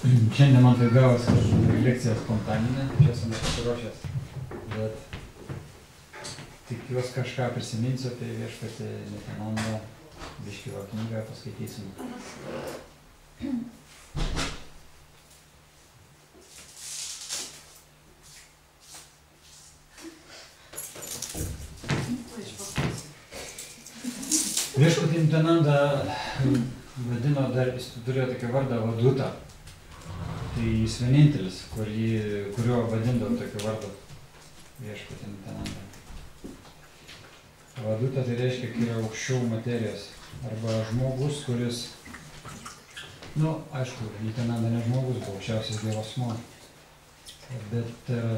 Šiandien man tai gavos, kad lekcija spontaninė, aš esu nepasiruošęs, bet tikiuosi kažką prisiminsiu, tai Viešpatie Netananda, biškį va knygą paskaitysim. Viešpatie Netananda vadino dar, jis turėjo tokį vardą Vaduta. Tai jis vienintelis, kurio vadindavo tokį vardą Viešpatie Netananda. Vaduta tai reiškia, kai yra aukščiau materijos. Arba žmogus, kuris, aišku, Netananda ne žmogus, buvo aukščiausias Dievo asmuo. Bet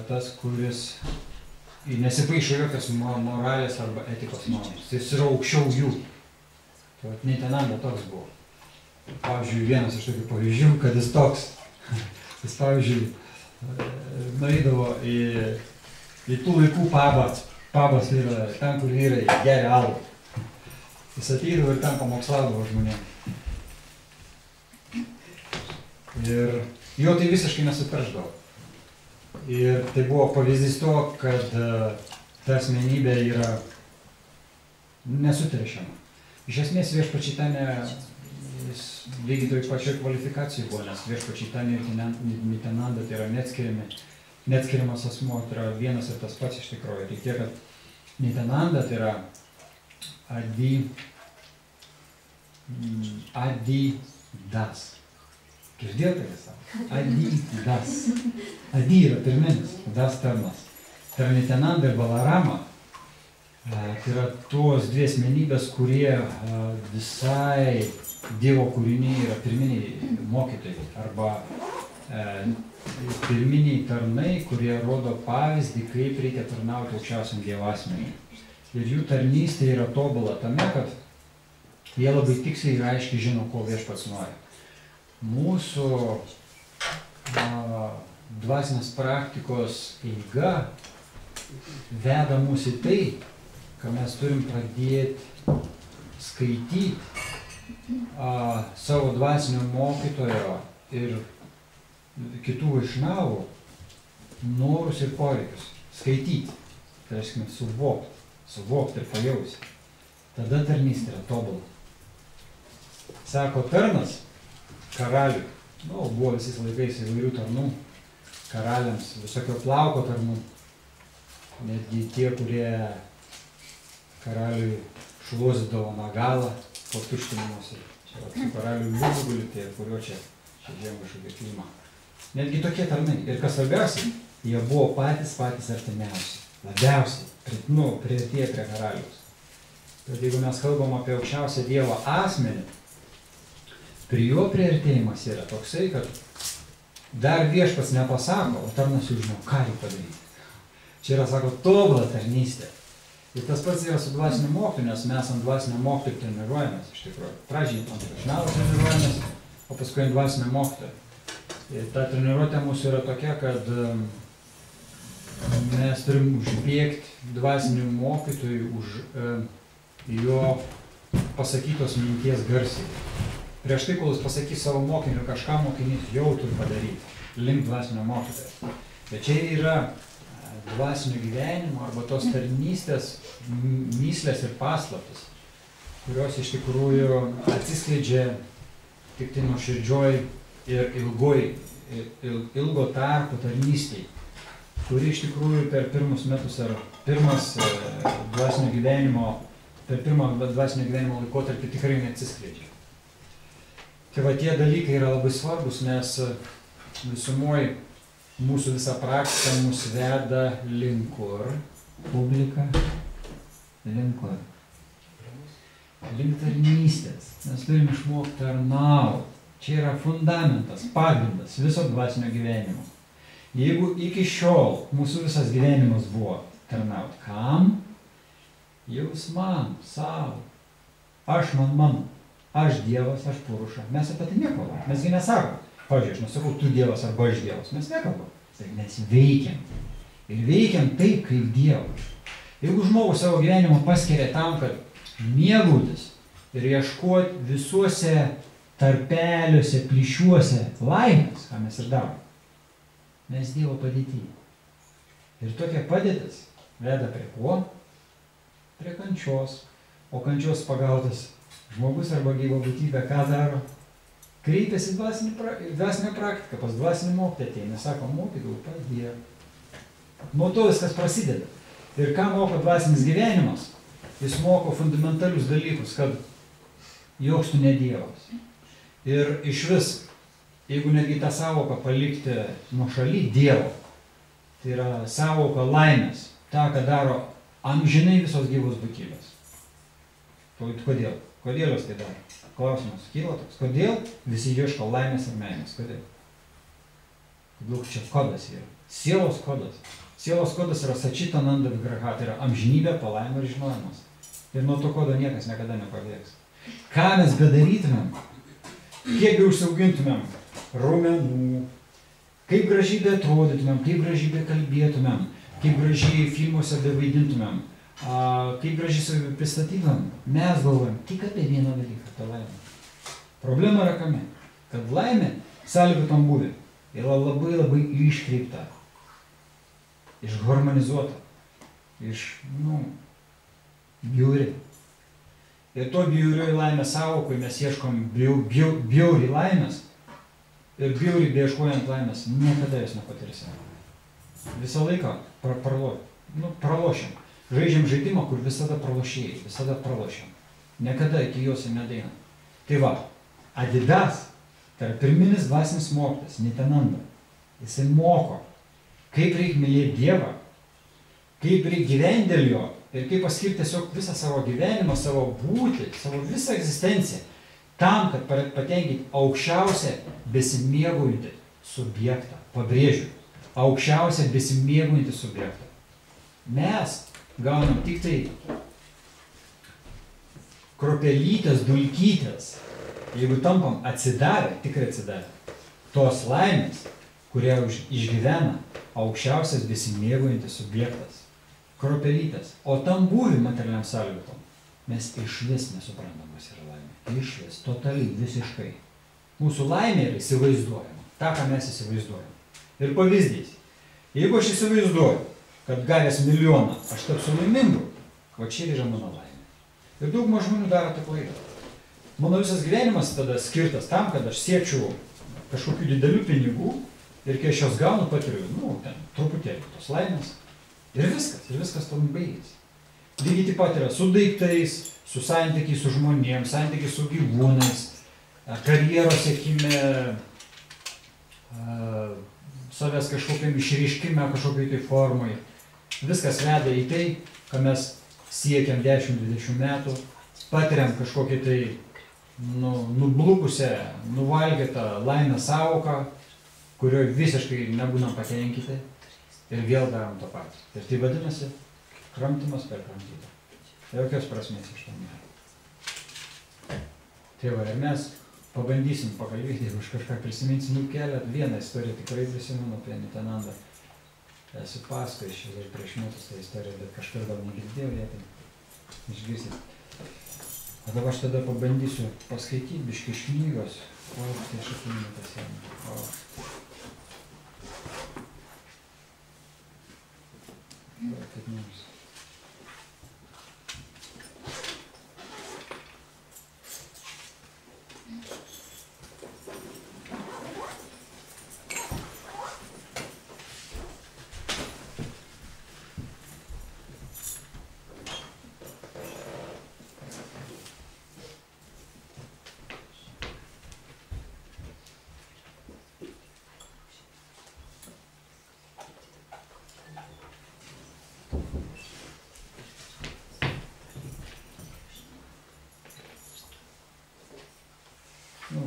tas, kuris nesipaišo jokios moralės arba etikos normos. Jis yra aukščiau jų. Tai Netananda toks buvo. Pavyzdžiui, vienas iš tokių pavyzdžių, kad jis toks. Jis, pavyzdžiui, nueidavo į tų laikų pabą. Pabas yra ten, kur vyrai geria alų. Jis ateidavo ir ten pamokslaudavo žmonėm. Ir jo tai visiškai nesuprždavo. Ir tai buvo pavyzdys to, kad ta asmenybė yra nesuteršiama. Iš esmės Viešpačiai ten lygiai toj pačioj kvalifikacijai buvo, nes Viešpačiai ten ir Netananda tai yra neatskiriamas asmuo, tai yra vienas ir tas pats iš tikrųjų. Ir tiek, kad Netananda tai yra Adidas. Girdėjote visą? Adidas. Adi yra pirminis, Das tarnas. Tai yra Netananda ir Balarama. Tai yra tos dvi asmenybės, kurie visai Dievo kūriniai yra pirminiai mokytojai arba pirminiai tarnai, kurie rodo pavyzdį, kaip reikia tarnauti aukščiausiam Dievo asmeniui. Ir jų tarnystė yra tobula tame, kad jie labai tiksliai ir aiškiai žino, ko Viešpats nori. Mūsų dvasinės praktikos eiga veda mus į tai, kad mes turim pradėti skaityti savo dvasinio mokytojo ir kitų vaišnavų norus ir poreikius. Skaityti, tai reiškia suvokti ir pajausti. Tada tarnystė yra tobula. Sako tarnas karaliui, buvo visais laikais įvairių tarnų, karaliams, visokio plauko tarnų, netgi tie, kurie karaliui šluosdavo nagalą po tuštinimuose. Čia su karaliui liūgulį, tai kurio čia žiem kažkokia kilma. Netgi tokie tarnai. Ir kas svarbiausia, jie buvo patys artimiausi. Labiausiai, priartėję prie karaliaus. Bet jeigu mes kalbam apie aukščiausią Dievo asmenį, prie jo priartėjimas yra toksai, kad dar Viešpats nepasako, o tarnas jau žino, ką jį padaryti. Čia yra, sako, tobula tarnystė. Ir tas pats yra su dvasiniu mokytoju, nes mes ant dvasinio mokytojo treniruojamės iš tikrųjų. Pradžiai ant vaišnavo treniruojamės, o paskui ant dvasinio mokytojo. Ir ta treniruotė mūsų yra tokia, kad mes turim užbėgti dvasinių mokytojų už jo pasakytos minties garsiai. Prieš tai, kol jis pasakys savo mokiniu, kažką mokinys jau turi padaryti link dvasinio mokytojo. Bet čia yra dvasinio gyvenimo arba tos tarnystės myslės ir paslaptis, kurios iš tikrųjų atsiskleidžia tik tai nuoširdžioj ir ilgo tarpo tarnystėj, kuri iš tikrųjų per pirmus metus ar per pirmą dvasinio gyvenimo laikotarpį tikrai neatsiskleidžia. Tai va tie dalykai yra labai svarbus, nes visumoj mūsų visa praktika mus veda linkur. Publika. Linkur. Link tarnystės. Mes turim išmokti tarnauti. Čia yra fundamentas, pagrindas viso dvasinio gyvenimo. Jeigu iki šiol mūsų visas gyvenimas buvo tarnauti, kam? Jausmam, savo. Aš man. Aš Dievas, aš Puruša. Mes apie tai nekalbam. Mesgi nesakom. Pavyzdžiui, aš nesakau, tu Dievas arba aš Dievas. Mes nekalbam. Tai mes veikiam. Ir veikiam taip, kaip Dievas. Jeigu žmogus savo gyvenimą paskiria tam, kad mėgautis ir ieškoti visuose tarpeliuose, plyšiuose laimės, ką mes ir darom. Mes Dievo padėtyje. Ir tokia padėtis veda prie ko? Prie kančios. O kančios pagautas žmogus arba gyva būtybė ką daro? Kreipiasi dvasinę praktiką, pas dvasinį mokytoją ateina, sako, mokydavau, padėk. Nuo to viskas prasideda. Ir ką moko dvasinis gyvenimas? Jis moko fundamentalius dalykus, kad joks tu ne Dievas. Ir iš vis, jeigu netgi tą savoką palikti nuošaly Dievo, tai yra savoka laimės, tą, ką daro amžinai visos gyvos būtybės. Kodėl? Kodėl jos tai daro? Klausimas kyla toks. Kodėl visi ieško laimės ir meilės? Kodėl? Kodėl čia kodas yra? Sielos kodas. Sielos kodas yra Sačitananda Vigraha, tai yra amžinybė, palaima ir žinojimas. Ir nuo to kodo niekas niekada nepabėgs. Ką mes bedarytumėm, kiek užsiaugintumėm raumenų, kaip gražiai beatrodytumėm, kaip gražiai bekalbėtumėm, kaip gražiai filmuose bevaidintumėm, kaip gražiai savį pristatytumėm, mes galvojam tik apie vieną dalyką, apie laimę. Problema yra kame, kad laimė sąlygotam buvę yra labai labai iškreipta, išharmonizuota, bjauri. Ir to bjaurioj laimės savokui mes ieškom bjauri laimės ir bjauri beieškojant laimės niekada jos nepatirsime. Visą laiką pralošiam. Žaidžiam žaidimą, kur visada pralošėjai, visada pralošiam. Niekada iki jos nedaina. Tai va, Adidas, tai yra pirminis dvasinis mokytas, Nitananda. Jisai moko, kaip reikia mylėti Dievą, kaip reikia gyventi dėl jo ir kaip paskirti tiesiog visą savo gyvenimą, savo būtį, savo visą egzistenciją, tam, kad patenkinti aukščiausią besimėgaujantį subjektą. Pabrėžiu, aukščiausią besimėgaujantį subjektą. Mes gaunam tik tai kropelytės, dulkytės, jeigu tampam atsidavę, tikrai atsidavę, tos laimės, kurią išgyvena aukščiausias besimėgaujantis subjektas. Kropelytės. O tam būvi materialiam sąlygotom mes išvis nesuprantam, kas yra laimė. Išvis, totaliai, visiškai. Mūsų laimė yra įsivaizduojama. Ta, ką mes įsivaizduojam. Ir pavyzdys. Jeigu aš įsivaizduoju, kad gavęs milijoną, aš tapsiu laimingu, va čia yra mano laimė. Ir dauguma žmonių daro tą klaidą. Mano visas gyvenimas tada skirtas tam, kad aš siekčiau kažkokių didelių pinigų ir kai aš jos gaunu, patiriu, truputėlį tos laimės. Ir viskas tom baigėsi. Lygiai taip pat yra su daiktais, su santykiais su žmonėms, santykiais su gyvūnais, karjeros siekime, savęs kažkokiam išryškime, kažkokiai tai formai. Viskas veda į tai, ką mes siekiam 10-20 metų, patiriam kažkokį tai nublukusią, nuvalgytą laimės sąvoką, kurioje visiškai nebūnam patenkinti ir vėl darom tą patį. Ir tai vadinasi kramtymas per kramtytą. Jokios prasmės iš to nėra. Tai va, ir mes pabandysim pakalbėti, jeigu aš kažką prisiminsim, vieną istoriją tikrai prisimenu apie Nitanandą. Esu pasakojęs ir prieš metus tą istoriją, bet kažkas gal negirdėjau ją, tai išgirsit. O dabar aš tada pabandysiu paskaityti biškį iš knygos. O, tai šakinį pasiėmė. Kaip mums.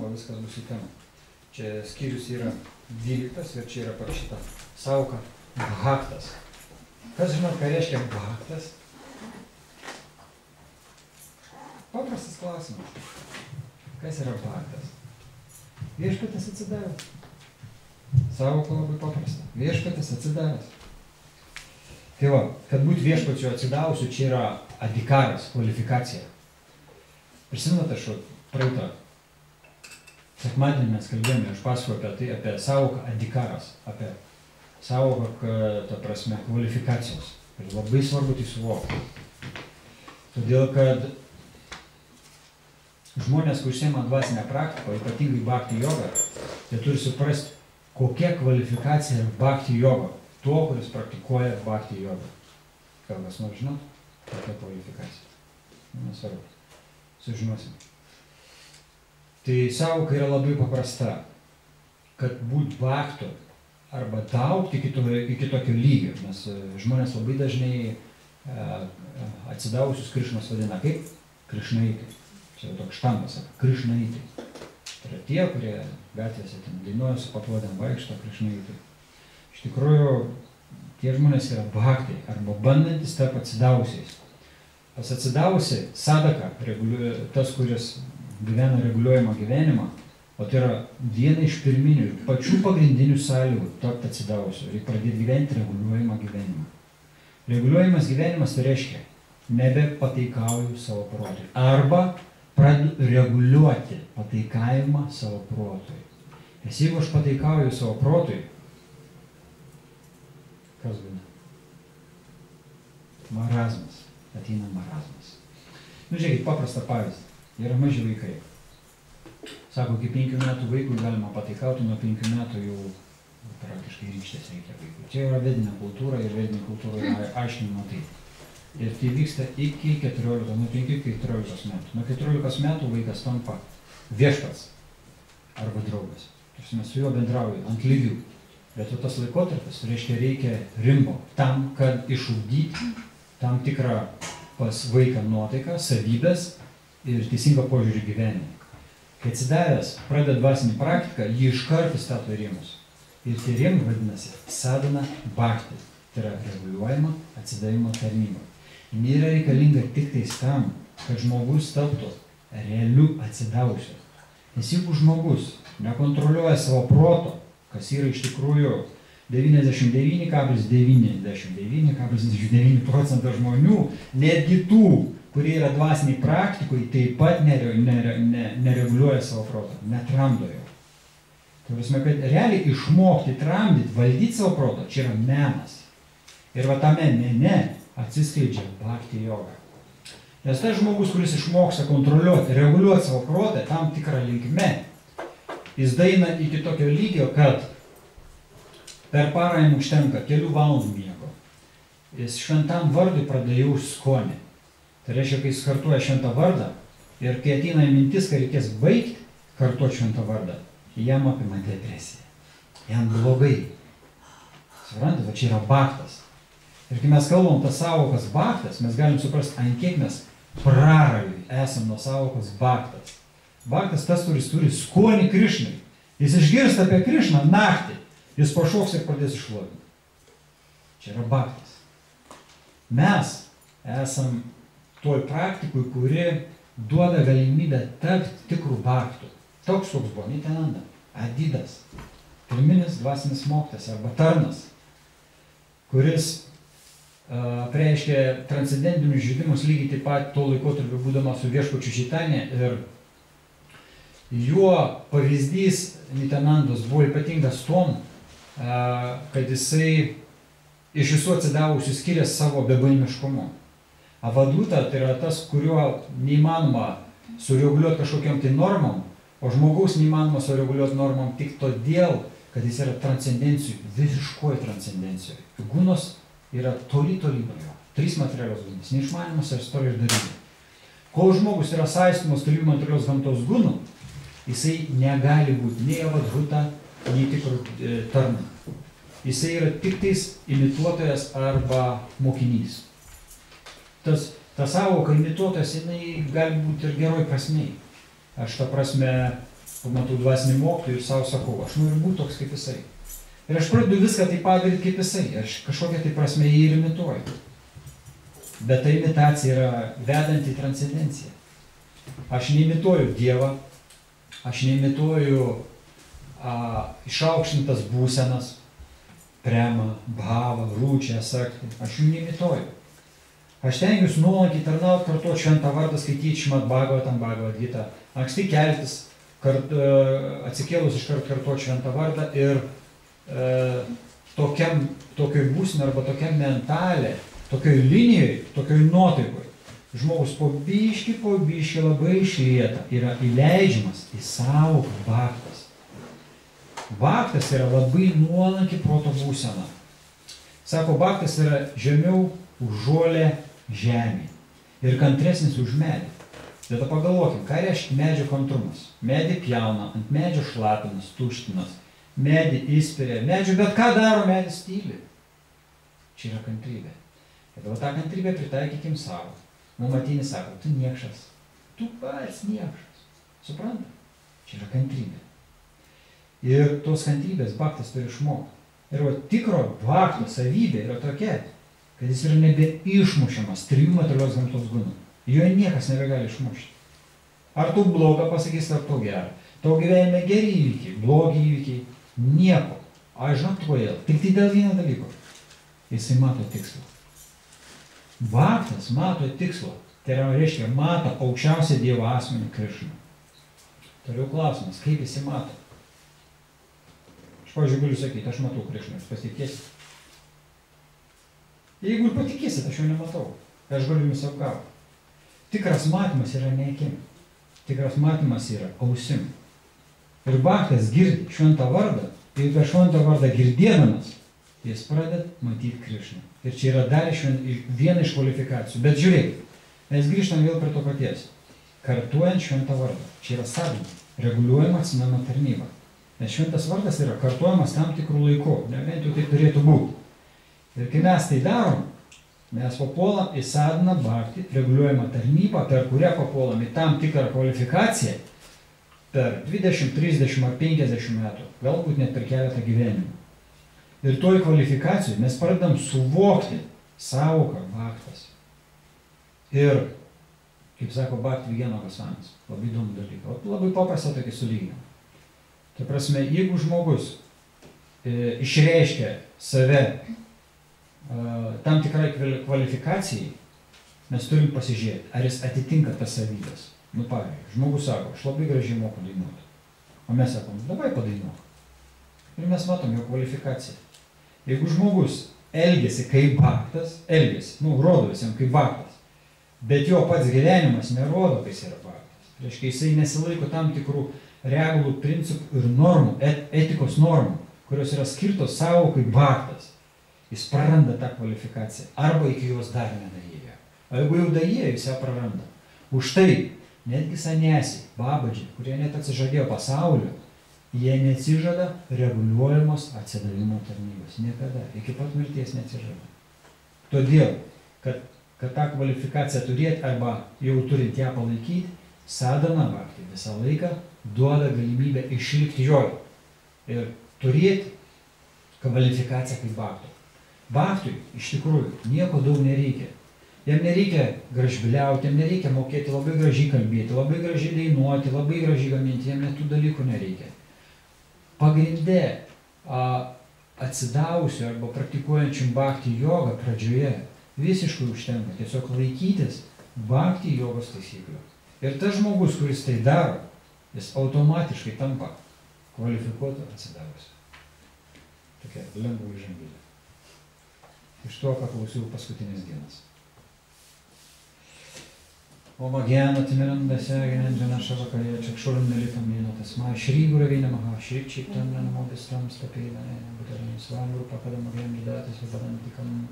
Viskas bus į temą. Čia skyrius yra 12 ir čia yra parašyta savoka bhaktas. Kas žinot, ką reiškia bhaktas? Paprastas klausimas. Kas yra bhaktas? Viešpatis atsidavęs. Savoka labai paprasta. Viešpatis atsidavęs. Tai va, kad būti viešpačiu atsidavusiu, čia yra adikaras, kvalifikacija. Prisimenate aš praeitą Sekmadienį mes kalbėjome, aš pasakoju apie tai, apie savoką adikaras, apie savoką, ta prasme, kvalifikacijos. Ir labai svarbu tai suvokti. Todėl, kad žmonės, kurie užsiema dvasinę praktiką, ypatingai bhakti jogą, jie turi suprasti, kokia kvalifikacija yra bhakti joga, to, kuris praktikuoja bhakti jogą. Gal kas nors žinot, kokia kvalifikacija? Nesvarbu. Sužinosim. Tai savoka yra labai paprasta, kad būt bhaktu arba daugti iki tokio lygio, nes žmonės labai dažnai atsidavusius Krišnos vadina kaip krišnaitai. Čia toks štampas, krišnaitai. Tai yra tie, kurie gatvėse ten dainuoja su paklodėm vaikšto krišnaitai. Iš tikrųjų, tie žmonės yra bhaktai arba bandantis tarp atsidavusiais. Pas atsidavusi sadaka, tas, kuris gyvena reguliuojamą gyvenimą, o tai yra viena iš pirminių ir pačių pagrindinių sąlygų tapti atsidavusiu. Reikia pradėti gyventi reguliuojamą gyvenimą. Reguliuojamas gyvenimas tai reiškia, nebepataikauju savo protui. Arba pradedu reguliuoti pataikavimą savo protui. Nes jeigu aš pataikauju savo protui, kas būna? Marazmas. Ateina marazmas. Žiūrėkit, paprastą pavyzdį. Yra maži vaikai. Sako, iki 5 metų vaikui galima pataikauti, nuo 5 metų jau praktiškai rykštės reikia vaikui. Čia yra vedinė kultūra ir vedinė kultūra yra aiškinimo tai. Ir tai vyksta iki 14, nuo 5 iki 14 metų. Nuo 14 metų vaikas tampa viešpats arba draugas. Tarsi mes su juo bendraujame ant lygių. Bet tas laikotarpis reikia rimbo tam, kad išugdyti tam tikrą pas vaiką nuotaiką, savybės ir teisingą požiūrį gyvenimą. Kai atsidavęs pradeda dvasinį praktiką, jį iškart įstato rėmus. Ir tie rėmai vadinasi sadhana bhakti. Tai yra reguliuojama atsidavimo tarnyba. Ji yra reikalinga tik tais tam, kad žmogus taptų realiu atsidavusiu. Nes jeigu žmogus nekontroliuoja savo proto, kas yra iš tikrųjų 99,99% žmonių, netgi tų, kurie yra dvasiniai praktikui, taip pat nereguliuoja savo protą, netramdo jo. Tai prasme, kad realiai išmokti tramdyti, valdyti savo protą, čia yra menas. Ir va tame mene atsiskleidžia bhakti joga. Nes tas žmogus, kuris išmoksta kontroliuoti, reguliuoti savo protą tam tikrą linkme, jis daeina iki tokio lygio, kad per parą jam užtenka kelių valandų miego. Jis šventam vardui pradeda jausti skonį. Tai reiškia, kai jis kartuoja šventą vardą ir kai ateina mintis, kad reikės baigti kartuoti šventą vardą, jam apima depresija. Jam blogai. Suprantate, čia yra bhaktas. Ir kai mes kalbam tas savokas bhaktas, mes galim suprasti, ant kiek mes prarajui esam nuo savokos bhaktas. Bhaktas tas, kuris turi skonį Krišnai. Jis išgirsta apie Krišną naktį. Jis pašoks ir pradės išlovinti. Čia yra bhaktas. Mes esam toj praktikui, kuri duoda galimybę tapti tikrų bhaktų. Toks koks buvo Nityananda, Adidas, pirminis dvasinis mokytojas arba tarnas, kuris reiškia transcendentinius žaidimus lygiai taip pat to laikotarpiu būdamas su viešpačiu Čaitanija ir jo pavyzdys Nityanandos buvo ypatingas tom, kad jisai iš visų atsidavusių skiriasi savo bebaimiškumu. Avaduta tai yra tas, kurio neįmanoma sureguliuoti kažkokiam tai normam, o žmogaus neįmanoma sureguliuoti normam tik todėl, kad jis yra transcendencijų, visiškoji transcendencijoje. Gunos yra toli nuo jo. 3 materialios gunos. Neišmanimas, istorija ir darybė. Kol žmogus yra saistomas 3 materialios gamtos gunų, jisai negali būti nei avaduta, nei tikrų tarnų. Jisai yra tik tais imituotojas arba mokinys. Ta savoka imituotojas, jinai gali būti ir geroj prasmei. Aš tą prasme pamatau dvasinį mokytoją ir savo sakau, aš noriu būti toks kaip jisai. Ir aš pradedu viską taip padaryti kaip jisai. Aš kažkokią tai prasme jį ir imituoju. Bet ta imitacija yra vedanti į transcendenciją. Aš neimituoju Dievą, aš neimituoju išaukštintas būsenas, prema, bhavą, rūčią, sakti. Aš jų neimituoju. Aš tengiuosi nuolankiai tarnauti, kartuoti šventą vardą, skaityti Šrimad Bhagavatam, Bhagavad Gita, anksti keltis, atsikėlus iškart kartuoti šventą vardą ir tokioj būsime arba tokiam mentalė, tokioj linijoj, tokioj nuotaikoj. Žmogus po biškį labai išlieta yra įleidžiamas į sąvoką bhaktas. Bhaktas yra labai nuolanki proto būsena. Sako, bhaktas yra žemiau už žolę žemė ir kantresnis už medį. Bet pagalvokim, ką reiškia medžio kantrumas. Medį pjauna, ant medžio šlapinas, tuštinas, medį įspiria, medžio, bet ką daro medis tyli. Čia yra kantrybė. Ir tą kantrybę pritaikykim savo. Mumatinis sako, tu niekšas, tu pats niekšas. Supranta? Čia yra kantrybė. Ir tos kantrybės bhaktas turi išmokti. Ir tikro bhakto savybė yra tokia, kad jis yra nebeišmušiamas 3 materialios gamtos gunų. Jo niekas nebegali išmušti. Ar tu blogą pasakysi, ar tu gerą. Tau gyvenime geri įvykiai, blogi įvykiai, nieko. Aš žinok kodėl. Tik tai dėl vieno dalyko. Jisai mato tikslą. Bhaktas mato tikslą. Tai reiškia, mato aukščiausią Dievo asmenį Krišną. Toliau klausimas, kaip jisai mato? Aš, pavyzdžiui, galiu sakyti, aš matau Krišną, jūs pasitikėsit. Jeigu ir patikėsit, aš jo nematau. Aš galiu jums apgauti. Tikras matymas yra ne akim. Tikras matymas yra ausim. Ir bhaktas girdi šventą vardą, ir per šventą vardą girdėdamas, jis pradeda matyti Krišną. Ir čia yra dar viena iš kvalifikacijų. Bet žiūrėk, mes grįžtam vėl prie to paties. Kartuojant šventą vardą. Čia yra savina, reguliuojama atsinama tarnyba. Nes šventas vardas yra kartuojamas tam tikrų laikų. Ne, bent jau tai turėtų būti. Ir kai mes tai darom, mes papuolam į sadhaną bhakti, reguliuojamą tarnybą, per kurią papuolam į tam tikrą kvalifikaciją per 20, 30 ar 50 metų, galbūt net per keletą gyvenimų. Ir toj kvalifikacijai mes pradedam suvokti sąvoką bhaktas. Ir, kaip sako Bhakti Vigeno Gosvamis, labai įdomų dalyką, labai paprastą tokį sulyginimą. Tai prasme, jeigu žmogus išreiškia save tam tikrai kvalifikacijai, mes turim pasižiūrėti, ar jis atitinka tas savybės. Nu, pavyzdžiui, žmogus sako, aš labai gražiai moku dainuoti. O mes sakom, davai padainuok. Ir mes matom jo kvalifikaciją. Jeigu žmogus elgiasi kaip bhaktas, rodo visiems kaip bhaktas, bet jo pats gyvenimas nerodo, kad jis yra bhaktas. Reiškia, jisai nesilaiko tam tikrų regulų, principų ir normų, etikos normų, kurios yra skirtos savo kaip bhaktas. Jis praranda tą kvalifikaciją, arba iki jos dar nedaėjo. O jeigu jau daėjo, jis ją praranda. Už tai netgi saniesiai, babadžiai, kurie net atsižadėjo pasaulio, jie neatsižada reguliuojamos atsidavimo tarnybos. Niekada, iki pat mirties neatsižada. Todėl, kad tą kvalifikaciją turėti arba jau turint ją palaikyti, sadhana bhakti visą laiką duoda galimybę išlikti joje ir turėti kvalifikaciją kaip bhakto. Bhaktui iš tikrųjų nieko daug nereikia. Jam nereikia gražbiliauti, jam nereikia mokėti labai gražiai kalbėti, labai gražiai dainuoti, labai gražiai gaminti, jam net tų dalykų nereikia. Pagrinde atsidavusiu arba praktikuojančiam bhakti jogą pradžioje visiškai užtenka tiesiog laikytis bhakti jogos taisyklių. Ir tas žmogus, kuris tai daro, jis automatiškai tampa kvalifikuotu atsidavusiu. Tokia lengva įžangėlė. Iš to, ką klausiau paskutinės dienas. Om Agyana Timirandasya Gyananjana Shavakaya Chakshurandalitam Yena Tasmai Shri Gurave Namaha Shri Chaitanya Namo Vistam Stapedaya Buddharam Svarupa Padam Agyam Jidati Svadantikam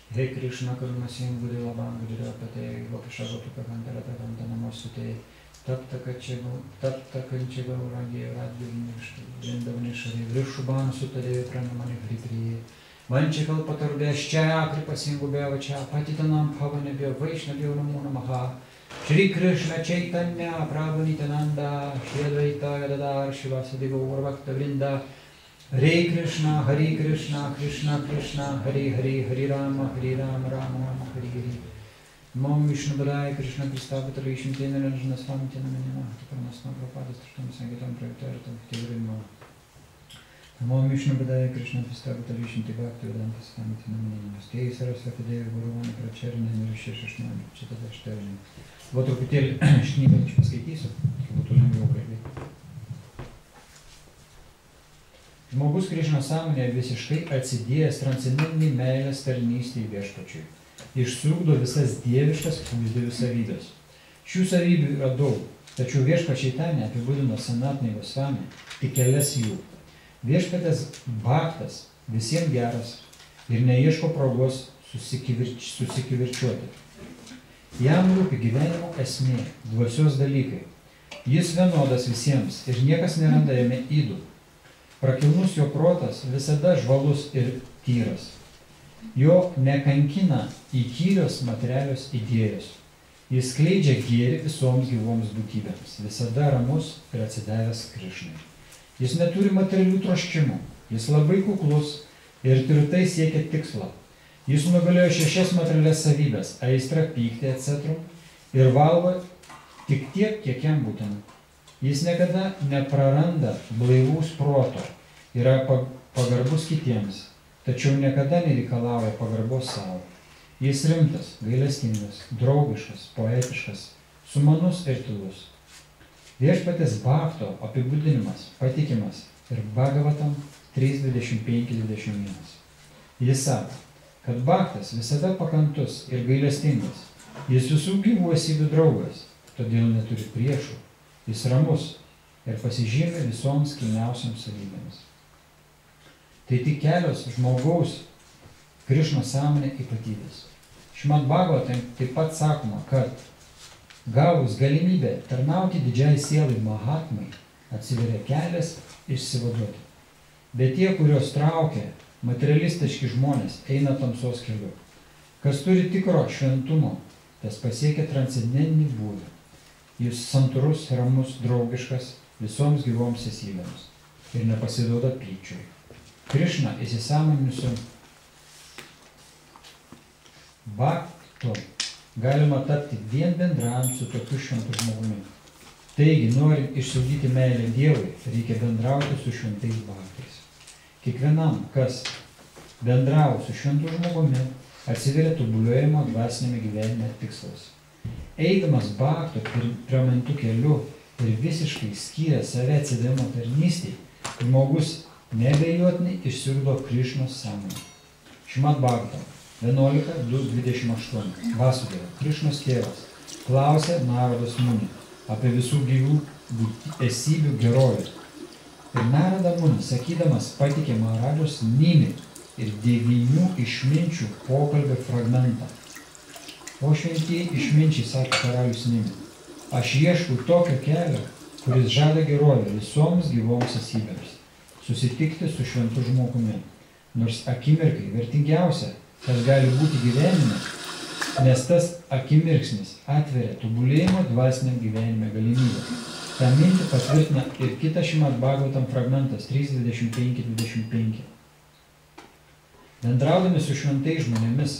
He Krishna Karuna Singh Gudeva Bangudira Pate Gopashagopika Kantarata Kanta Namosute Tapta Kanchiga Urangi Radhyavinish Vrindavanishari Vrishubhan Sutade Pranamani Hripriye Vanchikalpatarubhyascha Kripasingubhyavacha Patitanam Bhavanebhyo Vaishnavyo Namo Namaha Shri Krishna Chaitanya Prabhu Nityananda Shri Advaita Gadadhar Shivasadi Gaurabhakta Vrinda Hare Krishna Krishna Krishna Hare Hare Hare Rama Rama Rama Hare Hare Namo Vishnu Padaya Krishna Kristapatra Vishnutina Ranjana Swamitina Menina Pramasna Prabhupada Trishtam Sangitam Pravitartam Tivrimo Namo Vishnu Padaya Krishna Kristapatra Vishnutina Bhaktivedanta Swamitina Menina Stei Sarasvati Devi Guruvani Pračerina Niršišašnami čia tada aš težinau. Va truputėlį šnybę aš paskaitysiu, kad būtų lengviau kalbėti. Žmogus Krišnos sąmonėje visiškai atsidėjęs transcendentinį meilės tarnystę Viešpačiui. Išsiugdo visas dieviškas pusdievių savybės. Šių savybių yra daug, tačiau Viešpačiai ten apibūdino Sanatnai Gosvami tik kelias jų. Viešpatės bhaktas visiems geras ir neieško progos susikivirčiuoti. Jam rūpi gyvenimo esmė, dvasios dalykai. Jis vienodas visiems ir niekas neranda jame ydų. Prakilnus jo protas visada žvalus ir tyras. Jo nekankina įkyrios materialios idėjos. Jis skleidžia gėrį visoms gyvoms būtybėms, visada ramus ir atsidavęs Krišnai. Jis neturi materialių troškimų, jis labai kuklus ir tvirtai siekia tikslo. Jis nugalėjo 6 materialias savybės – aistrą, pyktį, etc. ir valgo tik tiek, kiek jam būtina. Jis niekada nepraranda blaivaus proto, yra pagarbus kitiems, tačiau niekada nereikalauja pagarbos savo. Jis rimtas, gailestingas, draugiškas, poetiškas, sumanus ir tylus. Viešpatės bhakto apibūdinimas patikimas ir Bhagavatam 3.25-21. Jis sako, kad bhaktas visada pakantus ir gailestingas. Jis visų gyvų esybių draugas, todėl neturi priešų. Jis ramus ir pasižymi visoms kilniausiams savybėmis. Tai tik kelios žmogaus Krišnos sąmonė ypatybės. Šrimad Bhagavatam taip pat sakoma, kad gavus galimybę tarnauti didžiai sielai Mahatmai atsiveria kelias išsivaduoti. Bet tie, kurios traukia materialistiški žmonės, eina tamsos keliu. Kas turi tikro šventumo, tas pasiekia transcendentinį būvį. Jis santūrus, ramus, draugiškas visoms gyvoms esybėms ir nepasiduoda pykčiui. Krišna įsisąmoninusiu bhaktu galima tapti vien bendraujant su tokiu šventu žmogumi. Taigi, norint išsiugdyti meilę Dievui, reikia bendrauti su šventais bhaktais. Kiekvienam, kas bendravo su šventu žmogumi, atsiveria tobulėjimo dvasinėme gyvenime tikslas. Eidamas bhakto pramintu keliu ir visiškai skyrė save atsidavimo tarnystei, žmogus neabejotinai išsiugdo Krišnos sąmonę. Šrimad Bhagavatam 11.2.28. Vasudeva, Krišnos tėvas, klausė Narados Muni apie visų gyvų esybių gerovę. Ir Narada Muni, sakydamas, patikė Maharadžos Nimi ir 9 išminčių pokalbio fragmentą. O šventieji išminčiai, sakė karalius Nimi, aš ieškau tokio kelio, kuris žada gerovę visoms gyvoms esybėms. Susitikti su šventu žmogumi, nors akimirkai vertingiausia, kas gali būti gyvenime, nes tas akimirksnis atveria tobulėjimo dvasiniam gyvenime galimybę. Ta mintį patvirtina ir kitas Šrimad Bhagavatam fragmentas 3.25-25. Bendraudami su šventais žmonėmis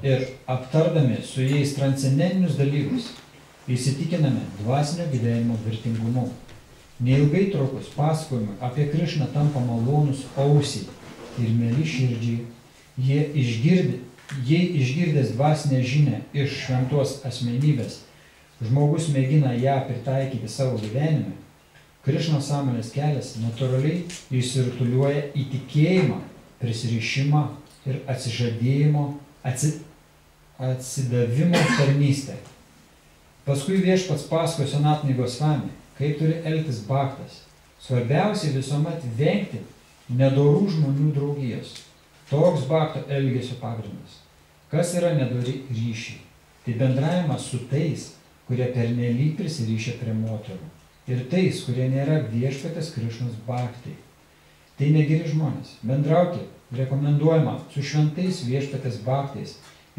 ir aptardami su jais transcendentinius dalykus, įsitikiname dvasinio gyvenimo vertingumu. Neilgai trukus pasakojimai apie Krišną tampa malonus ausiai ir mieli širdžiai. Jei išgirdęs dvasinę žinią iš šventos asmenybės, žmogus mėgina ją pritaikyti savo gyvenime, Krišnos sąmonės kelias natūraliai išsirituliuoja į tikėjimą, prisirišimą ir atsižadėjimo, atsidavimo tarnystę. Paskui viešpats pasakojo Sanatnai Gosvami, kaip turi elgtis bhaktas. Svarbiausia visuomet vengti nedorų žmonių draugijos. Toks bhakto elgesio pagrindas. Kas yra nedori ryšiai? Tai bendravimas su tais, kurie pernelyg prisirišę prie moterų. Ir tais, kurie nėra viešpatės Krišnos bhaktai. Tai negeri žmonės. Bendrauti rekomenduojama su šventais viešpatės bhaktais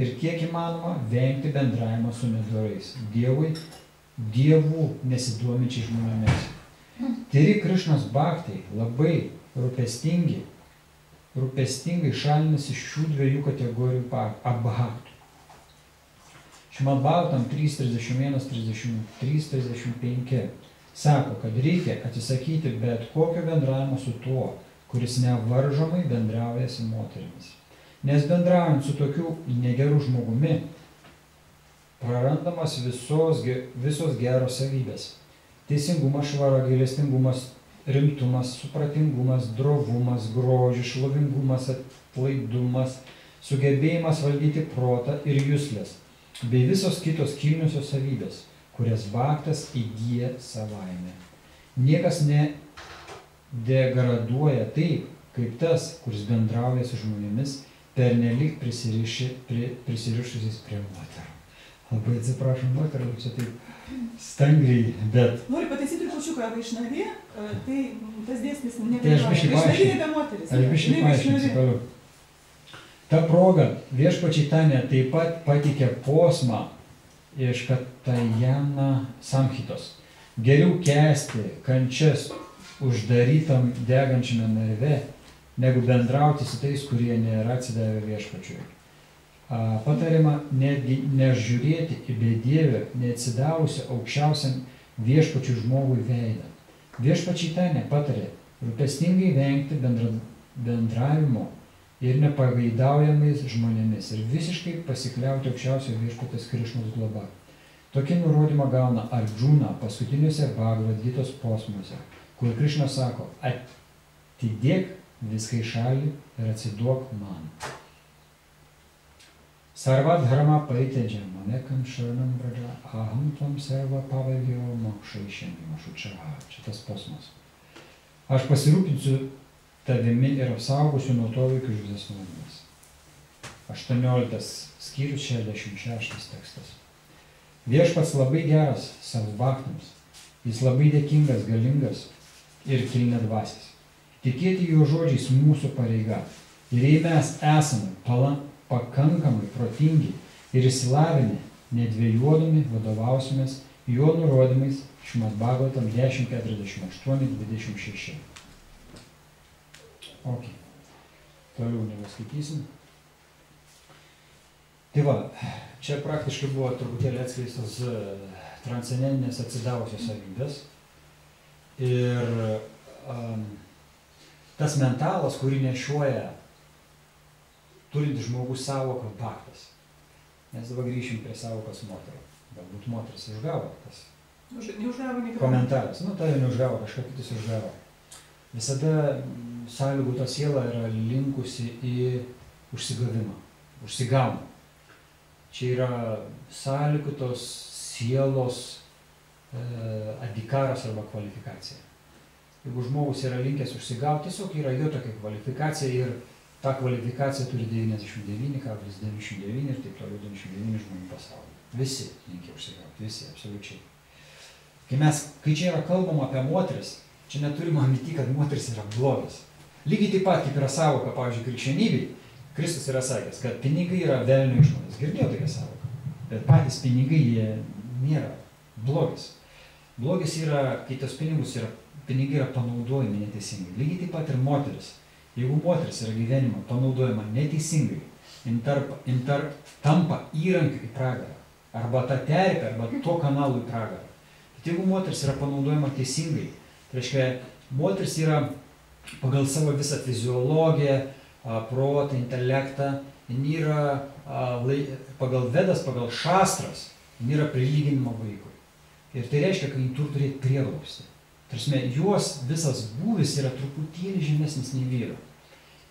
ir kiek įmanoma vengti bendravimą su nedorais. Dievų nesiduominčiai žmonėmis. Tyri Krišnos bhaktai labai rūpestingai šalinasi šių 2 kategorijų bhaktų. Šrimad Bhagavatam 3.31-33-35 sako, kad reikia atsisakyti bet kokio bendravimo su tuo, kuris nevaržomai bendrauja su moterimis. Nes bendraujant su tokiu negeru žmogumi, prarandamas visos geros savybės. Teisingumas, švara, gailestingumas, rimtumas, supratingumas, drovumas, grožis, šlovingumas, atlaidumas, sugebėjimas valdyti protą ir juslės, bei visos kitos kilniosios savybės, kurias bhaktas įgyja savaime. Niekas nedegraduoja taip, kaip tas, kuris bendrauja su žmonėmis, pernelyg prisirišusiais prie moterų. Labai atsiprašau moterų, čia taip stangriai, bet... Noriu pataisyti trupučiuką vaišnavė, tai tas dėsnis Tai aš biškį paaiškinsiu toliau. Ta proga viešpačiai Tanya taip pat pateikė posmą iš Katajana Samhitos. Geriau kęsti kančias uždarytam degančiame narve, negu bendrauti su tais, kurie nėra atsidavę viešpačiui. Patariama netgi nežiūrėti į bedievę, neatsidavusią aukščiausiam viešpačių žmogui veidą. Viešpačiai Tanya patarė rūpestingai vengti bendravimo ir nepageidaujamais žmonėmis ir visiškai pasikliauti aukščiausio viešpatės Krišnos globa. Tokį nurodymą gauna Arjuna paskutiniuose Bhagavad Gitos posmuose, kur Krišna sako, atidėk viską į šalį ir atsiduok man. Sarva dharma paritedžia manekam šarnam vraja aham tvam sarva pavadėjo mokšaišėm mašučaha. Čia tas posmas. Aš pasirūpinsiu tavimi ir apsaugosiu nuo to vaikų visas nuodėmes. 18 skyrius 66 tekstas. Viešpats labai geras savo bhaktams. Jis labai dėkingas, galingas ir kilniadvasis. Tikėti jo žodžiais mūsų pareiga. Ir jei mes esame pakankamai protingi ir išsilavinę, nedvėjuodami vadovausimės jo nurodymais Šrimad Bhagavatam 10.48-26. Ok. Toliau nepaskaitysim. Tai va, čia praktiškai buvo truputėlį atskleistos transcendentinės atsidavusios savybės. Ir tas mentalas, kurį nešioja turintis žmogus savoką bhaktas. Mes dabar grįšim prie savokos moterų. Galbūt moteris užgavo tas komentaras. Nu, tai neužgavo, kažką kitus užgavo. Visada sąlygota siela yra linkusi į užsigavimą, užsigauna. Čia yra sąlygotos sielos adhikaras arba kvalifikacija. Jeigu žmogus yra linkęs užsigauti, tiesiog yra jo tokia kvalifikacija ir ta kvalifikacija turi 99,99 ir taip toliau 99 žmonių pasaulyje. Visi linkia užsigauti, visi, absoliučiai. Kai čia yra kalbama apie moteris, čia neturime minty, kad moteris yra blogas. Lygiai taip pat, kaip yra savoka, pavyzdžiui, krikščionybei, Kristus yra sakęs, kad pinigai yra velnio išmonės. Girdėjau tokią savoką. Bet patys pinigai, jie nėra blogis. Blogis yra, kai tos pinigai yra panaudojami neteisingai. Lygiai taip pat ir moteris. Jeigu moteris yra gyvenimo panaudojama neteisingai, tampa įrankiu į pragarą. Arba tą terpę, arba to kanalų į pragarą. Bet jeigu moteris yra panaudojama teisingai, tai reiškia, moteris yra pagal savo visą fiziologiją, protą, intelektą, jin yra pagal Vedas, pagal šastras, jin yra prilyginama vaikui. Ir tai reiškia, kad jin turi turėti prieglobstį. Tarsi, jos visas būvis yra truputėlį žemesnis nei vyro.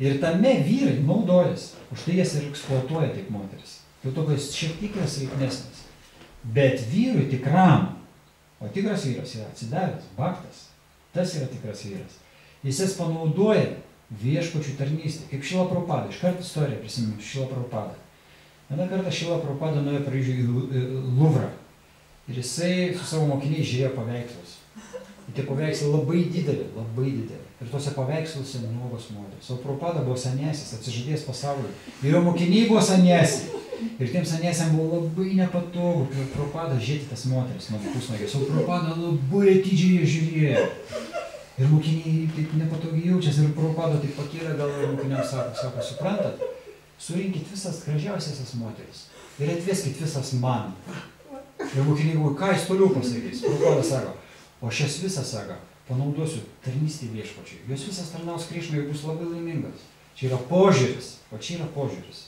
Ir tame vyrai naudojas, už tai jas ir eksploatuoja taip moteris. Dėl to, kad jis šiek tiek yra silpnesnis. Bet vyrui tikram, o tikras vyras yra atsidavęs, bhaktas, tas yra tikras vyras. Jis panaudoja viešpačių tarnystę, kaip Šrila Prabhupada. Iškart istoriją prisimenu Šrila Prabhupada. Vieną kartą Šrila Prabhupada nuėjo Paryžiuje į Luvrą. Ir jisai su savo mokiniais žiūrėjo paveikslus. Ir tie paveikslai labai dideli, labai dideli. Ir tuose paveiksluose nuogos moteris. O Prabhupada buvo sanjasis, atsižadėjęs pasauliui. Ir jo mokiniai buvo sanjasi. Ir tiem sanjasiam buvo labai nepatogu Prabhupada žiūrėti tas moteris nuo pusnagės. O Prabhupada labai atidžiai žiūrėjo. Ir mokiniai taip nepatogiai jaučiasi. Ir Prabhupada taip pakėlė gal ir mokiniams sako, suprantat, surinkit visas gražiausias moteris. Ir atveskit visas man. Ir mokiniai buvo, ką jis toliau pasakys? Prabhupada sako, o šias visas, sako, panaudosiu tarnystį viešpačiui. Jos visas tarnaus Krišnai ir bus labai laimingas. Čia yra požiūris, o čia yra požiūris.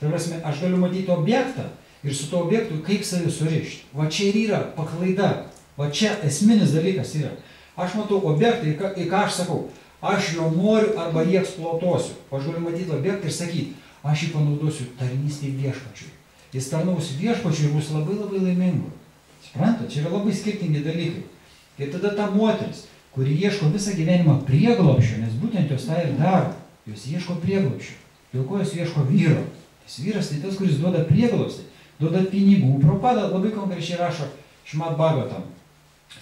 Tai prasme, aš galiu matyti objektą ir su to objektu kaip savi surišti. Va čia ir yra paklaida. Va čia esminis dalykas yra. Aš matau objektą, į ką aš sakau, aš jo noriu arba jį eksploatuosiu. O aš galiu matyti objektą ir sakyti, aš jį panaudosiu tarnystėj viešpačiui. Jis tarnaus viešpačiui ir bus labai labai laimingu. Suprantate, čia yra labai skirtingi dalykai. Ir tada ta moteris, kuri ieško visą gyvenimą prieglobsčio, nes būtent jos tą ir daro, jos ieško prieglobsčio. Dėl ko jos ieško vyro? Tas vyras tai tas, kuris duoda prieglobstį, duoda pinigų. Prabhupada labai konkrečiai rašo Šrimad Bhagavatam.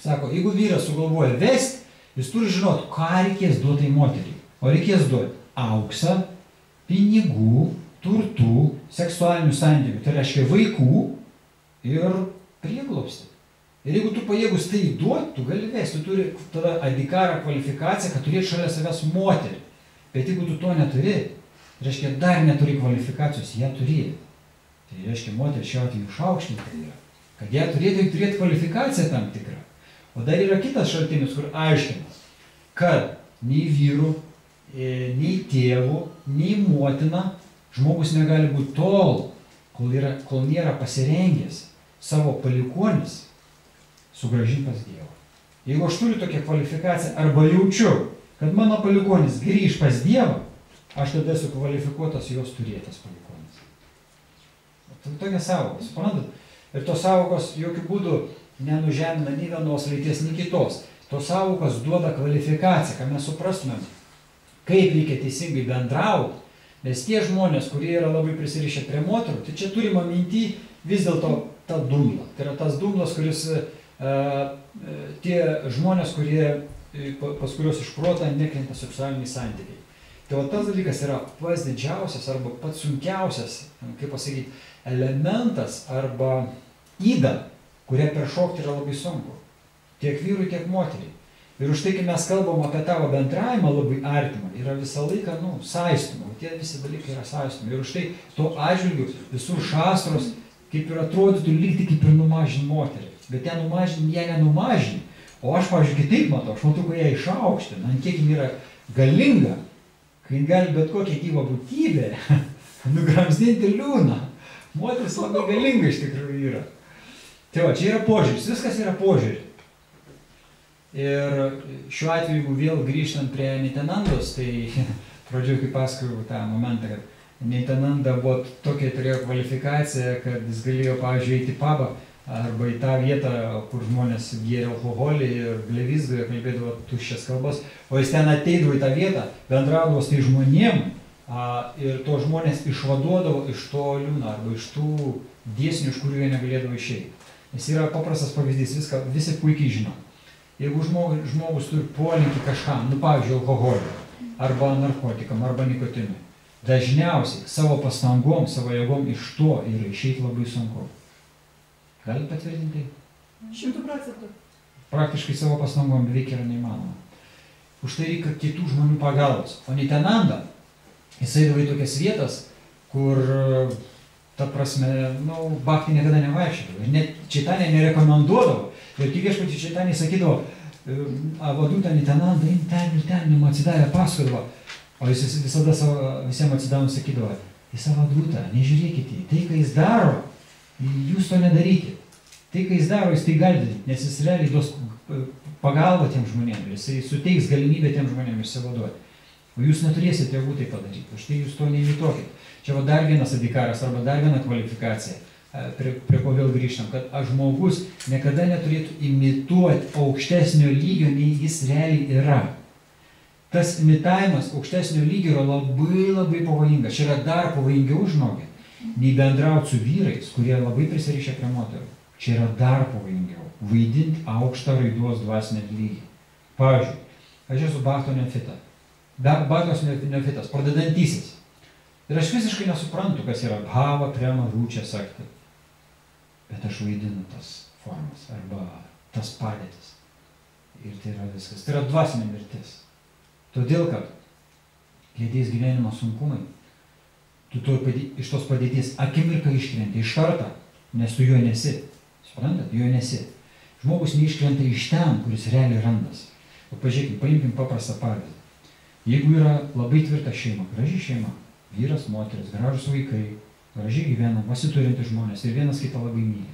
Sako, jeigu vyras sugalvoja vesti, jis turi žinoti, ką reikės duoti moteriai. O reikės duoti auksą, pinigų, turtų, seksualinių santykių, tai reiškia vaikų ir prieglobstį. Ir jeigu tu pajėgus tai duoti, tu gali vesti, tu turi tada adikarą kvalifikaciją, kad turėti šalia savęs moterį. Bet jeigu tu to neturi, reiškia dar neturi kvalifikacijos, ją turi. Tai reiškia, moteris šiuo atveju išaukštinta yra. Kad ją turėtų kvalifikaciją tam tikrą. O dar yra kitas šaltinis, kur aiškina, kad nei vyrų, nei tėvų, nei motina žmogus negali būti tol, kol nėra pasirengęs savo palikuonis sugrąžinti pas Dievą. Jeigu aš turiu tokią kvalifikaciją arba jaučiu, kad mano palikuonis grįž pas Dievą, aš tada esu kvalifikuotas jos turėtas palikuonis. Tai tokia sąvoka, suprantat? Ir tos sąvokos jokių būdų nenužemina nei vienos lyties, nei kitos. Tos sąvokos duoda kvalifikaciją, kad mes suprastumėm, kaip reikia teisingai bendrauti. Nes tie žmonės, kurie yra labai prisirišę prie moterų, tai čia turima minty vis dėlto tą dumblą. Tai yra tas dumblas, kuris tie žmonės, pas kuriuos išprotą nekrenta seksualiniai santykiai. Tai va tas dalykas yra pats didžiausias arba pats sunkiausias, kaip pasakyti, elementas arba yda, kurią peršokti yra labai sunku. Tiek vyrui, tiek moteriai. Ir už tai, kai mes kalbam apie tavo bendravimą labai artimą, yra visą laiką, saistoma. Tie visi dalykai yra saistomi. Ir už tai to atžvilgiu visur šastros, kaip ir atrodytų, lygti kaip ir numažinti moterį. Bet ją numažinti, ją nenumažinti. O aš, pavyzdžiui, kitaip matau, aš matau, kai ją išaukština, ant kiek ji yra galinga, kai gali bet kokią gyvą būtybę nugramzdinti liūną. Moteris labai galinga iš tikrųjų yra. Tai va, čia yra požiūris, viskas yra požiūris. Ir šiuo atveju, jeigu vėl grįžtant prie Nitanandos, tai pradžioje, kai pasakojau tą momentą, kad Nitananda buvo tokia turėjo kvalifikaciją, kad jis galėjo, pavyzdžiui, eiti į pabą arba į tą vietą, kur žmonės gėrė alkoholį ir blevizgoje kalbėdavo tuščias kalbas, o jis ten ateidavo į tą vietą, bendraudavo su tai žmonėm ir to žmonės išvaduodavo iš to liūno arba iš tų dėsnių, iš kurių jie negalėdavo išeiti. Nes yra paprastas pavyzdys, viską visi puikiai žino. Jeigu žmogus turi polinkį kažkam, pavyzdžiui, alkoholiui, arba narkotikam, arba nikotinui, dažniausiai savo pastangom, savo jėgom iš to yra išeiti labai sunku. Gali patvirtinti? 100%. Praktiškai savo pastangom beveik yra neįmanoma. Už tai reikia kitų žmonių pagalbos. O Nitananda, jis eidavo į tokias vietas, kur, ta prasme, bhakti niekada nevaikščiodavo. Ir net Čaitanė nerekomenduodavo. Ir tik viešpatį Čaitanė sakydavo, vadūtą Nitanandą, ten ir ten, atsidarė pasakodavo. O jis visada visiems atsidavus sakydavo, į savo vadūtą, nežiūrėkite į tai, ką jis daro, jūs to nedarykit. Tai, ką jis daro, jis tai gali daryti, nes jis realiai duos pagalbą tiem žmonėm, jisai suteiks galimybę tiem žmonėm išsivaduoti. O jūs neturėsite jėgų tai padaryti, už tai jūs to neimituokit. Čia va dar vienas adikaras arba dar viena kvalifikacija, prie ko vėl grįžtam, kad žmogus niekada neturėtų imituoti aukštesnio lygio, nei jis realiai yra. Tas imitavimas aukštesnio lygio yra labai labai pavojingas. Čia yra dar pavojingiau, žinokit, nei bendrauti su vyrais, kurie labai prisirišę prie moterų. Čia yra dar pavojingiau. Vaidinti aukštą raidos dvasinę lygį. Pavyzdžiui, aš esu Bhakto neofitas. Bhaktos neofitas, pradedantysis. Ir aš visiškai nesuprantu, kas yra bhava, prema, rūčia, sakti. Bet aš vaidinu tas formas arba tas padėtis. Ir tai yra viskas. Tai yra dvasinė mirtis. Todėl, kad kai ateis gyvenimo sunkumai, tu iš tos padėties akimirką iškrenti iš karto, nes tu jo nesi. Suprantat, jo nesi. Žmogus neiškrenta iš ten, kuris realiai randas. O pažiūrėkime, paimkim paprastą pavyzdį. Jeigu yra labai tvirta šeima, graži šeima, vyras, moteris, gražus vaikai, gražiai gyvena, pasiturinti žmonės ir vienas kitą labai myli.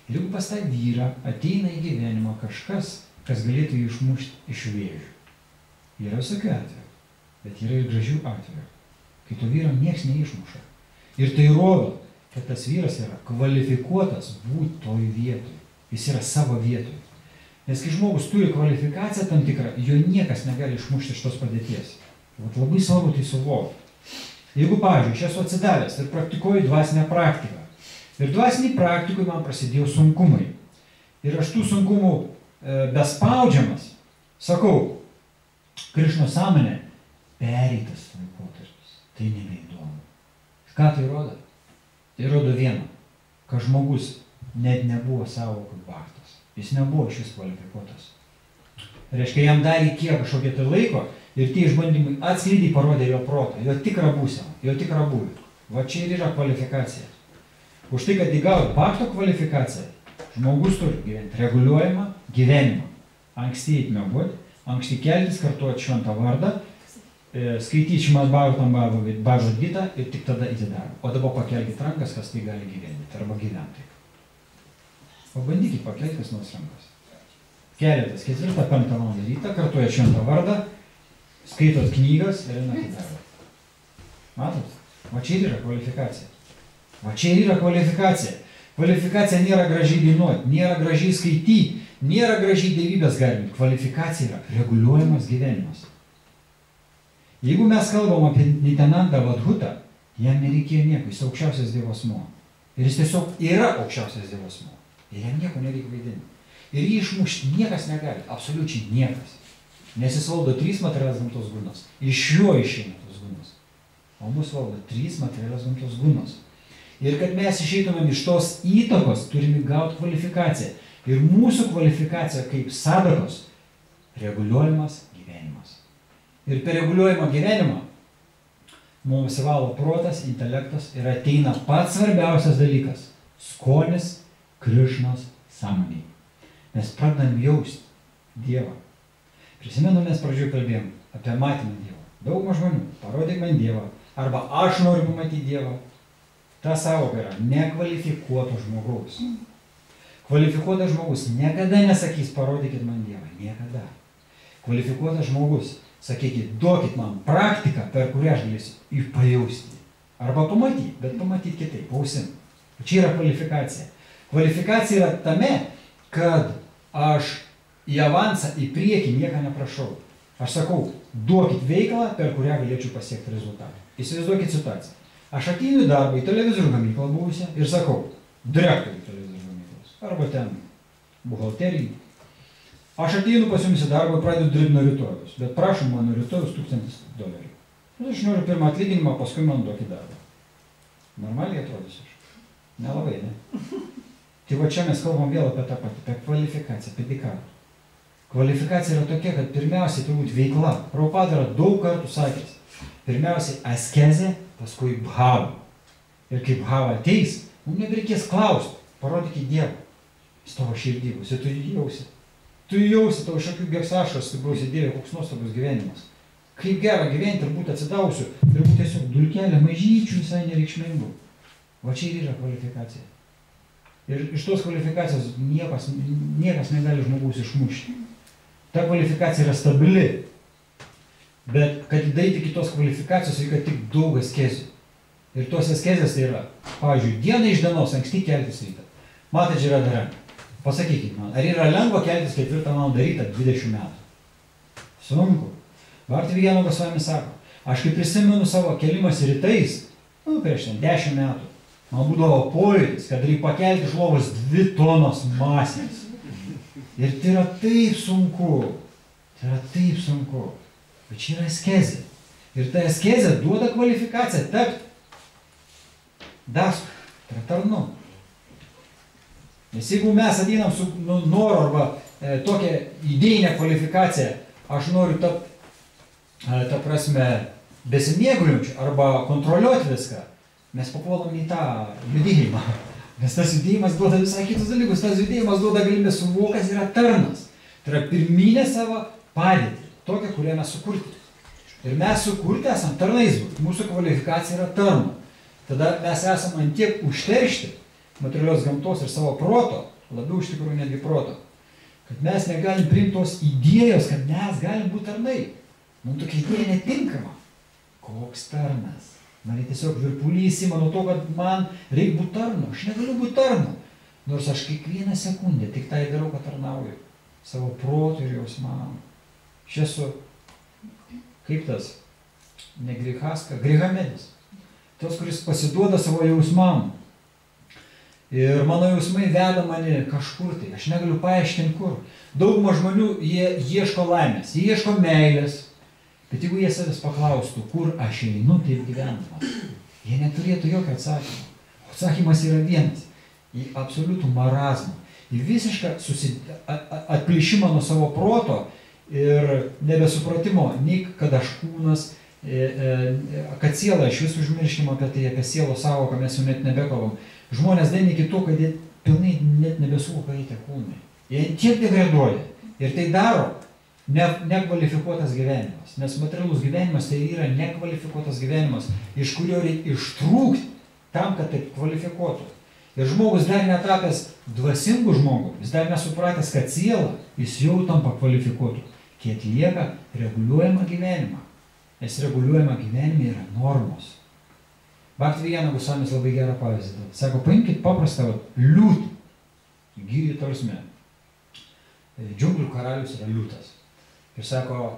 Ir jeigu pas tą vyrą ateina į gyvenimą kažkas, kas galėtų jį išmušti iš vėžių. Yra visokių atvejų, bet yra ir gražių atvejų, kai to vyro nieks neišmuša. Ir tai rodo, kad tas vyras yra kvalifikuotas būti toj vietoj. Jis yra savo vietoj. Nes kai žmogus turi kvalifikaciją tam tikrą, jo niekas negali išmušti iš tos padėties. Vat labai svarbu tai suvokti. Jeigu, pavyzdžiui, aš esu atsidavęs ir praktikuoju dvasinę praktiką. Ir dvasiniai praktikui man prasidėjo sunkumai. Ir aš tų sunkumų bespaudžiamas, sakau, Krišnos sąmonė, pereitas laikotarpis. Tai nebeįdomu. Ką tai rodo? Tai rodo vieną, kad žmogus net nebuvo savo kaip baktas. Jis nebuvo šis kvalifikuotas. Reiškia, jam dar reikėjo kažkokie tai laiko ir tie išbandymai atskleidė parodė jo protą, jo tikrą būseną, jo tikrą būvį. Va čia ir yra kvalifikacija. Už tai, kad įgauti bakto kvalifikaciją, žmogus turi gyventi reguliuojamą gyvenimą. Anksti eiti miegoti, anksti keltis, kartuoti šventą vardą, skaityti Šrimad Bhagavad Gitą ir tik tada eiti darbą. O dabar pakelkite rankas, kas tai gali gyventi arba gyventi. Pabandykite pakelti kas nors rankas. Keliatės 4-5 val. Rytą, kartuojat šventą vardą, skaitot knygas ir einat į darbą. Matot? Va čia ir yra kvalifikacija. Va čia ir yra kvalifikacija. Kvalifikacija nėra gražiai dainuoti, nėra gražiai skaityti, nėra gražiai dievybės garbinti. Kvalifikacija yra reguliuojamas gyvenimas. Jeigu mes kalbam apie Nityanandą Vadhutą, jam nereikėjo nieko, jis aukščiausias Dievo asmuo. Ir jis tiesiog yra aukščiausias Dievo asmuo. Ir jam nieko nereikia vaidinti. Ir jį išmušti niekas negali, absoliučiai niekas. Nes jis valdo 3 materialios gamtos gunos. Iš jo išeina tos gunos. O mus valdo 3 materialios gamtos gunos. Ir kad mes išeitumėm iš tos įtakos, turime gauti kvalifikaciją. Ir mūsų kvalifikacija kaip sadakos reguliuojamas gyvenimas. Ir per reguliuojamą gyvenimą mums valo protas, intelektas ir ateina pats svarbiausias dalykas – skonis Krišnos sąmonėje. Mes pradedam jausti Dievą. Prisimenu, mes pradžioje kalbėjom apie matymą Dievo. Daug žmonių, parodyk man Dievą, arba aš noriu pamatyti Dievą. Ta sąvoka yra nekvalifikuoto žmogaus. Kvalifikuotas žmogus niekada nesakys, parodykit man Dievą. Niekada. Kvalifikuotas žmogus, sakykit, duokit man praktiką, per kurią aš galėsiu pajausti. Arba pamatyti, bet pamatyti kitaip, pausim. Čia yra kvalifikacija. Kvalifikacija yra tame, kad aš į avansą, į priekį nieką neprašau. Aš sakau, duokit veiklą, per kurią galėčiau pasiekti rezultatą. Įsivaizduokit situaciją. Aš ateinu į darbą, į televizorių gamyklą buvusią ir sakau, direktoriui televizorių gamyklos, arba ten buhalterijai. Aš ateinu pas jums į darbą ir pradedu dirbti nuo rytojus, bet prašom man nuo rytojus $1000. Aš noriu pirmą atlyginimą, paskui man duokit darbą. Normaliai atrodysiu aš? Nelabai, ne? Tai va čia mes kalbam vėl apie tą patį, apie kvalifikaciją, apie dikarą. Kvalifikacija yra tokia, kad pirmiausiai turbūt veikla. Prabhupada yra daug kartų sakęs. Pirmiausiai askezė, paskui bhava. Ir kai bhava ateis, mums nebereikės klausti, parodykit Dievą. Jis tavo širdį bus, ir tu jį jausi. Tu jį jausi, tavo iš akių bėgs ašaros, tu būsi Dieve, koks nuostabus gyvenimas. Kaip gera gyventi ir būti atsidausiu, ir būti tiesiog dulkelė mažyčių visai nereikšmingų. Va čia ir yra kvalifikacija. Ir iš tos kvalifikacijos niekas negali žmogaus išmušti. Ta kvalifikacija yra stabili. Bet kad įdaryti kitos kvalifikacijos reikia tik daug askezių. Ir tos askezės tai yra, pavyzdžiui, dieną iš dienos anksti keltis rytą. Matai, čia yra dar. Pasakykit man, ar yra lengva keltis 4 val. Rytą 20 metų? Sunku. Bharti Vigyanoga su vami sako, aš kai prisimenu savo kelimas rytais, prieš 10 metų, man būdavo pojūtis, kad reikia pakelti iš lovos 2 tonos masės. Ir tai yra taip sunku. Tai yra taip sunku. Bet čia yra askezė. Ir ta askezė duoda kvalifikaciją tapti dasku, tai yra tarnu. Nes jeigu mes ateinam su noru arba tokią idėjinę kvalifikaciją, aš noriu tapti, ta prasme, besimėguliančiu arba kontroliuoti viską, mes papuolam į tą judėjimą. Nes tas judėjimas duoda visai kitus dalykus. Tas judėjimas duoda galimybę suvokti, kas yra tarnas. Tai yra pirminė savo padėtį, tokią, kurią mes sukurti. Ir mes sukurti esam tarnais. Mūsų kvalifikacija yra tarno. Tada mes esam ant tiek užteršti materialios gamtos ir savo proto, labiau iš tikrųjų netgi proto, Kad mes negalim priimti tos idėjos, kad mes galim būti tarnai. Mums tokia idėja netinkama. Koks tarnas? Man tiesiog virpulys ima nuo to, kad man reikia būti tarnu. Aš negaliu būti tarnu. Nors aš kiekvieną sekundę tik tai darau, kad tarnauju. Savo protu ir jausmam. Aš esu, kaip tas, ne Grihaska, Grihamedis. Tas, kuris pasiduoda savo jausmam. Ir mano jausmai veda mane kažkur tai. Aš negaliu paaiškinti kur. Dauguma žmonių, jie ieško laimės, jie ieško meilės. Bet jeigu jie savęs paklaustų, kur aš einu taip gyvendamas, jie neturėtų jokio atsakymo. Atsakymas yra vienas. Į absoliutų marazmą. Į visišką atplyšimą nuo savo proto ir nebesupratimo, nei kad aš kūnas, kad siela, iš vis užmirškime apie sielos sąvoką, mes jau net nebekalbam. Žmonės daini iki to, kad jie pilnai net nebesuvokia tie kūnai. Jie tiek degraduoja. Ir tai daro nekvalifikuotas gyvenimas. Nes materialus gyvenimas tai yra nekvalifikuotas gyvenimas, iš kurio reikia ištrūkti tam, kad taip kvalifikuotų. Ir žmogus dar netapęs dvasingų žmogų, jis dar nesupratęs, kad siela, jis jau tampa kvalifikuotų, kiek lieka reguliuojama gyvenimą. Nes reguliuojama gyvenime yra normos. Bhaktivijana Gosamis labai gerą pavyzdį. Sako, paimkit paprastą liūtį. Gyvi tarsme. Džiunglių karalius yra liūtas. Ir sako,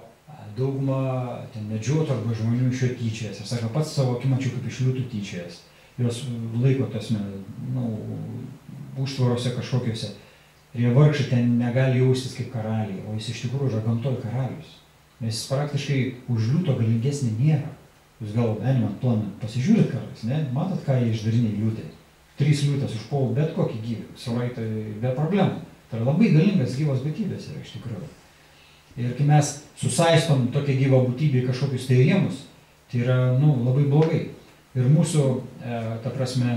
dauguma ten medžiotų arba žmonių iš jo tyčiojas. Ir sako, pats savo akį mačiau, kaip iš liūtų tyčiojas. Jos laiko tasme, užtvarose kažkokiuose. Ir jie vargšai ten negali jaustis kaip karaliai, o jis iš tikrųjų yra gamtoj karalius. Nes jis praktiškai už liūto galingesnį nėra. Jūs gal Animal Planet pasižiūrit kartais, ne? Matot, ką jie išdariniai liūtai. 3 liūtas užpuola bet kokį gyvį, savaitę be problemų. Tai yra labai galingas gyvos būtybės yra iš tikrųjų. Ir kai mes susaistom tokią gyvą būtybę į kažkokius tai rėmus, tai yra, labai blogai. Ir mūsų, ta prasme,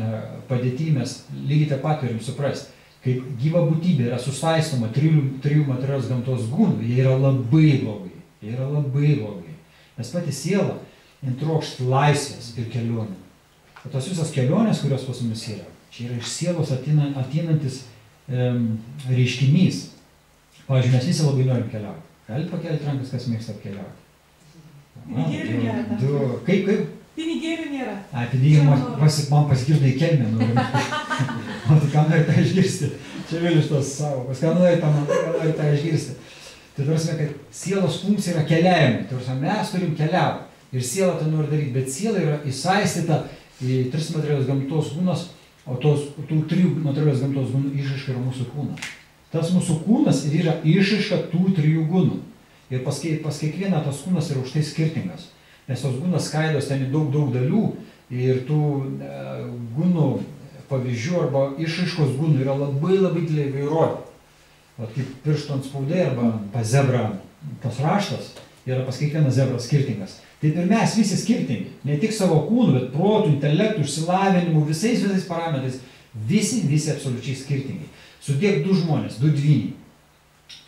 padėtį mes lygiai tą pat turim suprasti. Kaip gyva būtybė yra susaistoma trijų materialios gamtos gūnų, jie yra labai blogai. Jie yra labai blogai. Nes pati siela trokšti laisvės ir kelionių. O tos visas kelionės, kurios pas mumis yra, čia yra iš sielos ateinantis reiškinys. Pavyzdžiui, mes visi labai norim keliauti. Galite pakelti rankas, kas mėgsta apkeliauti? Pinigėlių nėra. Kaip? Pinigėlių nėra. Pinigėlių man pasigirdo į kelmę. Matai, ką nori tą išgirsti? Čia vėl iš tos savokos. Ką nori tą išgirsti? Tai tarsi, kad sielos funkcija yra keliavimai. Tai mes turim keliauti. Ir siela tai nori daryti, bet siela yra įsaistyta į 3 materialios gamtos kūnas, o tų 3 materialios gamtos kūnų išraiška yra mūsų kūnas. Tas mūsų kūnas ir yra išraiška tų 3 kūnų. Ir pas kiekvieną tas kūnas yra už tai skirtingas. Nes tos kūnas skaidos ten į daug dalių ir tų kūnų pavyzdžių arba išraiškos kūnų yra labai didelė įvairovė. Kaip piršto ant spaudai arba pas zebrą tas raštas yra pas kiekvieną zebrą skirtingas. Taip ir mes visi skirtingi, ne tik savo kūnų, bet protų, intelektų, išsilavinimu, visais parametrais, visi absoliučiai skirtingi. Sudėk 2 žmonės, 2 dvyniai,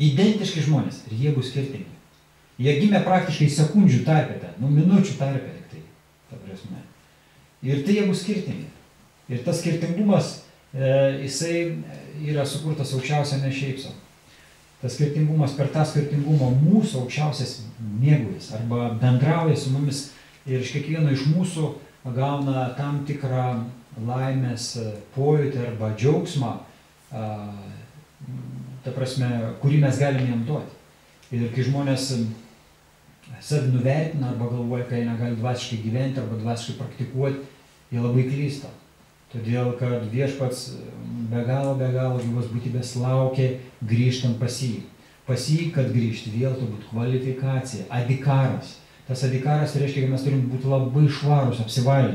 identiški žmonės ir jie bus skirtingi. Jie gimė praktiškai sekundžių tarpe, minučių tarpe tik tai, ta prasme. Ir tai jie bus skirtingi. Ir tas skirtingumas, jisai yra sukurtas aukščiausiame šiaipso. Tas skirtingumas per tą skirtingumą mūsų aukščiausias mėgaujas arba bendrauja su mumis ir iš kiekvieno iš mūsų gauna tam tikrą laimės pojūtį arba džiaugsmą, ta prasme, kurį mes galime jam duoti. Ir kai žmonės savi nuvertina arba galvoja, kad jie negali dvasiškai gyventi arba dvasiškai praktikuoti, jie labai klysta. Todėl, kad viešpats be galo gyvos būtybės laukia grįžtant pas jį. Pas jį, kad grįžti, vėl turbūt kvalifikacija, adikaras. Tas adikaras reiškia, kad mes turim būti labai švarūs, apsivalę.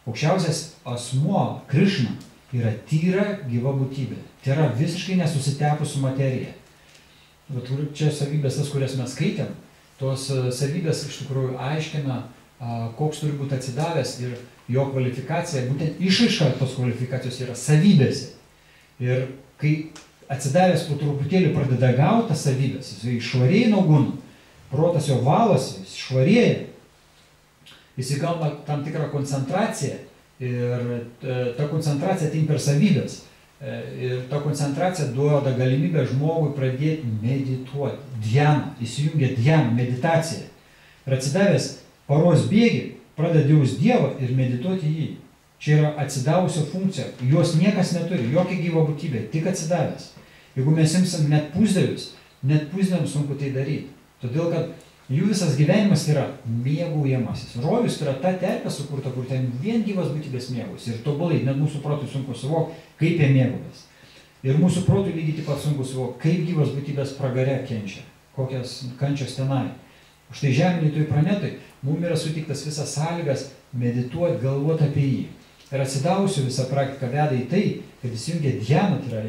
Aukščiausias asmuo, Krišna, yra tyra gyva būtybė. Tai yra visiškai nesusitepus su materija. Čia savybės tas, kurias mes skaitėm, tos savybės iš tikrųjų aiškina, koks turi būti atsidavęs ir jo kvalifikacija, būtent išraiška tos kvalifikacijos yra savybėse. Ir kai atsidavęs po truputėlį pradeda gauti tas savybės, jis išvarėja nuo gūnų, protas jo valosi, jis švarėja, jis įgauna tam tikrą koncentraciją ir ta koncentracija ateina per savybės. Ir ta koncentracija duoda galimybę žmogui pradėti medituoti. Dhyana, įsijungia dhyana, meditacija. Ir atsidavęs paros bėgį, pradeda jaust Dievą ir medituoti jį. Čia yra atsidavusio funkcija. Jos niekas neturi, jokia gyva būtybė, tik atsidavęs. Jeigu mes imsim net pusdieviams sunku tai daryti. Todėl, kad jų visas gyvenimas yra mėgaujamasis. Rojus yra ta terpė sukurta, kur ten vien gyvas būtybės mėgaus. Ir tobulai, net mūsų protui sunku suvokti, kaip jie mėgaujas. Ir mūsų protui lygiai taip pat sunku suvokti, kaip gyvas būtybės pragare kenčia, kokias kančios tenai. Už tai žeminiai toj planetai mums yra sutiktas visas sąlygas medituoti, galvoti apie jį. Ir atsidavusių visą praktiką veda į tai, kad įsijungia dhyana, tai yra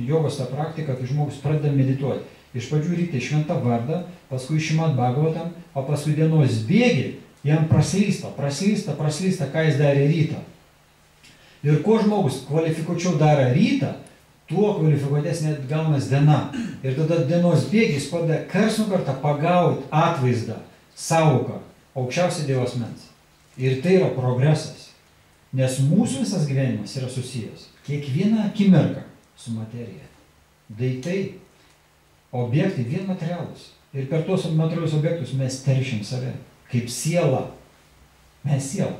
jogos ta praktika, kai žmogus pradeda medituoti. Iš pradžių ryte šventą vardą, paskui Šrimad Bhagavatam, o paskui dienos bėgi, jam praslysta, ką jis darė rytą. Ir kuo žmogus kvalifikuočiau daro rytą, tuo kvalifikuotesnė gaunas diena. Ir tada dienos bėgis padeda kars nuo kartą pagauti atvaizdą, savoką, aukščiausią Dievo asmens. Ir tai yra progresas. Nes mūsų visas gyvenimas yra susijęs. Kiekviena akimirka su materija. Daiktai, objektai vien materialus. Ir per tuos materialius objektus mes teršim save. Kaip siela. Mes siela.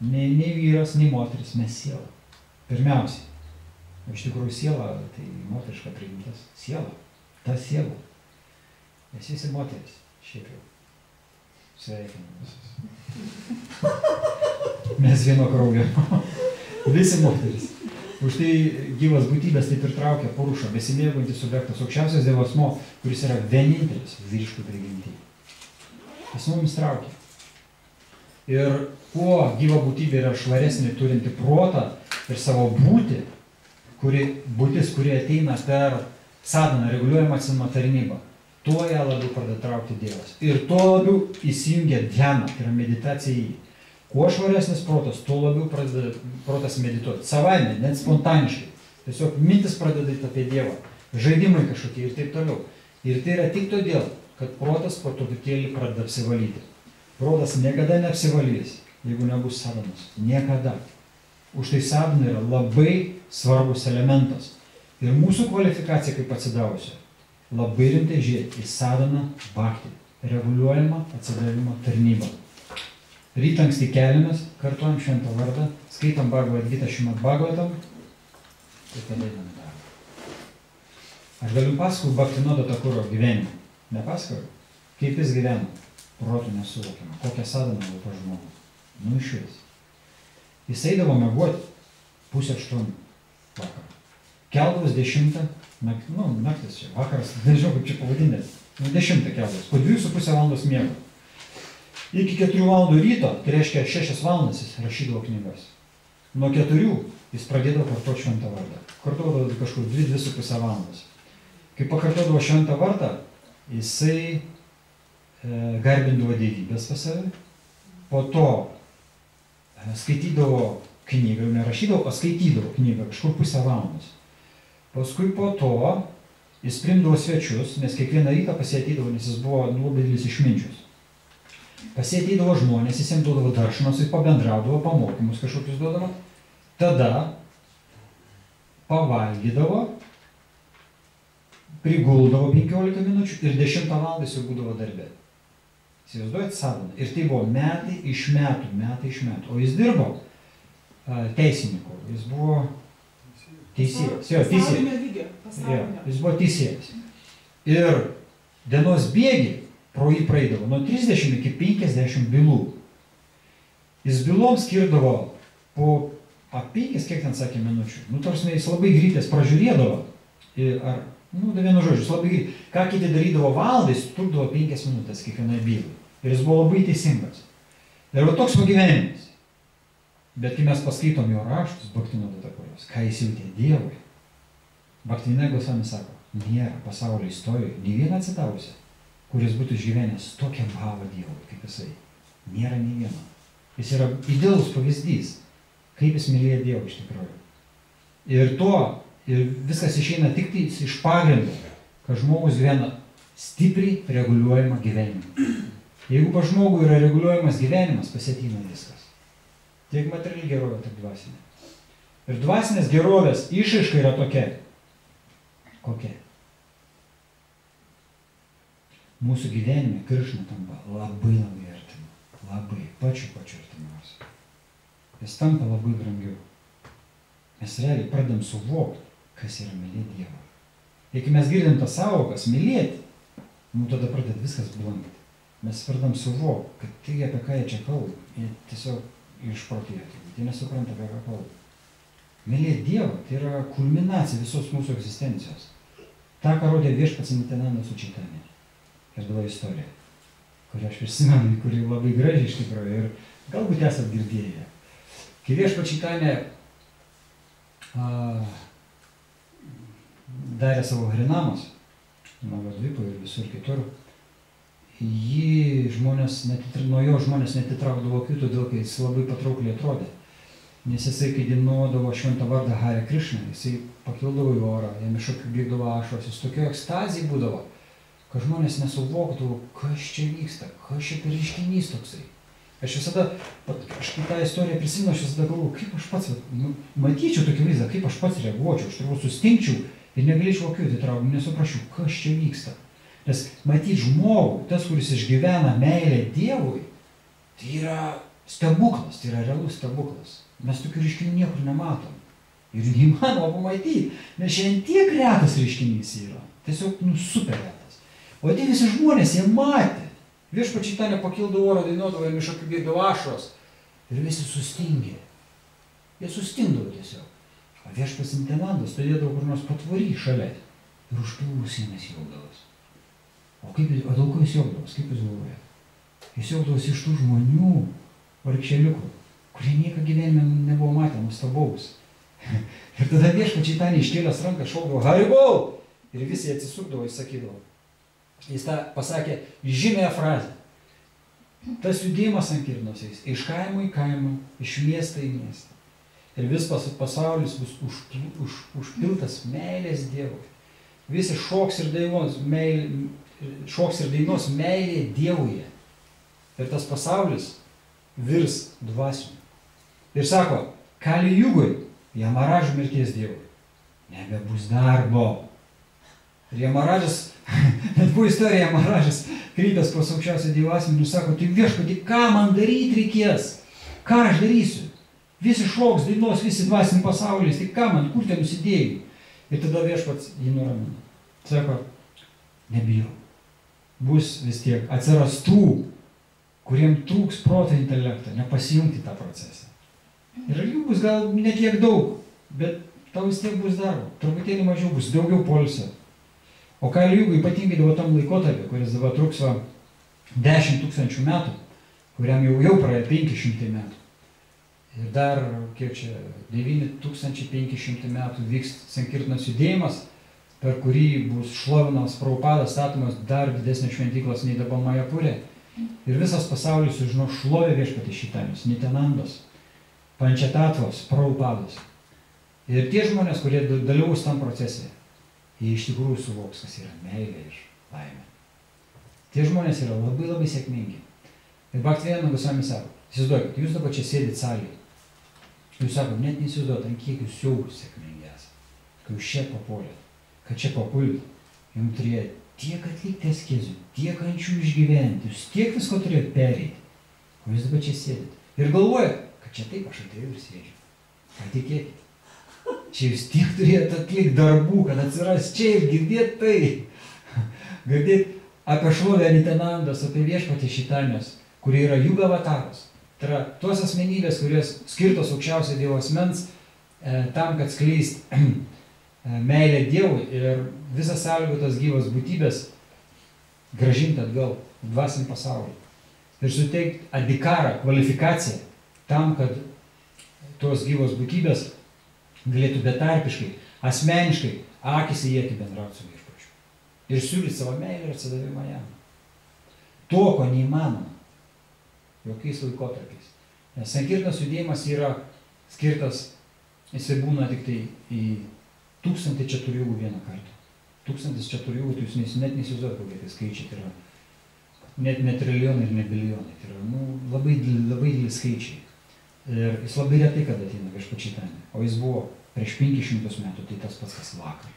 Nei vyras, nei moteris, mes siela. Pirmiausiai. Iš tikrųjų siela, tai moteriška prigimtis. Siela. Ta siela. Mes visi moteris. Šiaip jau. Sveikinam visus. Mes vieno kraujo. Visi moteris. Už tai gyvas būtybės taip ir traukia Purušą, besimėgaujantis subjektas, aukščiausias Dievo asmuo, kuris yra vienintelis vyriškų prigimty. Jis mumis traukia. Ir kuo gyva būtybė yra švaresnė, turinti protą ir savo būtį, būtis, kuri ateina per sadhaną, reguliuojamą atsino tarnybą, tuo ją labiau pradeda traukti Dievas. Ir tuo labiau įsijungia dhyana, tai yra meditacija į jį. Kuo švaresnis protas, tuo labiau pradeda protas medituoti. Savaime, net spontaniškai. Tiesiog mintis pradeda apie Dievą. Žaidimai kažkokie ir taip toliau. Ir tai yra tik todėl, kad protas po truputėlį pradeda apsivalyti. Protas niekada neapsivalys, jeigu nebus sadhanos. Niekada. Už tai sadhana yra labai svarbus elementas. Ir mūsų kvalifikacija kaip atsidavusio labai rimtai žiūrėti į sadhaną bhakti, reguliuojamą atsidavimo tarnybą. Ryt anksti keliamės, kartuojam šventą vardą, skaitam Bhagavad Gita Šrimad Bhagavatam ir tada einame darbą. Aš galiu pasakoti Bhaktinoda Thakuro gyvenimą. Nepasakoju, kaip jis gyveno, protu nesuvokiama, kokią sadhaną buvo pas žmogų. Nu išvis. Jis eidavo miegoti 7:30 vakarą. Keldavos 10, naktis čia, vakaras, nežinau kaip čia pavadinės, 10 keldavos, po 2,5 valandos miego. Iki 4 valandų ryto, tai reiškia 6 valandas jis rašydavo knygas. Nuo 4 jis pradėdavo kartuoti šventą vardą. Kartuodavo kažkur 2,5 valandas. Kai pakartodavo šventą vardą, jisai garbindavo dievybės pas save. Po to skaitydavo knygą, jau nerašydavo, o skaitydavo knygą kažkur 1,5 valandos. Paskui po to jis priimdavo svečius, nes kiekvieną rytą pasėtydavo, nes jis buvo labai didelis išminčius. Pasėtydavo žmonės, jis jiems duodavo daršanos, jis pabendraudavo, pamokymus kažkokius duodavo. Tada pavalgydavo, priguldavo 15 minučių ir 10 valandą jau būdavo darbe. Įsivaizduojat sadhaną. Ir tai buvo metai iš metų. O jis dirbo teisininku, jis buvo teisėjas. Jis buvo teisėjas. Ir dienos bėgi pro jį praeidavo nuo 30 iki 50 bylų. Jis bylom skirdavo po 5, kiek ten sakė, minučių. Tarsi jis labai greitas pražiūrėdavo. Da vienu žodžiu, jis labai greitai. Ką kiti darydavo valandą, jis trukdavo 5 minutės kiekvienai bylai. Ir jis buvo labai teisingas. Ir va toks gyvenimas. Bet kai mes paskaitom jo raštus, Bhaktinoda Thakuras, ką jis jautė Dievui, Bhaktivinoda Gosvami sako, nėra pasaulio istorijoje nei viena atsidavusi, kuris būtų išgyvenęs tokią bhavą Dievui, kaip jisai. Nėra nei vieno. Jis yra idealus pavyzdys, kaip jis mylėjo Dievą iš tikrųjų. Ir viskas išeina tik iš pagrindo, kad žmogus gyvena stipriai reguliuojamą gyvenimą. Jeigu pas žmogų yra reguliuojamas gyvenimas, pasietina viskas. Tiek materiali gerovė, tiek dvasinė. Ir dvasinės gerovės išraiška yra tokia. Kokia? Mūsų gyvenime Krišna tampa labai artima. Labai, pačiu artimiausiu. Jis tampa labai brangiu. Mes realiai pradedam suvokti, kas yra mylėti Dievą. Jeigu mes girdim tas savokas mylėti, tada pradeda viskas blankti. Mes pradedam suvokti, kad tai apie ką jie čia kalba, jie tiesiog išprotėja, jie nesupranta, apie ką kalba. Mylėti Dievą tai yra kulminacija visos mūsų egzistencijos. Ta, ką rodė Viešpats Nityananda su Čaitanija. Ir dabar istorija, kurią aš prisimenu, kuri labai gražiai iš tikrųjų ir galbūt esat girdėję. Kai Viešpats Čaitanija darė savo harinamus, Navadvipui ir visur kitur, nuo jo žmonės netitraukdavo akių, todėl kai jis labai patraukliai atrodė. Nes jisai, kai dainuodavo šventą vardą Hare Krishna, jisai pakildavo į orą, jam iš akių bėgdavo ašaros, jis tokio ekstazijai būdavo, kad žmonės nesuvokdavo, kas čia vyksta, kas čia per reiškinys toksai. Aš visada, aš kai tą istoriją prisimenu, aš visada galvoju, kaip aš pats, matyčiau tokį vaizdą, kaip aš pats reaguočiau, aš turbūt sustingčiau ir negalėčiau akių atitraukti, nesuprasčiau, kas čia vyksta. Nes matyti žmogų, tas, kuris išgyvena meilę Dievui, tai yra stebuklas, tai yra realus stebuklas. Mes tokių reiškinių niekur nematom. Ir neįmanoma pamatyti, nes šiandien tiek retas reiškinys yra. Tiesiog, super retas. O tie visi žmonės, jie matė. Viešpats Čaitanija pakildavo orą, dainuodavo, jam iš akių bėgdavo ašaros. Ir visi sustingė. Jie sustingdavo tiesiog. O Viešpats Nityananda stovėdavo kur nors patvory šalia. Ir už pilvų sienas jaukdavos. O dėl ko jis jaukdavos? Kaip jūs galvojate? Jis jaukdavos iš tų žmonių, vargšeliukų, kurie nieko gyvenime nebuvo matę, nustabaus. Ir tada Viešpats Čaitanija iškėlęs ranką šaukdavo Haribol! Ir visi atsisukdavo, jis sakydavo. Jis tą pasakė žymiąją frazę. Tas judėjimas sankirnos eis iš kaimo į kaimą, iš miesto į miestą. Ir visas pasaulis bus užpiltas meilės Dievui. Visi šoks ir dainos meilė Dievuje. Ir tas pasaulis virs dvasiniu. Ir sako, Kali Jugui, Jamaražų mirties Dievui, nebebus darbo. Ir Jamaražas, net buvo istorija, Jamaražas kreipęs pas aukščiausią Dievo asmenį ir sako, tai Viešpatie, ką man daryti reikės? Ką aš darysiu? Visi šoks, dainos, visi dvasiniai pasaulis, tai ką man, kur ten nusidėjai? Ir tada Viešpats jį nuramina. Sako, nebijau. Bus vis tiek, atsiras tų, kuriem trūks proto intelekto, nepasijungti tą procesą. Ir jų bus gal ne tiek daug, bet tau vis tiek bus darbo. Truputėlį mažiau bus, daugiau poilsio. O Kali Jugui ypatingai davo tam laikotarpiu, kuris dabar truks 10 000 metų, kuriam jau praėjo 500 metų. Ir dar, kiek čia, 9500 metų vyks sankirtinos judėjimas, per kurį bus šlovinamas Prabhupadas, statomas dar didesnės šventyklos nei dabar Majapurė. Ir visas pasaulis sužino šlovę Viešpaties Čaitanijos, Nityanandos, Pančatatvos, Prabhupados. Ir tie žmonės, kurie dalyvaus tam procese, jie iš tikrųjų suvoks, kas yra meilė ir laimė. Tie žmonės yra labai labai sėkmingi. Ir Bhaktivinoda Gosvami sako, įsivaizduokit, jūs dabar čia sėdit salėje. Jūs sako, net neįsivaizduojat, ant kiek jūs jau sėkmingi esate. Kai jūs čia papolėt, kad čia papulėt, jums turėjo tiek atlikti askezių, tiek kančių išgyventi, jūs tiek visko turėjot pereiti. O jūs dabar čia sėdit. Ir galvojat, kad čia taip aš atėjau ir sėdžiu. Patikėkit. Čia jūs tiek turėjot atlikti darbų, kad atsiras čia ir girdėt tai. Girdėt apie šlovę Nityanandos, apie Viešpatį Čaitanijos, kurie yra jų avataras. Tai yra tos asmenybės, kurios skirtos aukščiausio Dievo asmens tam, kad skleist meilę Dievui ir visas sąlygotas gyvos būtybės grąžinti atgal į dvasinį pasaulį. Ir suteikti adikarą, kvalifikaciją tam, kad tos gyvos būtybės galėtų betarpiškai, asmeniškai, akis į akį bendrauti su Viešpačiu. Ir siūlyti savo meilę ir atsidavimą jam. To, ko neįmanoma, jokiais laikotarpiais. Nes sankirtinos judėjimas yra skirtas, jisai būna tik tai į 1004 jugų vieną kartą. 1004 jugų, tai jūs net neįsivaizduojate, kokie tai skaičiai. Tai yra net ne trilijonai ir ne bilijonai. Tai yra labai dideli skaičiai. Ir jis labai retai, kad ateina viešpačiai ten. O jis buvo prieš 500 metų, tai tas pats kas vakar.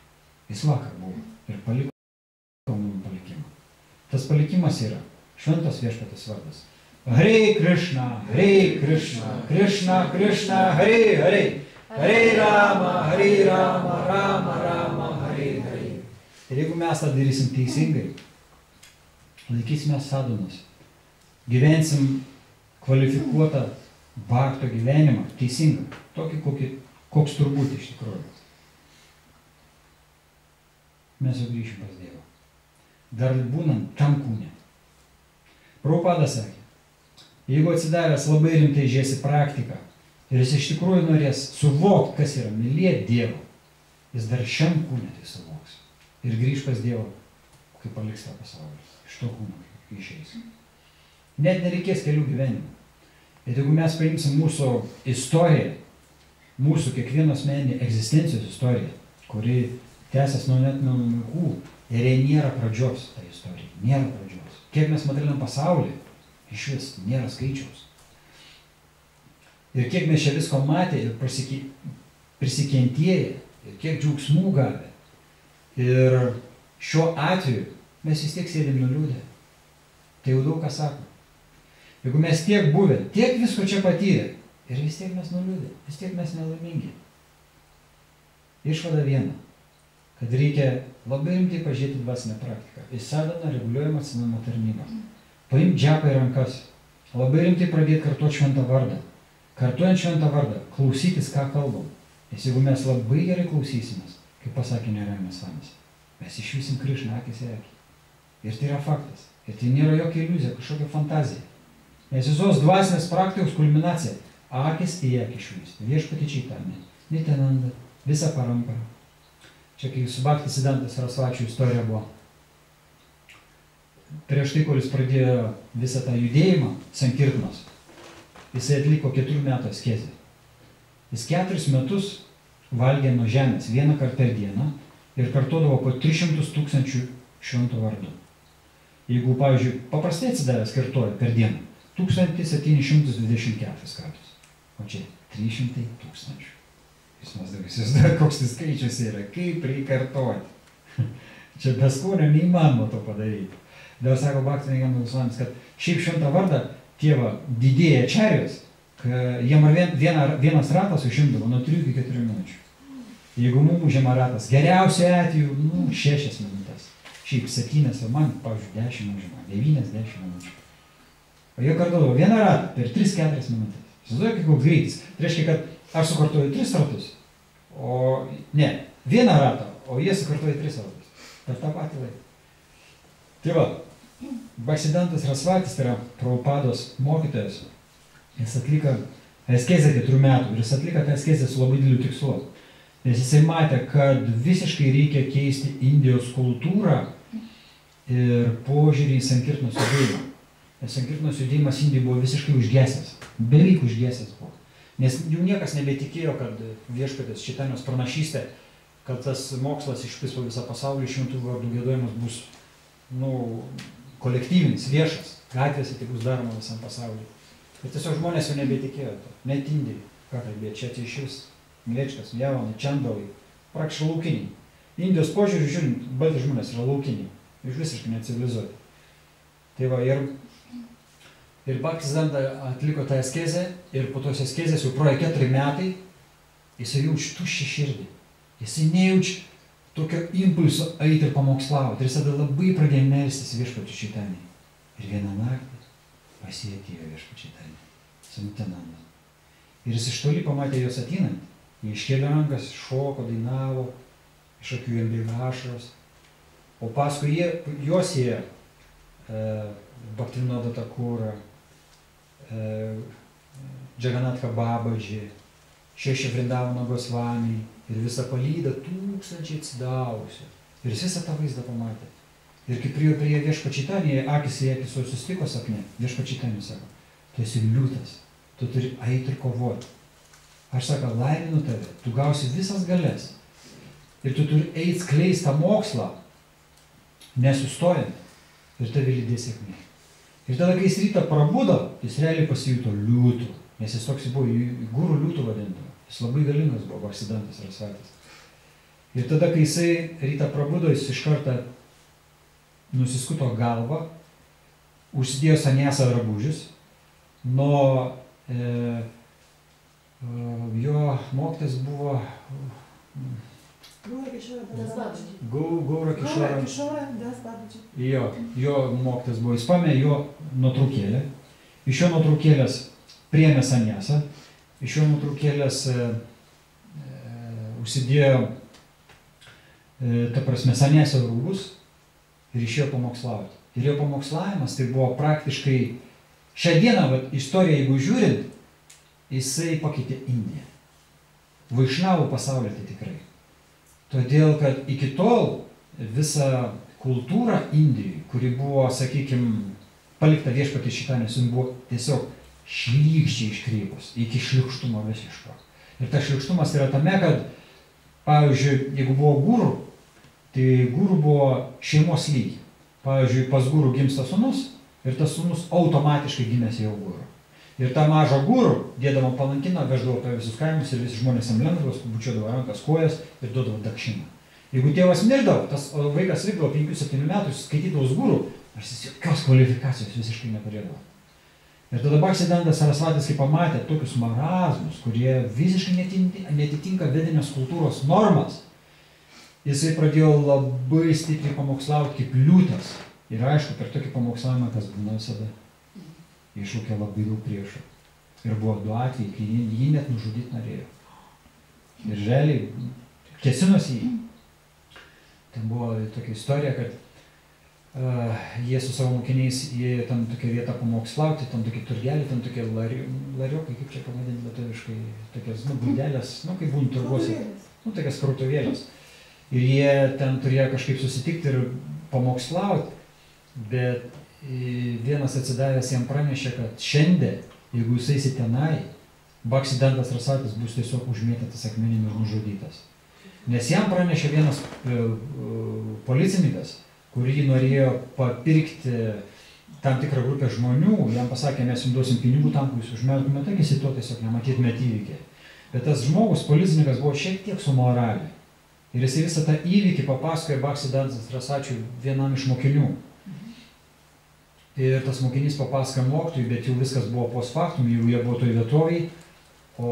Jis vakar buvo ir paliko mums palikimą. Tas palikimas yra šventas viešpatės vardas. Hare Krishna, Hare Krishna, Krishna Krishna, Hare Hare, Hare Rama, Rama Rama, Hare Hare. Ir jeigu mes tą darysim teisingai, laikysime sadhanos, gyvensim kvalifikuotą bhakto gyvenimą, teisingą, tokį, koks turbūt iš tikrųjų. Mes jau grįšim pas Dievą. Dar būnant tam kūne. Prabhupada sakė, jeigu atsidavęs labai rimtai žiesi praktiką ir jis iš tikrųjų norės suvokti, kas yra mylėti Dievą, jis dar šiam kūne tai suvoks. Ir grįš pas Dievą, kai paliks tą pasaulį. Iš to kūno, kai išeis. Net nereikės kelių gyvenimų. Bet jeigu mes paimsim mūsų istoriją, mūsų kiekvieno asmeninį egzistencijos istoriją, kuri tęsias nuo laikų, ir jie nėra pradžios, ta istorija, nėra pradžios. Kiek mes materialiam pasaulį, iš vis nėra skaičiaus. Ir kiek mes čia visko matė ir prisikentėję, ir kiek džiaugsmų gavę. Ir šiuo atveju mes vis tiek sėdim nuliūdę. Tai jau daug ką sako. Jeigu mes tiek buvę, tiek visko čia patyrę, ir vis tiek mes nuliūdė, vis tiek mes nelaimingi. Išvada viena, kad reikia labai rimtai pažiūrėti dvasinę praktiką. Į sadhaną reguliuojamą atsinaujinimo tarnybą. Paimti džepą į rankas, labai rimtai pradėti kartuoti šventą vardą. Kartuojant šventą vardą, klausytis, ką kalbam. Nes jeigu mes labai gerai klausysimės, kaip pasakė Narayanas Svamis, mes išvysim Krišną akis į akį. Ir tai yra faktas. Ir tai nėra jokia iliuzija, kažkokia fantazija. Nes visos dvasinės praktikos kulminacija – akis į akį išvysti. Viešpatį Čaitanį, Nityananda, visą paramparą. Čia kai su Bhakti Siddhanta Sarasvačių istorija buvo. Prieš tai, kol jis pradėjo visą tą judėjimą, Sankirtanos, jisai atliko 4 metų askezę. Jis 4 metus valgė nuo žemės vieną kartą per dieną ir kartodavo po 300 000 šventų vardų. Jeigu, pavyzdžiui, paprastai atsidavęs kartoja per dieną 1724 kartus, o čia 300 000. Jūs mes daug įsivaizduojate, koks tai skaičius yra, kaip reikia kartoti. Čia be skonio neįmanoma to padaryti. Dar sako Bhakti Narayanas Svamis, kad šiaip šventą vardą tėva didėja čarius, jiem vienas ratas užimdavo nuo 3 iki 4 minučių. Jeigu mums užima ratas, geriausiu atveju 6 minutės. Šiaip 7, o man, pavyzdžiui, 10 užima, 9-10 minučių. O jie kartodavo vieną ratą per 3-4 minutės. Įsivaizduoju, koks greitis. Tai reiškia, kad aš sukartoju 3 ratus, vieną ratą, o jie sukartoja 3 ratus. Per tą patį laiką. Tai va, Bhaktisiddhantas Sarasvatis, tai yra Prabhupados mokytojas, jis atliko askezę 4 metų ir jis atliko tą askezę su labai dideliu tikslu. Nes jisai matė, kad visiškai reikia keisti Indijos kultūrą ir požiūrį į Sankirtanos judėjimą. Nes Sankirtanos judėjimas Indijai buvo visiškai užgesęs, beveik užgesęs buvo. Nes jau niekas nebetikėjo, kad viešpatės Čaitanijos pranašystė, kad tas mokslas išplis po visą pasaulį, šventų vardų giedojimas bus kolektyvinis, viešas, gatvėse tai bus daroma visam pasauliu. Ir tiesiog žmonės jau nebetikėjo to. Net Indijai, ką kalbėjo, čia iš Mlečkas, Javanai, Čandalai, praktiškai laukiniai. Indijos požiūrį žiūrint, balti žmonės yra laukiniai, iš visiškai necivilizuoti. Tai va, ir Bhaktisiddhanta atliko tą askezę ir po tos askezės jau praėjo 4 metai, jisai jaučia tuščią širdį. Jisai nejaučia tokio impulso eiti ir pamokslauti. Ir jis tada labai pradėjo melstis viešpačiui Čaitanijai. Ir vieną naktį pas jį atėjo viešpačiui Čaitanijai, su Nityananda. Ir jis iš toli pamatė jos ateinant. Jie iškėlė rankas, šoko, dainavo, iš akių jam bėga ašaros. O paskui jos ėjo Bhaktivinoda Thakurą, Džaganatha Babadžį, Šeši Vrindavano Gosvami ir visą palydą tūkstančiai atsidavusių. Ir jis visą tą vaizdą pamatė. Ir kai prie viešpačiui Čaitanijai, akis į akį susitiko sapne, viešpačiui Čaitanijai sako, tu esi liūtas, tu turi eiti ir kovoti. Aš sakau, laiminu tave, tu gausi visas galias. Ir tu turi eiti skleisti tą mokslą, nesustojant, ir tave lydės sėkmė. Ir tada, kai jis rytą prabudo, jis realiai pasijuto liūtų. nes jis toks buvo, guru liūtų vadindavo. Jis labai galingas buvo, Baksidantas Sarasvatis. Ir tada, kai jisai rytą prabudo, jis iš karto nusiskuto galvą, užsidėjo saniesą drabužius, nuo jo mokytas buvo Gaura Kišora. Jo mokytas buvo, jis pamė jo nuotraukėlę, iš jo nuotraukėlės priėmė saniesą, iš jo nuotraukėlės užsidėjo, ta prasme, saniesą rūbus ir išėjo pamokslauti. Ir jo pamokslavimas tai buvo praktiškai, šią dieną, istoriją, jeigu žiūrint, jisai pakeitė Indiją. Vaišnavų pasaulį tai tikrai. Todėl, kad iki tol visa kultūra Indijai, kuri buvo, sakykime, palikta Viešpaties šitą, nes jis buvo tiesiog šlykščiai iškreipus, iki šlykštumo visiško. Ir tas šlykštumas yra tame, kad, pavyzdžiui, jeigu buvo guru, tai guru buvo šeimos lygiai. Pavyzdžiui, pas guru gimsta sūnus ir tas sūnus automatiškai gimės jau guru. Ir tą mažą gurų dėdavo palankiną, veždavo per visus kaimus ir visi žmonės jam lengdavo, bučiuodavo rankas, kojas ir duodavo dakšiną. Jeigu tėvas mirdavo, tas vaikas likdavo 5-7 metų, skaitydavos gurų, nors jis jokios kvalifikacijos visiškai neturėdavo. Ir tada Baksidantas Sarasvatis, kai pamatė tokius marazmus, kurie visiškai netitinka vedinės kultūros normas, jisai pradėjo labai stipriai pamokslauti kaip liūtas. Ir aišku, per tokį pamokslavimą, kas būna visada, iššūkė labai daug priešų. Ir buvo 2 atvejai, kai jį net nužudyti norėjo. Ir realiai kėsinosi jį. Ten buvo tokia istorija, kad jie su savo mokiniais į tam tokią vietą pamokslauti, tam tokį turgelį, tam tokie lariokai, kaip čia pavadinti lietuviškai, tokias, būdelės, kaip būna turguose, tokias krautuvėlės. Ir jie ten turėjo kažkaip susitikti ir pamokslauti, bet vienas atsidavęs jam pranešė, kad šiandien, jeigu jūs eisit tenai, Baksidantas Sarasvatis bus tiesiog užmėtytas akmenim ir nužudytas. Nes jam pranešė vienas policininkas, kurį norėjo papirkti tam tikrą grupę žmonių, jam pasakė, mes jums duosim pinigų tam, kai jūs užmerktumėte akis, į to tiesiog nematytumėte įvykį. Bet tas žmogus, policininkas, buvo šiek tiek su moralė. Ir jisai visą tą įvykį papasakojo Baksidantas Sarasvačiui vienam iš mokinių. Ir tas mokinys papasakojo mokytojui, bet jau viskas buvo post factum, jau jie buvo toj vietoviai, o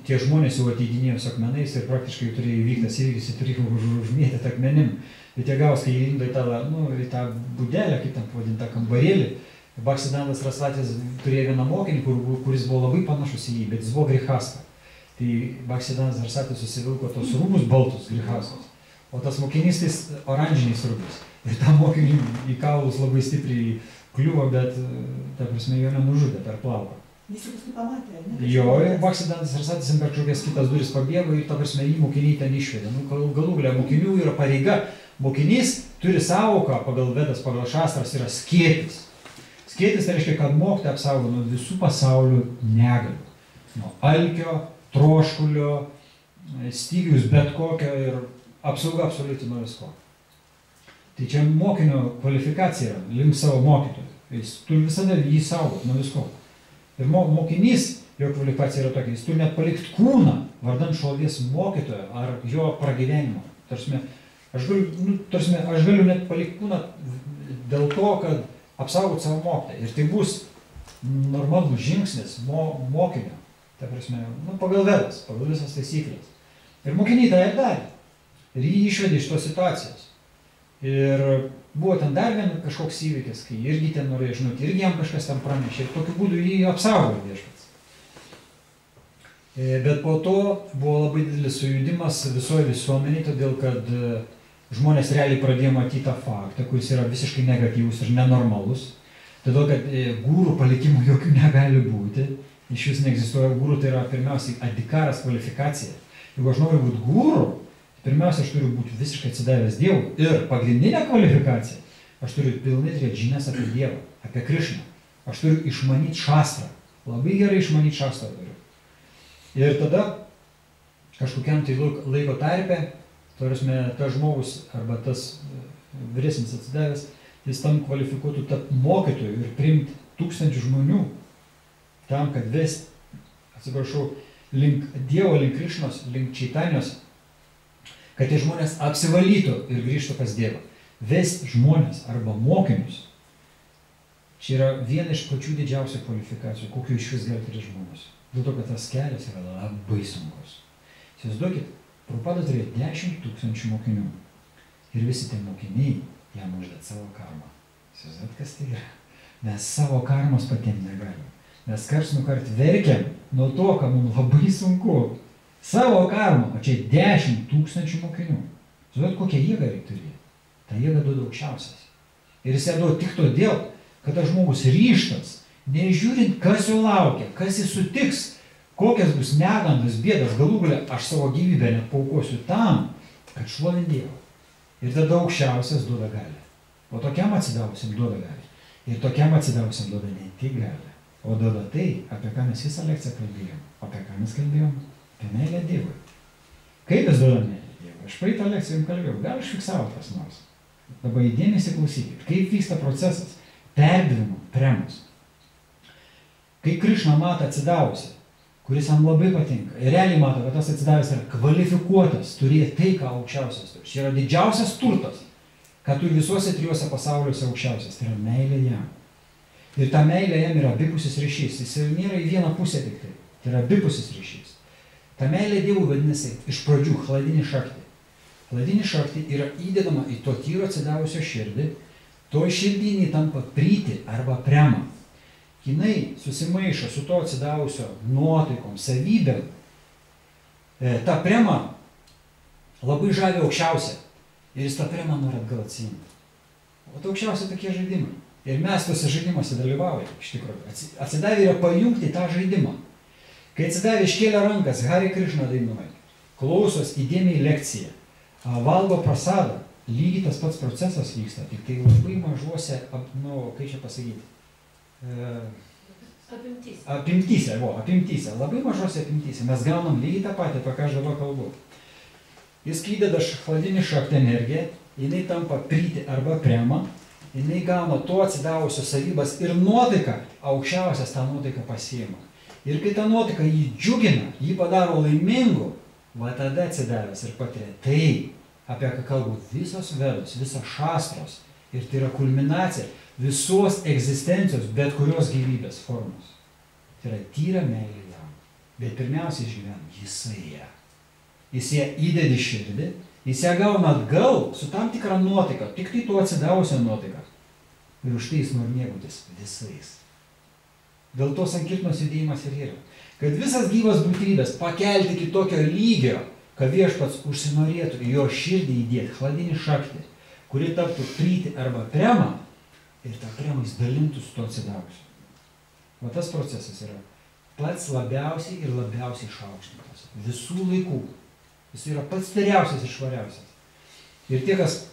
tie žmonės jau ateidinėjo su akmenais ir praktiškai turėjo įvyktas įvykis, jie turėjo užmėtyti akmenim. Bet jie gavos, kai jie lindo į tą budelę, kaip ten pavadintą kambarėlį, Baksidantas Sarasvatis turėjo vieną mokinį, kuris buvo labai panašus į jį, bet jis buvo grihasta. Tai Baksidantas Sarasvatis susivilko tos rūbus baltus, grihastos, o tas mokinys tais oranžiniais rūbais. Ir tam mokiniui į kaulus labai stipriai kliuvo, bet, ta prasme, jo nenužudė per plauką. Jis paskui pamatė, ne? Jo, ir Baksidantas Sarasvatis per kažkokias kitas duris pabėgo ir, ta prasme, jį mokiniai ten išvedė. Galų galia mokinių yra pareiga. Mokinys turi savoką pagal Vedas, pagal šastras, yra skėtis. Skėtis tai reiškia, kad mokytoją apsaugo nuo visų pasaulių negalių. Nuo alkio, troškulio, stygius bet kokio ir apsauga absoliuti nuo visko. Tai čia mokinio kvalifikacija yra link savo mokytojų. Jis turi visada jį saugoti nuo visko. Ir mokinys, jo kvalifikacija yra tokia, jis turi net palikti kūną vardan šlovės mokytojo ar jo pragyvenimo. Aš galiu net palikti kūną dėl to, kad apsaugot savo mokytoją. Ir tai bus normalus žingsnis mokinio. Ta prasme, pagal Vedas, pagal visas taisyklės. Ir mokiniai tą ir darė. Ir jį išvedė iš tos situacijos. Ir buvo ten dar vienas kažkoks įvykis, kai irgi ten norėjo žinoti, irgi jam kažkas ten pranešė. Ir tokiu būdu jį apsaugo Viešpats. Bet po to buvo labai didelis sujudimas visoje visuomeniai, todėl kad žmonės realiai pradėjo matyti tą faktą, kuris yra visiškai negatyvus ir nenormalus. Todėl kad gūrų palikimų jokių negali būti. Iš vis neegzistuoja gūrų, tai yra pirmiausiai adikaras kvalifikacija. Jeigu aš noriu būti gūrų, pirmiausia, aš turiu būti visiškai atsidavęs Dievui. Ir pagrindinė kvalifikacija, aš turiu pilnai turėti žinias apie Dievą, apie Krišną. Aš turiu išmanyti šastrą. Labai gerai išmanyti šastrą turiu. Ir tada kažkokiam tai laiko tarpe, tas žmogus arba tas vyresnis atsidavęs, jis tam kvalifikuotų tapti mokytoju ir priimti 1000 žmonių tam, kad vesti atsiprašau, link Dievo, link Krišnos, link Čaitanijos, kad tie žmonės apsivalytų ir grįžtų pas Dievą. Vesti žmonės arba mokinius. Čia yra viena iš pačių didžiausių kvalifikacijų, kokiu iš vis gali turėti žmogus. Dėl to, kad tas kelias yra labai sunkus. Įsivaizduokit, Prabhupada turėjo 10 000 mokinių. Ir visi tie mokiniai jam uždėt savo karmą. Įsivaizduokit, kas tai yra? Mes savo karmos patiems negalim. Mes karts nukart verkiam nuo to, kad mums labai sunku. Savo karmą, o čia 10 000 mokinių. Žinot, kokią jėgą reikia turėti? Ta jėga duoda aukščiausias. Ir jis ją duoda tik todėl, kad tas žmogus ryžtas, nežiūrint, kas jo laukia, kas jis sutiks, kokias bus negandas, bėdas, galų gale aš savo gyvybę net paaukosiu tam, kad šlovint Dievą. Ir tada aukščiausias duoda galę. O tokiam atsidavusiam duoda galę. Ir tokiam atsidavusiam duoda ne tik galę, o duoda tai, apie ką mes visą lekciją kalbėjom. Apie ką mes kalbėjom? Apie meilę Dievui. Kaip jis duoda meilę Dievui? Aš praeitą lekciją jums kalbėjau, gal aš fiksavau tas nors. Dabar įdėmėsi klausykit, kaip vyksta procesas perdavimo premus. Kai Krišna mato atsidavusi, kuris jam labai patinka, ir realiai mato, kad tas atsidavęs yra kvalifikuotas, turėti tai, ką aukščiausias turi. Čia yra didžiausias turtas, ką turi visuose trijuose pasauliuose aukščiausias, tai yra meilė jam. Ir ta meilė jam yra abipusis ryšys, jis nėra į vieną pusę tik tai, tai yra abipusis ryšys. Ta meilė Dievui vadinasi iš pradžių chladinį šakti. Chladinį šakti yra įdedama į to tyro atsidavusio širdį, to širdinį tampa pryti arba prema. Jinai susimaišo su to atsidavusio nuotaikom, savybėm. Ta prema labai žavi aukščiausia. Ir jis tą premą nori atgal atsiimti. O tai aukščiausia tokie žaidimai. Ir mes tuose žaidimuose dalyvaujame, iš tikrųjų. Atsidavę yra pajungti tą žaidimą. Kai atsidavę iškėlė rankas, Hare Krishna dainuoja, klausos įdėmiai lekciją, valgo prasadą, lygiai tas pats procesas vyksta, tik tai labai mažuose, kaip čia pasakyti, apimtyse, labai mažose apimtyse. Mes gaunam lygiai tą patį, apie ką aš dabar kalbu. Jis įdeda chladinį šaktą energiją, jinai tampa pryti arba prema, jinai gauna to atsidavusio savybės ir nuotaiką, aukščiausias tą nuotaiką pasiima. Ir kai ta nuotaika jį džiugina, jį padaro laimingu, va tada atsidavęs ir patiria tai, apie ką kalbu visos vedos, visos šastros. Ir tai yra kulminacija visos egzistencijos, bet kurios gyvybės formos. Tai yra tyra meilė jam. Bet pirmiausia išgyvena jisai ją. Jis ją įdedi širdį, jis ją gauna atgal su tam tikra nuotaika, tik tai tuo atsidavusią nuotaiką. Ir už tai jis nori mėgautis visais. Dėl to sankirtnos judėjimas ir yra. Kad visas gyvas būtybės pakelti iki tokio lygio, kad viešpats užsinorėtų į jo širdį įdėti chladinį šaktį, kuri taptų pryti arba prema, ir tą premą jis dalintų su to atsidavusiu. O tas procesas yra pats labiausiai ir labiausiai išaukštintas. Visų laikų. Jis yra pats tveriausias ir švariausias. Ir tie, kas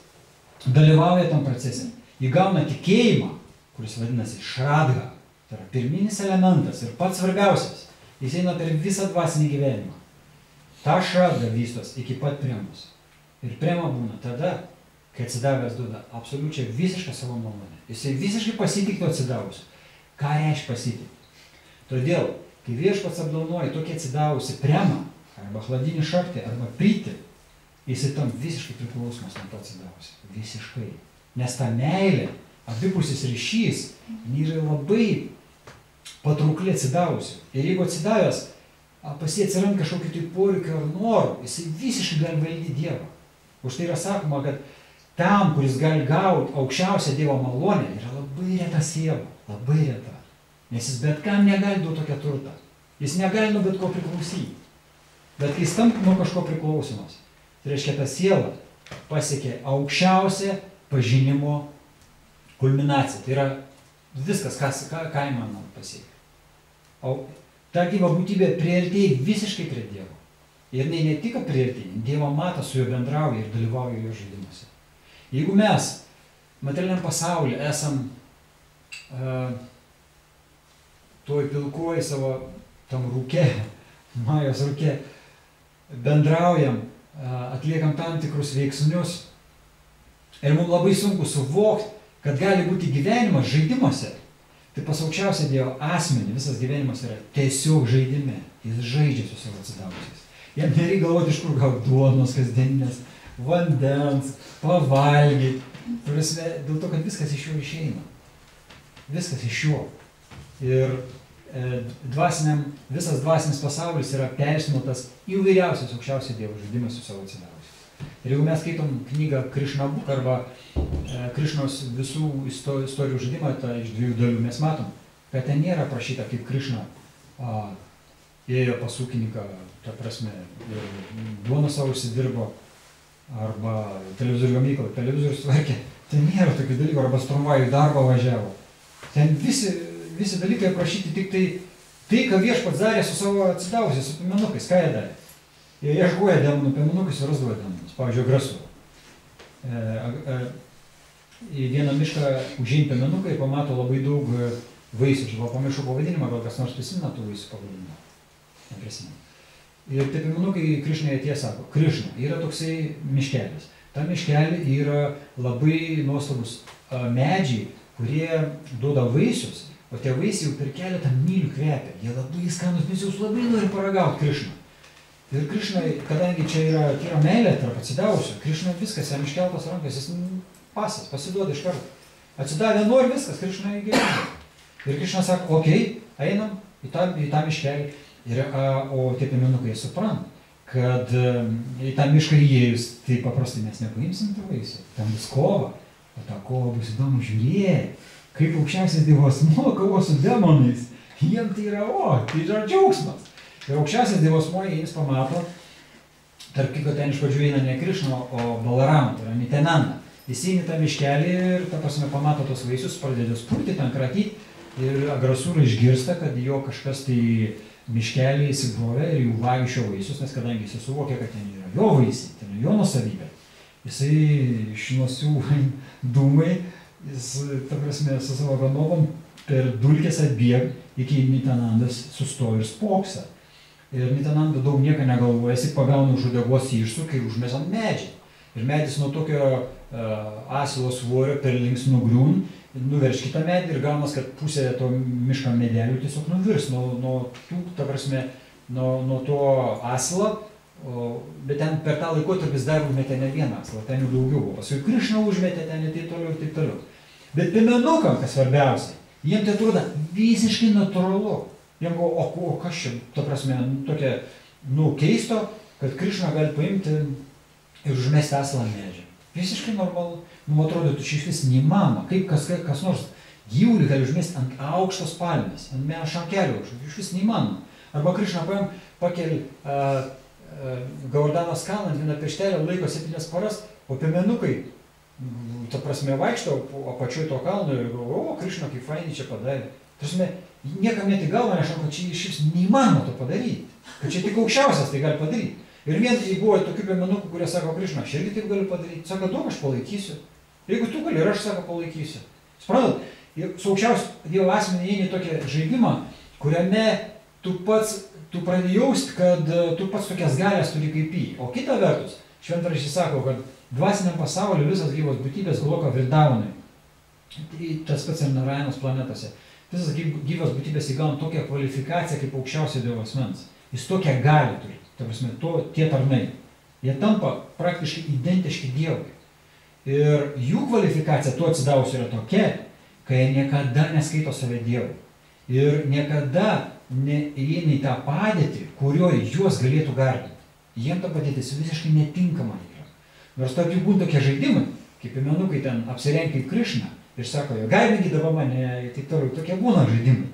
dalyvauja tam procese, įgauna tikėjimą, kuris vadinasi šradha. Tai yra pirminis elementas ir pats svarbiausias. Jis eina per visą dvasinį gyvenimą. Ta šradha vystos iki pat premos. Ir prema būna tada, kai atsidavęs duoda absoliučiai visišką savo nuomonę. Jisai visiškai pasitiktų atsidavusiu. Ką reiškia pasitikti? Todėl, kai viešpats apdovanoja tokį atsidavusi premą, arba chladinį šaktį, arba pryti, jisai tam visiškai priklausomas nuo to atsidavusi. Visiškai. Nes ta meilė, abipusis ryšys, yra labai patraukli atsidavusi. Ir jeigu atsidavęs, pas jį atsiranda kažkokį tai poreikio ar norų, jisai visiškai gali valdyti Dievą. Už tai yra sakoma, kad tam, kuris gali gauti aukščiausią Dievo malonę, yra labai reta siela, labai reta. Nes jis bet kam negali duoti tokią turtą. Jis negali nuo bet ko priklausyti. Bet kai jis tampa nuo kažko priklausomas, tai reiškia, ta siela pasiekė aukščiausią pažinimo kulminaciją. Tai yra viskas, ką įmanoma pasiekti. O ta gyva būtybė priartėja visiškai prie Dievo. Ir ne tik priartėja, Dievo mato, su juo bendrauja ir dalyvauja jo žaidimuose. Jeigu mes materialiam pasaulyje esam toj pilkoj savo tam rūke, Majos rūke, bendraujam, atliekam tam tikrus veiksnius ir mums labai sunku suvokti, kad gali būti gyvenimas žaidimuose. Tai Tai pas aukščiausią Dievo asmenį visas gyvenimas yra tiesiog žaidime. Jis žaidžia su savo atsidavusiais. Jam nereikia galvoti, iš kur gauti duonos kasdieninės, vandens, pavalgyti. Dėl to, kad viskas iš jo išeina. Viskas iš jo. Ir visas dvasinis pasaulis yra persinuotas įvairiausias aukščiausio Dievo žaidimas su savo atsidavusiais. Ir jeigu mes skaitom knygą Krišna Book arba Krišnos visų istorijų žaidimą, tą iš 2 dalių, mes matom, kad ten nėra aprašyta, kaip Krišna ėjo pas ūkininką, ta prasme, ir duoną savo užsidirbo, arba televizorių gamyklą, televizorius tvarkė. Ten nėra tokių dalykų, arba tramvajų darbą važiavo. Ten visi dalykai aprašyti tik tai, ką viešpats darė su savo atsidavusiais, su piemenukais. Ką jie darė? Jie ieškojo demonų piemenukais ir rasdavo demonus. Pavyzdžiui, Agrasų. Į vieną mišką užeina piemenukai ir pamato labai daug vaisių. Aš pamiršau pavadinimą, gal kas nors prisimena tų vaisių pavadinimą. Neprisimenu. Ir tie piemenukai Krišnai atėjo sako, Krišna, yra toksai miškelis. Ta miškelį yra labai nuostabus medžiai, kurie duoda vaisius, o tie vaisiai jau per keletą mylių kvepia. Jie labai skanus, mes jūs labai nori paragauti Krišną. Ir Krišnai, kadangi čia yra meilė tarp atsidavusio, Krišna viskas, jam iškeltas rankas, jis pasas, pasiduoda iš karto. Atsidavė nori viskas, Krišna įgyvena. Ir Krišna sako, okei, einam į tą miškelį. O tie piemenukai supranta, kad į tą mišką įėjus, tai paprastai mes nepaimsim tų vaisių. Ten bus kova, o ta kova bus įdomu žiūrėti, kaip aukščiausias Dievo asmuo kovo su demonais. Jiem tai yra, tai yra džiaugsmas. Ir aukščiausias Dievo asmuo, jis pamato, tarp kitko ten iš pradžių eina ne Krišna, o Balaram, tai yra Nitenanda. Jis eina tą miškelį ir, ta prasme, pamato tos vaisius, pradeda spurti, ten kratyti, ir Agrasūra išgirsta, kad jo kažkas tai miškelį įsibrovė ir jų vagia iš jo vaisius, nes kadangi jis suvokė, kad ten yra jo vaisiai, ten yra jo nuosavybė. Jisai iš nuosių dūmai, jis, ta prasme, su savo ranovom per dulkės atbėg, iki Nitenandas sustojo ir spoksa. Ir Nitenanda daug nieko negalvoja, jis pagauna už uodegos išsuk ir užmes ant medžiai. Ir medis nuo tokio asilo svorio per links nugriūn, nuverš kitą medį ir gaunas, kad pusė to miško medelių tiesiog nuvirs nuo to asilo, bet ten per tą laikotarpį dar užmetė ne vieną asilą, ten jau daugiau buvo. Paskui Krišna užmetė ten ir taip toliau ir taip toliau. Bet piemenukam, kas svarbiausia, jiems tai atrodo visiškai natūralu. Jiems buvo, o kas čia, ta prasme, tokia, keisto, kad Krišna gali paimti ir užmesti asilą medžią. Visiškai normalu. Atrodo, tu čia iš vis neįmanoma. Kaip kas nors gyvulį gali užmesti ant aukštos palmės, ant šakelio, iš vis neįmanoma. Arba Krišna pakeli Gaurdanos kalną ant vieną pirštelę, laiko 7 paras, o piemenukai, ta prasme, vaikšto apačioj to kalno ir galvoja, Krišna, kaip fainai čia padarė. Prasme, niekam net į galvą nežinau, kad čia iš vis neįmanoma to padaryti. Kad čia tik aukščiausias tai gali padaryti. Ir vien buvo tokių piemenukų, kurie sako, Krišna, aš irgi taip galiu padaryti. Sako, duok, aš palaikysiu. Jeigu tu gali, ir aš, sako, palaikysiu. Suprantat, su aukščiausiu Dievo asmenį įeini tokią žaidimą, kuriame tu pradedi jausti, kad tu pats tokias galias turi kaip jį. O kita vertus, šventraštis sako, kad dvasiniam pasauliu visas gyvos būtybės gloka Vrindavanui. Tas pats ir Narajanos planetose. Visas gyvos būtybės įgauna tokią kvalifikaciją kaip aukščiausio Dievo asmens. Jis tokią gali turi. Ta prasme, tie tarnai. Jie tampa praktiškai identiški Dievui. Ir jų kvalifikacija tuo atsidavusi yra tokia, kai jie niekada neskaito save Dievu. Ir niekada neįeina į tą padėtį, kurioje juos galėtų garbinti. Jiem ta padėtis visiškai netinkama yra. Nors tarp jų būna tokie žaidimai, kaip piemenukai ten apsirengia kaip Krišna ir sako, jo garbinkit dabar mane, taip toliau, tokie būna žaidimai.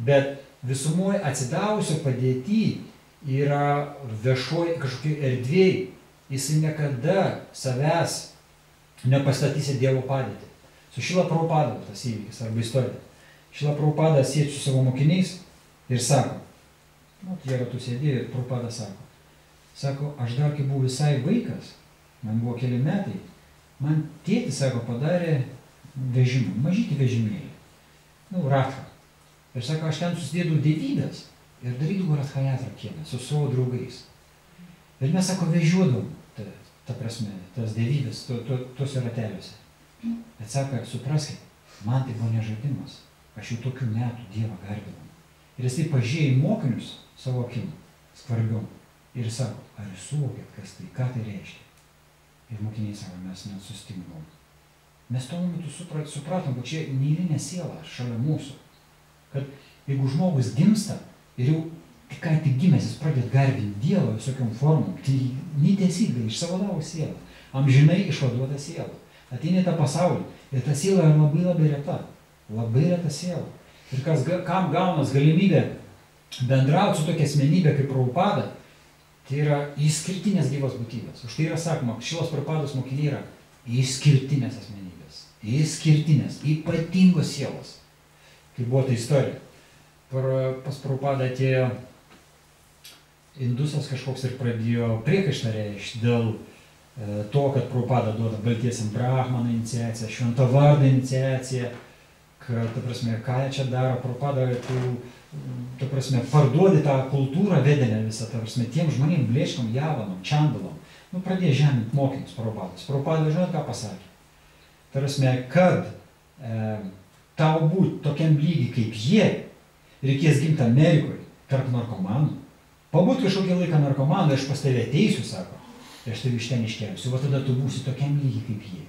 Bet visumoje atsidavusio padėtį yra viešoji kažkokiai erdvėjai, jisai niekada savęs nepastatysi Dievo padėtį. Su Šrila Prabhupada tas įvykis arba istorija. Šrila Prabhupada sėdi su savo mokiniais ir sako, jie ratų sėdėjo ir Prabhupada sako, aš dar kai buvau visai vaikas, man buvo keli metai, man tėtis, sako, padarė vežimą, mažytį vežimėlį, Rathą. Ir sako, aš ten susidėdau dievybės ir darydavau Rathayatra kieme su savo draugais. Ir mes, sako, vežiuodom, ta prasme, tas dievybės, tuose rateliuose. Bet sako, supraskit, man tai buvo ne žaidimas. aš jau tokių metų Dievą garbinu. Ir jisai pažiūrėjo į mokinius savo akim, skvarbiom. Ir sako, ar jūs suvokėt, kas tai, ką tai reiškia? Ir mokiniai sako, mes net sustingom. Mes tuo metu supratom, kad čia neįlinė siela šalia mūsų. Kad jeigu žmogus gimsta ir jau ką tik gimęs, jis pradėt garbinti Dievą visokiom formom, tai neteisingai išsavadavo sielą. Amžinai išvaduota siela. Ateini tą pasaulį ir ta siela yra labai labai reta. Labai reta siela. Ir kam gaunas galimybė bendrauti su tokia asmenybė kaip Prabhupada, tai yra išskirtinės gyvos būtybės. Už tai yra sakoma, Šilos Prabhupados mokiniai yra išskirtinės asmenybės. Išskirtinės, ypatingos sielos. Kaip buvo ta istorija. Pas Prabhupadą atėjo indusas kažkoks ir pradėjo priekaištą reikšti dėl to, kad Prabhupada duoda baltiesiam brahmanų iniciaciją, švento vardą iniciaciją, kad, ta prasme, ką čia daro Prabhupada, ta prasme, parduodi tą kultūrą vedinę visą, ta prasme, tiem žmonėm blėškom, javanom, čandalom, pradėjo žeminti mokinius Prabhupados. Prabhupada, žinot, ką pasakė? Ta prasme, kad tau būti tokiam lygiai kaip jie, reikės gimti Amerikoje, tarp narkomanų. Pabūt kažkokį laiką narkomanų, aš pas tave ateisiu, sako, ir aš tave iš ten iškelsiu, va tada tu būsi tokiam lygiai kaip jie.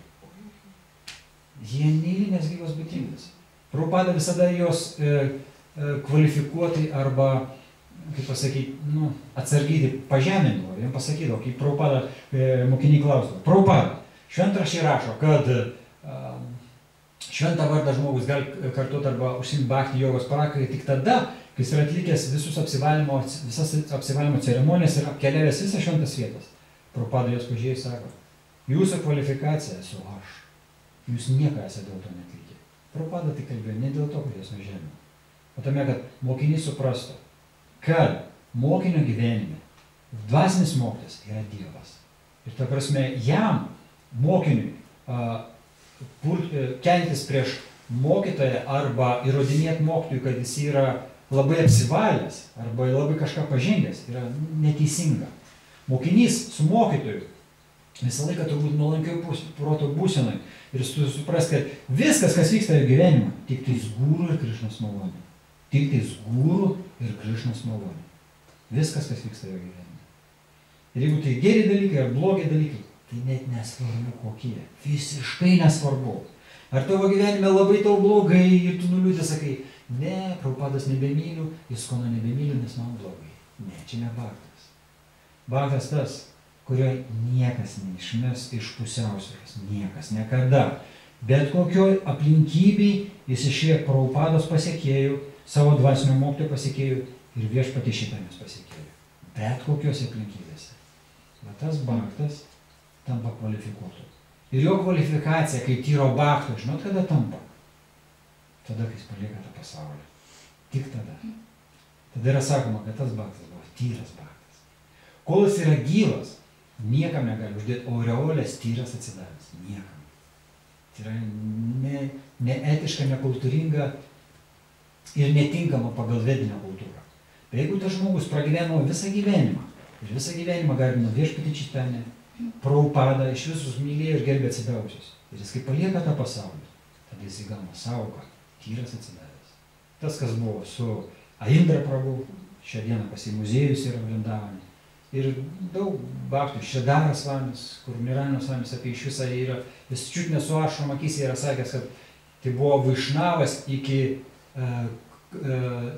Jie neįlinės gyvos būtybės. Prabhupada visada jos kvalifikuotai arba, kaip pasakyti, atsargiai pažemindavo. Jam pasakydavo, kai Prabhupada mokiniai klausdavo. Prabhupada, šventraščiai rašo, kad šventą vardą žmogus gali kartuoti arba užsiimti bhakti jogos praktiką tik tada, kai jis yra atlikęs visas apsivalymo ceremonijas ir apkeliavęs visas šventas vietas. Prabhupada jos pažiūrėjo, sako, jūsų kvalifikacija esu aš. Jūs nieką esate dėl to netlikę. Prabhupada tai kalbėjo ne dėl to, kad jos nužemino. O tame, kad mokinys suprastų, kad mokinio gyvenime dvasinis mokytojas yra Dievas. Ir ta prasme, jam, mokiniui, keltis prieš mokytoją arba įrodinėti mokytojui, kad jis yra labai apsivalęs arba labai kažką pažengęs, yra neteisinga. Mokinys su mokytoju visą laiką turbūt nuolankiau proto būsenai ir supras, kad viskas, kas vyksta jo gyvenime, tik tais guru ir Krišnos malonė. Tik tais guru ir Krišnos malonė. Viskas, kas vyksta jo gyvenime. Ir jeigu tai geri dalykai ar blogi dalykai, tai net nesvarbu kokie. Visiškai nesvarbu. Ar tavo gyvenime labai tau blogai ir tu nuliūdė sakai, ne, Prabhupados nebemyliu, Iskono nebemyliu, nes man blogai. Ne, čia ne bhaktas. Bhaktas tas, kurio niekas neišmes iš pusiausvėros. Niekas, niekada. Bet kokioj aplinkybei jis išliek Prabhupados pasiekėjų, savo dvasinio mokytojo pasiekėjų ir viešpatį šitamės pasiekėjų. Bet kokios aplinkybėse. Bet tas bhaktas tampa kvalifikuotu. Ir jo kvalifikacija kaip tyro bhakto, žinot, kada tampa? Tada, kai jis palieka tą pasaulį. Tik tada. Tada yra sakoma, kad tas bhaktas buvo tyras bhaktas. Kol jis yra gyvas, niekam negali uždėti aureolės tyras atsidavęs. Niekam. Tai yra neetiška, nekultūringa ir netinkama pagal vedinę kultūrą. Bet jeigu tas žmogus pragyveno visą gyvenimą ir visą gyvenimą garbino viešpatį Čitanę, Prabhupadą, iš visus mylėjo ir gerbė atsidavusius. Ir jis kai palieka tą pasaulį, tada jis įgauna sauką, tyras atsidavęs. Tas, kas buvo su Aindra Prabhu, šią dieną pas į muziejus yra Vrindavane. Ir daug bhaktų, Šridaras Svamis, kur Nirajana Svamis apie iš visą yra, jis čiut nesu ašrom akise yra sakęs, kad tai buvo Vaišnavas iki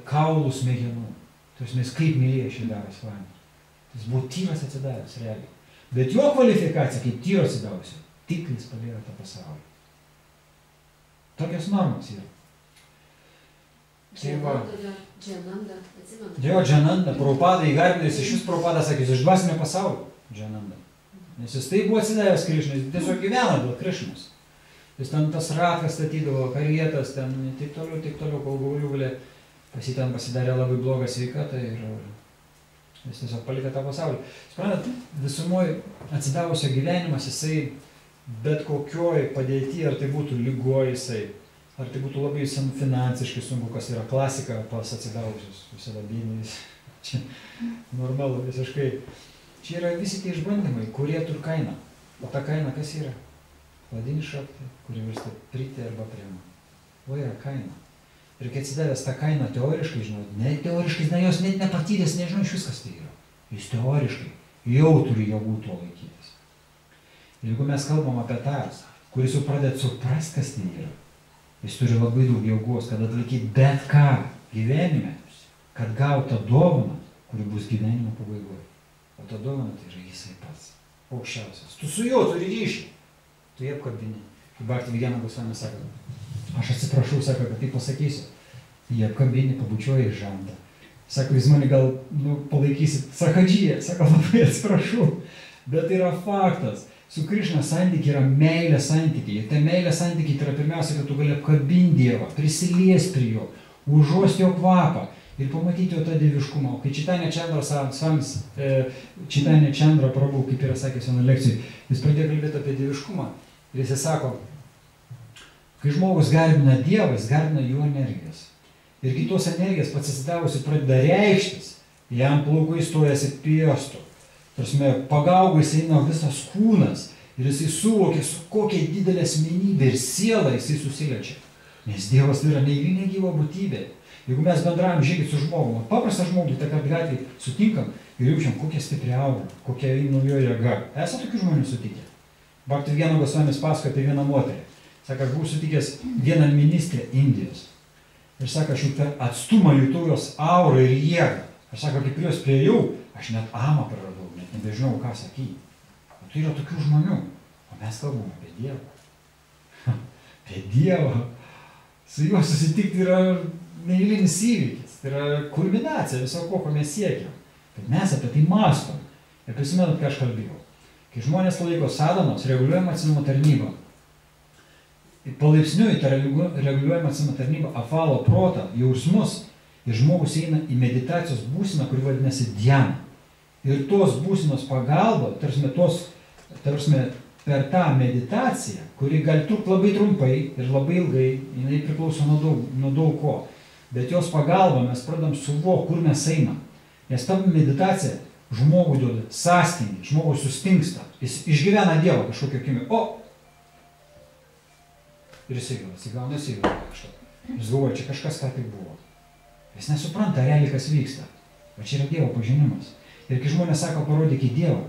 kaulų smegenų. Tai jis kaip mylėjo Šridaras Svamis. Jis buvo tyras atsidavęs, realiai. Bet jo kvalifikacija kaip tyro atsidavusio, tik jis palieka tą pasaulį. Tokios normos yra. Džananda, atsimenu. Jo, Džananda, Prabhupada įgarbino, jis iš vis Prabhupada sakė, jis iš dvasinio pasaulio, Džananda. Nes jis tai buvo atsidavęs Krišnai, jis tiesiog gyvena dėl Krišnos. Jis ten tas ratas statydavo, karietas, ten taip toliau, kol gauliugalė pasidarė labai blogą sveikatą ir jis tiesiog paliko tą pasaulį. Suprantat, visumoje atsidavusio gyvenimas, jisai bet kokioj padėtyje, ar tai būtų lygoj jisai, ar tai būtų labai finansiškai sunku, kas yra klasika pas atsidavusius, visada bėnys. Čia normalu visiškai. Čia yra visi tie išbandymai, kurie turi kainą. O ta kaina kas yra? Ladinį šakti, kuri virsta priti arba prema. O yra kaina. Ir kai atsidavęs tą kainą teoriškai, žinot, ne teoriškai, na jos net nepatyręs, nežinau iš viskas tai yra. Jis teoriškai jau turi jėgų to laikytis. Ir jeigu mes kalbam apie tą, kuris jau pradeda suprasti, kas tai yra, jis turi labai daug jėgos, kad atlaikyti bet ką gyvenime, kad gautų dovaną, kuri bus gyvenimo pabaigoje. O ta dovana tai yra jisai pats, aukščiausias. Tu su juo turi ryšį, tu jį apkabini. Kaip Bhakti Vigena Gosvami sako, aš atsiprašau, sako, kad tai pasakysiu. Jie apkabini, pabučiuoja į žandą. Sako, jūs mane gal palaikysit Sakadžyje, sako, labai atsiprašau. Bet tai yra faktas. Su Krišna santykiai yra meilės santykiai. Ir tai meilės santykiai tai yra pirmiausia, kad tu gali apkabinti Dievą, prisiliesti prie jo, užuosti jo kvapą ir pamatyti jo tą dieviškumą. O kai Čitanja Čandra Prabhu, kaip yra sakęs vieno lekcijai, jis pradėjo kalbėti apie dieviškumą. Ir jis sako, kai žmogus garbina Dievą, jis garbina jų energijas. Ir kitos energijas pasidavusi pradeda reikštis, jam plaukai stojasi piestų. Tarsi pagaugais eina visas kūnas ir jisai suvokia, su kokia didelė asmenybė ir siela jisai susiliečia. Nes Dievas yra neeilinė gyva būtybė. Jeigu mes bendravom žiūrėkit su žmogumi, paprastą žmogų, tą gatvėje sutinkam ir jaučiam, kokia stipri aura, kokia eina jo jėga. Esate tokių žmonių sutikę? Bhakti Vigena Gosvamis pasakoja apie vieną moterį. Sako, aš buvau sutikęs vieną ministrę Indijos. Ir sako, aš jau per atstumą jutau jos aurą ir jėgą. Aš sako, kaip jos priejau, aš net amą praradau, net nebežinau, ką sakyti. O tai yra tokių žmonių. O mes kalbame apie Dievą. Apie Dievą. Su juo susitikti yra neeilinis įvykis. Tai yra kulminacija viso ko mes siekiam. Bet mes apie tai mąstom. Ir prisimenat, ką aš kalbėjau. Kai žmonės laiko sadhanos, reguliuojama atsinumo tarnyba. Palaipsniui ta reguliuojama atsinumo tarnyba apvalo protą, jausmus ir žmogus eina į meditacijos būseną, kuri vadinasi dhyana. Ir tos būsenos pagalba, tarsi per tą meditaciją, kuri gali trukti labai trumpai ir labai ilgai, jinai priklauso nuo daug ko. Bet jos pagalba mes pradedam suvokti, kur mes einam. Nes ta meditacija žmogui duoda sąstingį, žmogus sustingsta, jis išgyvena Dievą kažkokią akimirką. Ir jis įgauna kažką. Jis galvoja, čia kažkas ką tik buvo. Jis nesupranta realiai, kas vyksta. O čia yra Dievo pažinimas. Ir kai žmonės sako, parodyk į Dievą,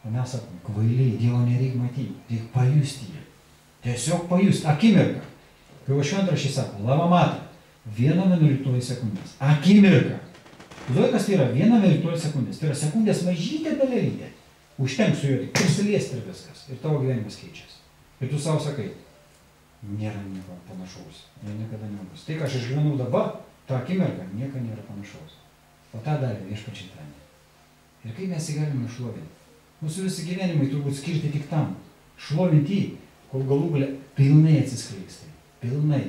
o mes sakom, kvailiai, Dievo nereikia matyti, reikia pajusti jį. Tiesiog pajusti, akimirką. Kai šventraščiai sako, lavamata, 1/11 sekundės. Akimirka. Laikas tai yra 1/11 sekundės. Tai yra sekundės mažytė dalelytė. Užtenk su juo tik prisiliesti ir viskas. Ir tavo gyvenimas keičiasi. Ir tu savo sakai, nėra nieko panašaus. Niekada nebus. Tai, ką aš išgyvenau dabar, tą akimirką, nieko nėra panašaus. O tą darė viešpačiai ten. Ir kaip mes jį galime šlovinti? Mūsų visi gyvenimai turbūt skirti tik tam. Šlovinti jį, kol galų galia pilnai atsiskleisti. Pilnai.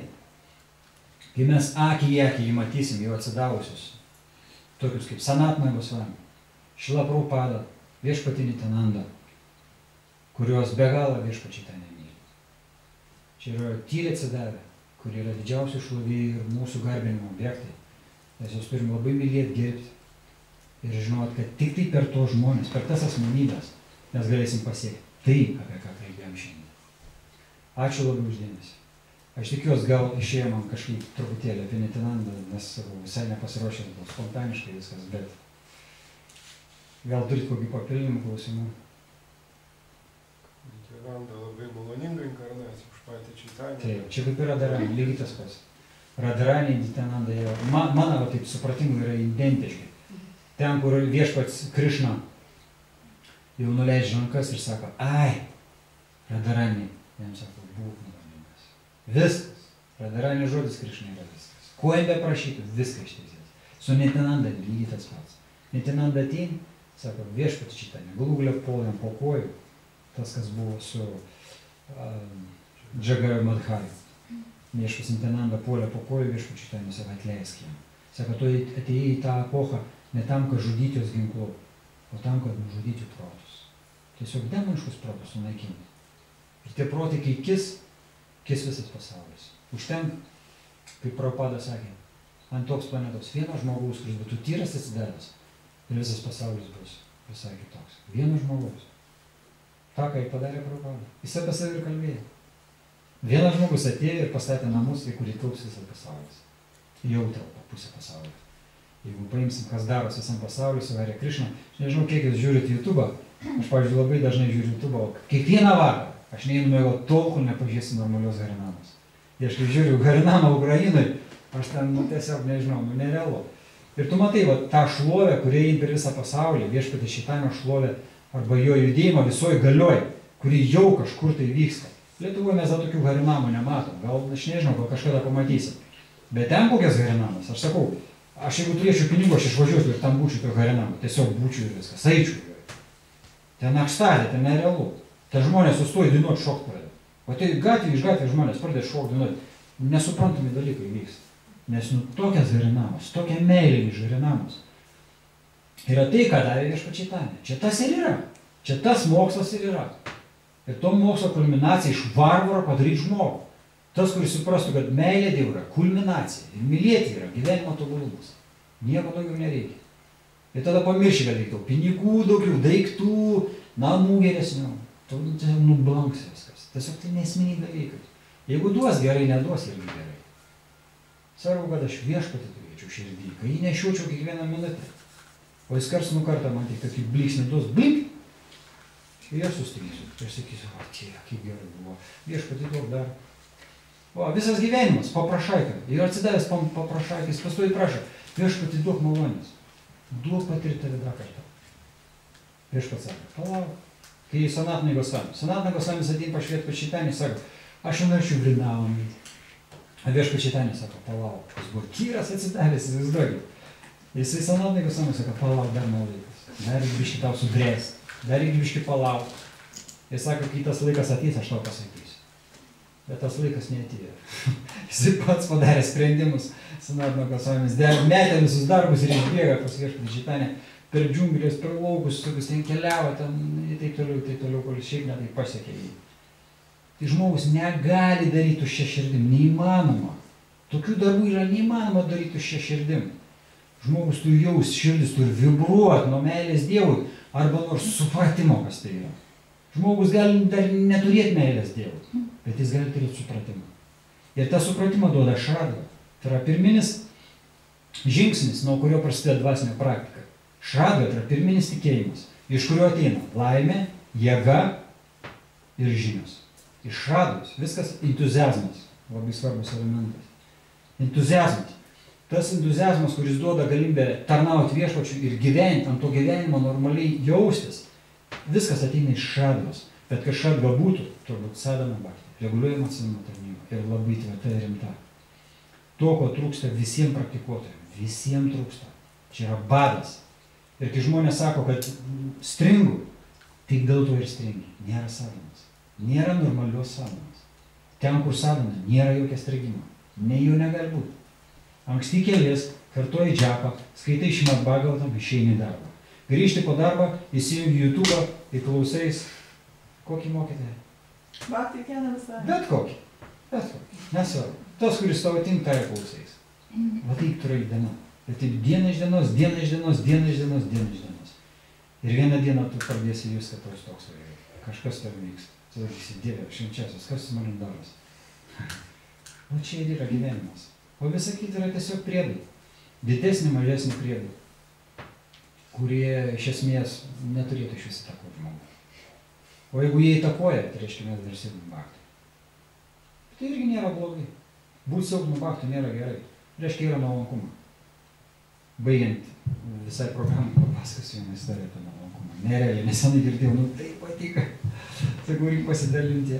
Kai mes akį į akį jį matysim, jau atsidavusius. Tokius kaip Sanatana Gosvami, Šrila Prabhupada, Viešpatį Nityananda, kurios be galo viešpačiai ten nemyli. Čia yra tyliai atsidavę, kurie yra didžiausių šlovėjai ir mūsų garbinimo objektai. Mes juos turim labai mylėti, gerbti. Ir žinot, kad tik tai per to žmonės, per tas asmenybės mes galėsim pasiekti tai, apie ką kalbėjom šiandien. Ačiū labai uždėmesi. Aš tikiuosi, gal išėjo man kažkaip truputėlį apie Nityanandą, nes visai nepasiruošęs buvo spontaniškai viskas, bet gal turit kokį papildymų klausimų? Nityananda labai maloninga inkarnacija už patį Čaitanją. Taip, čia kaip ir Radharani, lygiai tas pats. Radharani, Nityananda, mano taip supratimu yra identiški. Ten, kur viešpats Krišna jau nuleidžia rankas ir sako, ai, Radharani, jam sako, būk maloningas. Viskas. Radharani žodis Krišnai yra viskas. Ko jam beprašytų, viską išteisės. Su Nityananda lygiai tas pats. Nityananda atein, sako, viešpats Čaitanija, galų galia puolam po kojų, tas, kas buvo su Džagara Madhari. Viešpats Nityananda puolė po kojų, viešpats Čaitanija sako, atleisk jam. Sako, tu atėjai į tą epochą ne tam, kad žudyti jos ginklu, o tam, kad nužudyti protus. Tiesiog demoniškus protus sunaikinti. Ir tie protai, kai kis visas pasaulis. Užtenka, kaip Prabhupada sakė, ant toks planetos vienas žmogaus, kuris būtų tyras atsidavęs, ir visas pasaulis bus visai kitoks. Vienas žmogaus. Ta, ką jį padarė Prabhupada. Jis apie save ir kalbėjo. Vienas žmogus atėjo ir pastatė namus, į kurį tilps visas pasaulis. jau telpa pusė pasaulio. Jeigu paimsim, kas darosi visam pasauliu su Hare Krishna, aš nežinau, kiek jūs žiūrit YouTube'ą, aš, pavyzdžiui, labai dažnai žiūriu YouTube'ą, kiekvieną vakarą aš neinu mėgoti tol, kol nepažįstu normalios Harinamos. Ir aš kai žiūriu Harinamą Ukrainai, aš ten, tiesiog nežinau, nerealu. Ir tu matai, tą šlovę, kurie eina per visą pasaulį, viešpatį Šeitanio šlovę, arba jo judėjimą visoji galioj, kuri jau kažkur tai vyksta. Lietuvoje mes tokių Harinamų nematom, gal aš nežinau, gal kažkada pamatysim. Bet ten kokias Harinamas, aš sakau, aš jeigu turėčiau pinigų, aš išvažiuosiu ir tam būčiau to Harinamų, tiesiog būčiau ir viskas, eičiau jo. Ten akstadė, ten nerealu. Ten žmonės sustoja dainuoti, šokti pradeda. O tai iš gatvės žmonės pradeda šokti dainuoti. Nesuprantami dalykai vyksta. Nes tokias Harinamos, tokia meilė iš Harinamos. Yra tai, ką davė viešpačiai Šeitanė. Čia tas ir yra. Čia tas mokslas ir yra. Ir to mokslo kulminacija iš varvaro padaryti žmogų. Tas, kuris suprastų, kad meilė Dievui yra kulminacija. Ir mylėti yra gyvenimo tobulumas. Nieko daugiau nereikia. Ir tada pamirši, kad reikia pinigų daugiau, daiktų, namų geresnių. Tu tiesiog nublanks viskas. Tiesiog tai nesminiai dalykai. Jeigu duos gerai, neduos irgi gerai. Svarbu, kad aš viešpatį turėčiau širdį, kai jį nešiočiau kiekvieną minutę. O jis kars nukartą man tik tokį blyksnį duos, blink. Ir aš sustrysiu. Ir sakysiu, o tie, kaip gerai buvo. Viešpatį duok dar. O, visas gyvenimas, paprašaikai. Ir atsidavęs paprašaikais, pastoji prašo. Viešpatį duok malonės. Duok patirti tave dar kartą. Viešpats sako, palauk. Kai Sanatnai Gosvami. Sanatnai Gosvami ateina pas viešpatį Šeitanį, sako, aš jau norėčiau Vrindavanui. O viešpatį Šeitanį sako, palauk. Jis buvo Kyras atsidavęs, įsivaizduokit. Jisai Sanatnai Gosvami sako, palauk, dar man laikas. Dar reikia biškį tau sudrėsti. Dar reikia biškį palauk. Jis sako, kai tas laikas ateis, aš tau pasakysiu. Bet tas laikas neatėjo. Jisai pats padarė sprendimus. Sanatnai Gosvamis metė visus darbus ir išbėga pas viešpatį Šeitanį. Per džiunglės, per laukus, tokius ten keliavo, ten taip toliau, kol šiaip netai pasiekė jį. Tai žmogus negali daryti tuščia širdim, neįmanoma. Tokių darbų yra neįmanoma daryti tuščia širdim. Žmogus turi jaus, širdis turi vibruoti nuo meilės Dievui, arba nors supratimo, kas tai yra. Žmogus gali dar neturėti meilės Dievui, bet jis gali turėti supratimą. Ir tą supratimą duoda šradva. Tai yra pirminis žingsnis, nuo kurio prasideda dvasinė praktika. Šradva tai yra pirminis tikėjimas, iš kurio ateina laimė, jėga ir žinios. Iš šradvos viskas entuziazmas, labai svarbus elementas. Entuziazmas. Tas entuziazmas, kuris duoda galimybę tarnauti viešpačiui ir gyventi, ant to gyvenimo normaliai jaustis, viskas ateina iš šradvos. Bet kad šradva būtų, turbūt sadhana bhakti, reguliuojama atsivimo tarnyba ir labai tvirta ir rimta. To, ko trūksta visiems praktikuotojams, visiems trūksta. Čia yra badas. Ir kai žmonės sako, kad stringu, tik dėl to ir stringi. Nėra sadhanos. Nėra normalios sadhanos. Ten, kur sadhana, nėra jokio strigimo. Ne jų negali būti. Anksti kelias, kartuoji džapą, skaitai Šrimad Bhagavatam, išeini į darbą. Grįžti po darbą, įsijungi YouTube'ą, įklausais. Kokį mokytoją? Bhakti Kiekvieną visą. Bet kokį. Nesvarbu. Tas, kuris tavo tinka, tai klausais. Va taip turi diena. Ir taip diena iš dienos, diena iš dienos, diena iš dienos, diena iš dienos. Ir vieną dieną tu pradėsi jūs, kad toks toks kažkas tam vyksta. Tu sakysi, Dieve, švenčiausias, kas su manim daros? O čia ir yra gyvenimas. O visa kita yra tiesiog priedai. Didesnį, mažesnį priedai, kurie iš esmės neturėtų iš vis įtakoti žmogų. O jeigu jie įtakoja, tai reiškia mes dar silpnų bhaktų. Tai irgi nėra blogai. Būti silpnų bhaktų nėra gerai. Reiškia yra nuolankumą. Baigiant visai programą papasakosiu vieną istoriją apie nuolankumą. Nerealiai, nesenai girdėjau, tai patiko. Sakau, reikia pasidalinti.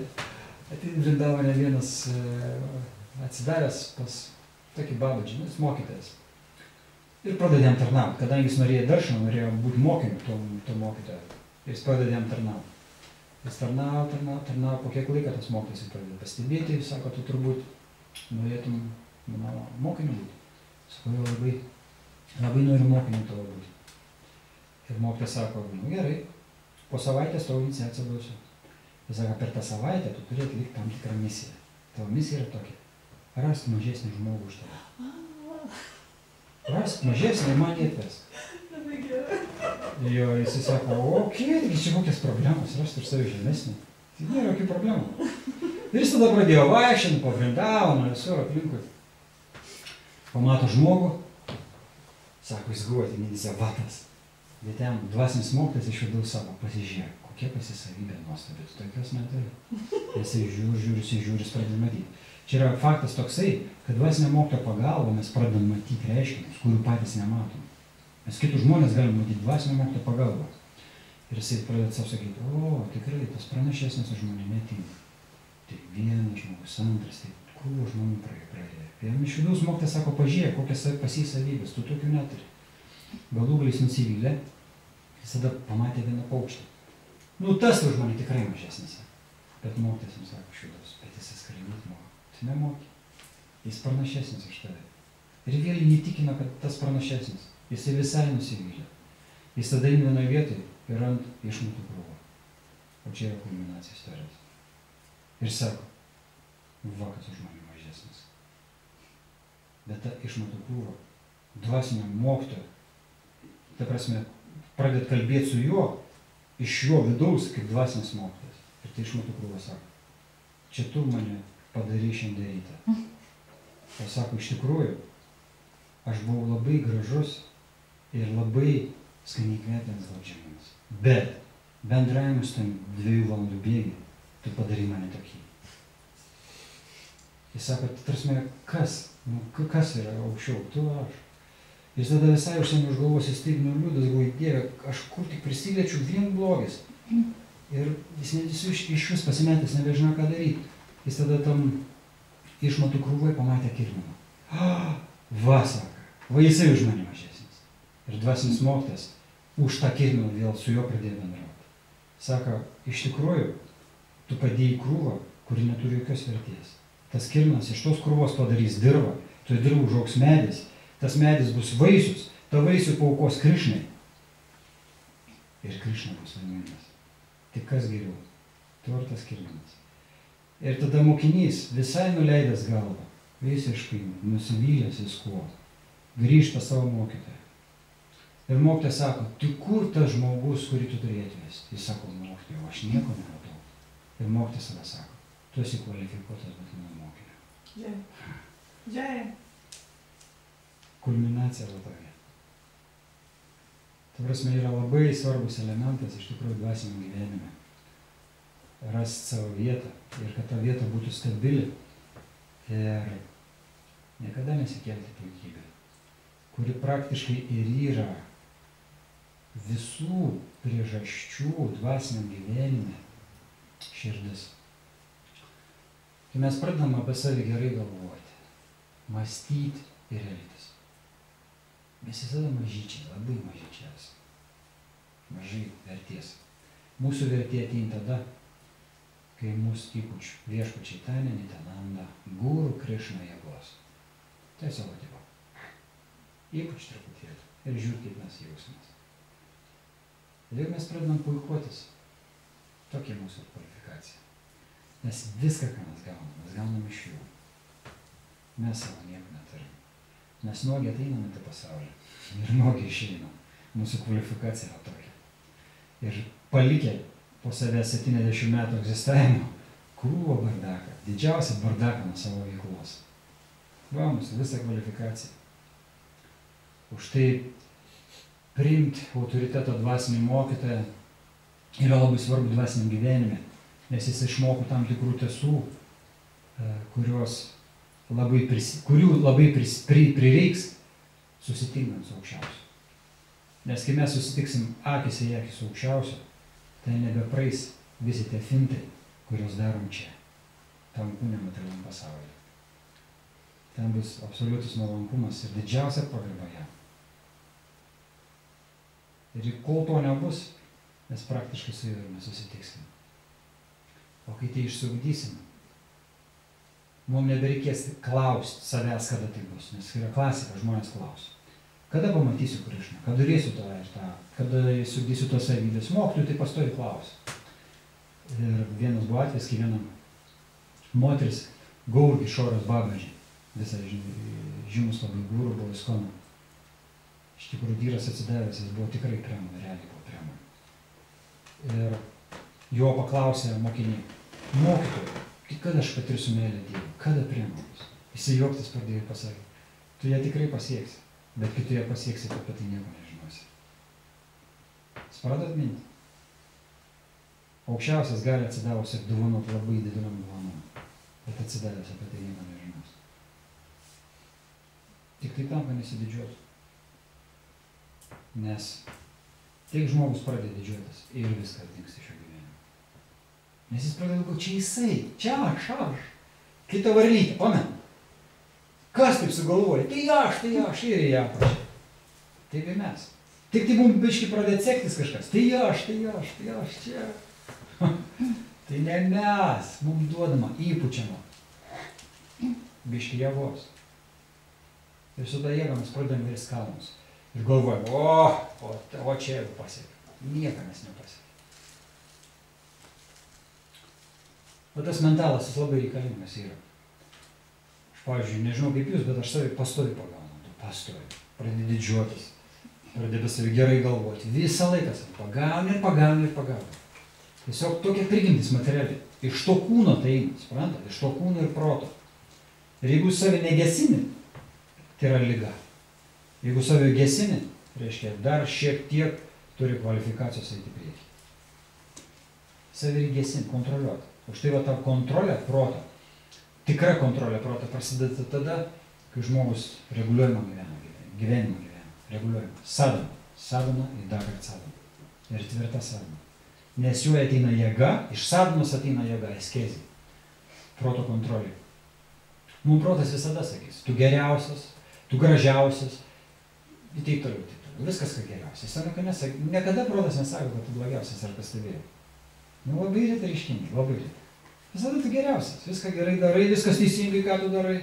Ateina Vrindavane vienas atsidaręs pas tokį babadžį, jis mokytojas. Ir pradeda jam tarnauti, kadangi jis norėjo daršano, norėjo būti mokiniu to mokytojo. Jis pradeda jam tarnauti. Jis tarnavo, po kiek laiko tas mokytojas jį pradeda pastebėti, sako, tu turbūt norėtum mano mokiniu būti. Sakau, labai noriu mokiniu tavo būti. Ir mokytojas sako, gerai, po savaitės tavo iniciaciją duosiu. Jis sako, per tą savaitę tu turi atlikti tam tikrą misiją. Tavo misija yra tokia. Rask mažesnį žmogų už tave. Rask mažesnį ir man jį atvesk. Labai gerai. Jo, jis sako, taigi čia kokias problemas, rasti ir savi žemesnį. Tai nėra jokių problemų. Ir jis tada pradėjo vaikščioti po Vrindavaną, visur aplinkui. pamato žmogų, sako, jis guoti, mintyse vatas. Bet ten dvasinis mokytojas iš vidaus savo, pasižiūrėk, kokia pasisavybė nuostabi, tu tokios neturi. Jisai žiūri, jis pradeda matyti. Čia yra faktas toksai, kad dvasinio mokytojo pagalba mes pradedam matyti reiškinius, kurių patys nematom. Mes kitus žmonės galim matyti dvasinio mokytojo pagalba. Ir jisai pradeda savo sakyti, o, tikrai, tas pranašesnis už mane netinka. Tai vienas žmogus, antras, tai krūvo žmonių praėjo. Ir iš vidaus mokytojas sako, pažiūrėk, kokias pas jį savybės, tu tokių neturi. Galų galiais nusivylė, jis tada pamatė vieną paukštį. Nu, tas už mane tikrai mažesnis. Bet mokytojas jums sako, šiudos, bet jis skraidyti moka. Tu nemoki. Jis pranašesnis už tave. Ir vėl jį įtikina, kad tas pranašesnis. Jisai visai nusivylė. Jis tada eina vienoje vietoje ir ant išmatų krūvo. O čia yra kulminacija istorijos. Ir sako, va, kas už mane mažesnis. Bet ta išmatų krūvo, dvasinio mokytojo, ta prasme, pradėt kalbėti su juo, iš jo vidaus, kaip dvasinis mokytojas. Ir tai išmatų krūvo sako, čia tu mane padarai šiandien rytą. O sako, iš tikrųjų, aš buvau labai gražus ir labai skaniai kvepiantis Džemanas. Bet bendravimus tam 2 valandų bėgi, tu padarai mane tokį. Jis sako, tarsi, kas? Nu, kas yra aukščiau? Tu aš. Jis tada visai užsienį už galvos įstaigino liūdas, galvoju, Dieve, aš kur tik prisiliečiu vien blogis. Ir jis iš vis pasimetęs, nebežino ką daryti. Jis tada tam išmatų krūvai pamatė kirminą. Va, sako, va jisai už mane mažesnis. Ir dvasinis mokytojas už tą kirminą vėl su juo pradėjo bendrauti. Sako, iš tikrųjų, tu padėjai krūvą, kuri neturi jokios vertės. Tas kirminas iš tos krūvos padarys dirvą, tu dirvų užaugs medis, tas medis bus vaisius, ta vaisių paaukos Krišnai. Ir Krišna bus laimingas. Tik kas geriau? Tu ar tas kirminas. Ir tada mokinys, visai nuleidęs galvą, visiškai nusivylęs viskuo, grįžta savo mokytoją. Ir mokytojas sako, tai kur tas žmogus, kurį tu turėjai atvesti? Jis sako, mokytojau, aš nieko nematau. Ir mokytojas tada sako, tu esi kvalifikuotas būti mano mokinio. Jai. Kulminacija yra tokia. Tai prasme, yra labai svarbus elementas iš tikrųjų dvasiniam gyvenime. Rasti savo vietą ir kad ta vieta būtų stabili ir niekada nesikelti puikybę, kuri praktiškai ir yra visų priežasčių dvasiniam gyvenime širdis. Kai mes pradedam apie save gerai galvoti, mąstyti ir elgtis. Mes visada mažyčiai, labai mažyčiai esame. Mažai vertės. Mūsų vertė ateina tada, kai mūsų ypač viešpačiai Chaitanya Nityananda, Guru Krišna jėgos. Tiesiog atėjo. Ypač truputėlį. Ir žiūrėk, kaip mes jausimės. Ir jeigu mes pradedam puikuotis, tokia mūsų kvalifikacija. Nes viską, ką mes gaunam iš jų. Mes savo nieko neturim. Mes nuogi ateinam į tą pasaulį. Ir nuogi išeinam. Mūsų kvalifikacija yra tokia. Ir palikę po savęs 70 metų egzistavimo, krūvą bardaką, didžiausią bardaką nuo savo veiklos. Va, mūsų visą kvalifikaciją. Už tai priimti autoritetą dvasinį mokytoją yra labai svarbu dvasiniam gyvenime, nes jis išmoko tam tikrų tiesų, kurių labai prireiks susitinkant su aukščiausiu. Nes kai mes susitiksim akis į akį su aukščiausiu, tai nebepraeis visi tie fintai, kuriuos darom čia, tam kūniam materialiam pasaulyje. Ten bus absoliutus nuolankumas ir didžiausia pagarba jam. Ir kol to nebus, mes praktiškai su juo nesusitiksim. O kai tai išsiugdysim, mums nebereikės klausti savęs, kada tai bus, nes yra klasika, žmonės klausia. Kada pamatysiu Krišną, kada turėsiu tą ir tą, kada išsiugdysiu tos savybės, mokytojų tai pastovi klausia. Ir vienas buvo atvejis, kai viena moteris, Gaur Kišoras Babaji, visą žymus labai guru buvo Iskono. Iš tikrųjų, vyras atsidavęs, jis buvo tikrai prema, realiai buvo prema. Ir jo paklausė mokiniai, mokytojai, kada aš patirsiu meilę Dievui, kada prema bus? Jisai juoktis pradėjo ir pasakė, tu ją tikrai pasieksi. Bet kai tu ją pasieksi, tu apie tai nieko nežinosi. Suprantat mintį? Aukščiausias gali atsidavus ir dovanot labai dideliam dovanom. Bet atsidavęs apie tai nieko nežinos. Tik tai tam, kad nesididžiuotų. Nes tik žmogus pradeda didžiuotis ir viskas dingsta iš jo gyvenimo. Nes jis pradeda galvoti, čia jisai, čia aš. Kita varlytė, pamenu. Kas taip sugalvoja? Tai aš ir ją prašė. Taip ir mes. Tik tai mums biškai pradėt sektis kažkas. Tai aš čia. Tai ne mes, mums duodama, įpučiama. Biškai jėgos. Ir su ta jėga mes pradedam virs kalnus. Ir galvojam, o čia jau pasiekė. Nieką mes nepasiekė. O tas mentalas, jis labai reikalingas yra. Aš, pavyzdžiui, nežinau kaip jūs, bet aš savį pastovi pagaunu. Tu pastovi. Pradedi didžiuotis. Pradedi savį gerai galvoti. Visą laiką savį pagauni. Tiesiog tokia prigimtis materialiai. Iš to kūno tai eina, suprantat? Iš to kūno ir proto. Ir jeigu savį negesini, tai yra liga. Jeigu savį gesini, reiškia, dar šiek tiek turi kvalifikacijos eiti priekį. Savį gesini, kontroliuoti. Už tai va ta kontrolė proto, tikra kontrolė proto prasideda tada, kai žmogus reguliuojama gyvenimą gyvena, reguliuojama. Sadana ir dar kartą sadana. Ir tvirta sadana. Nes jų ateina jėga, iš sadanos ateina jėga, eskezija. Proto kontrolė. Mums protas visada sakys, tu geriausias, tu gražiausias, ir taip toliau. Viskas, ką geriausias. Niekada protas nesako, kad tu blogiausias ar pastebėjai. Nu, labai retai reiškinį, labai retai. Visada tu geriausias, viską gerai darai, viskas teisingai, ką tu darai.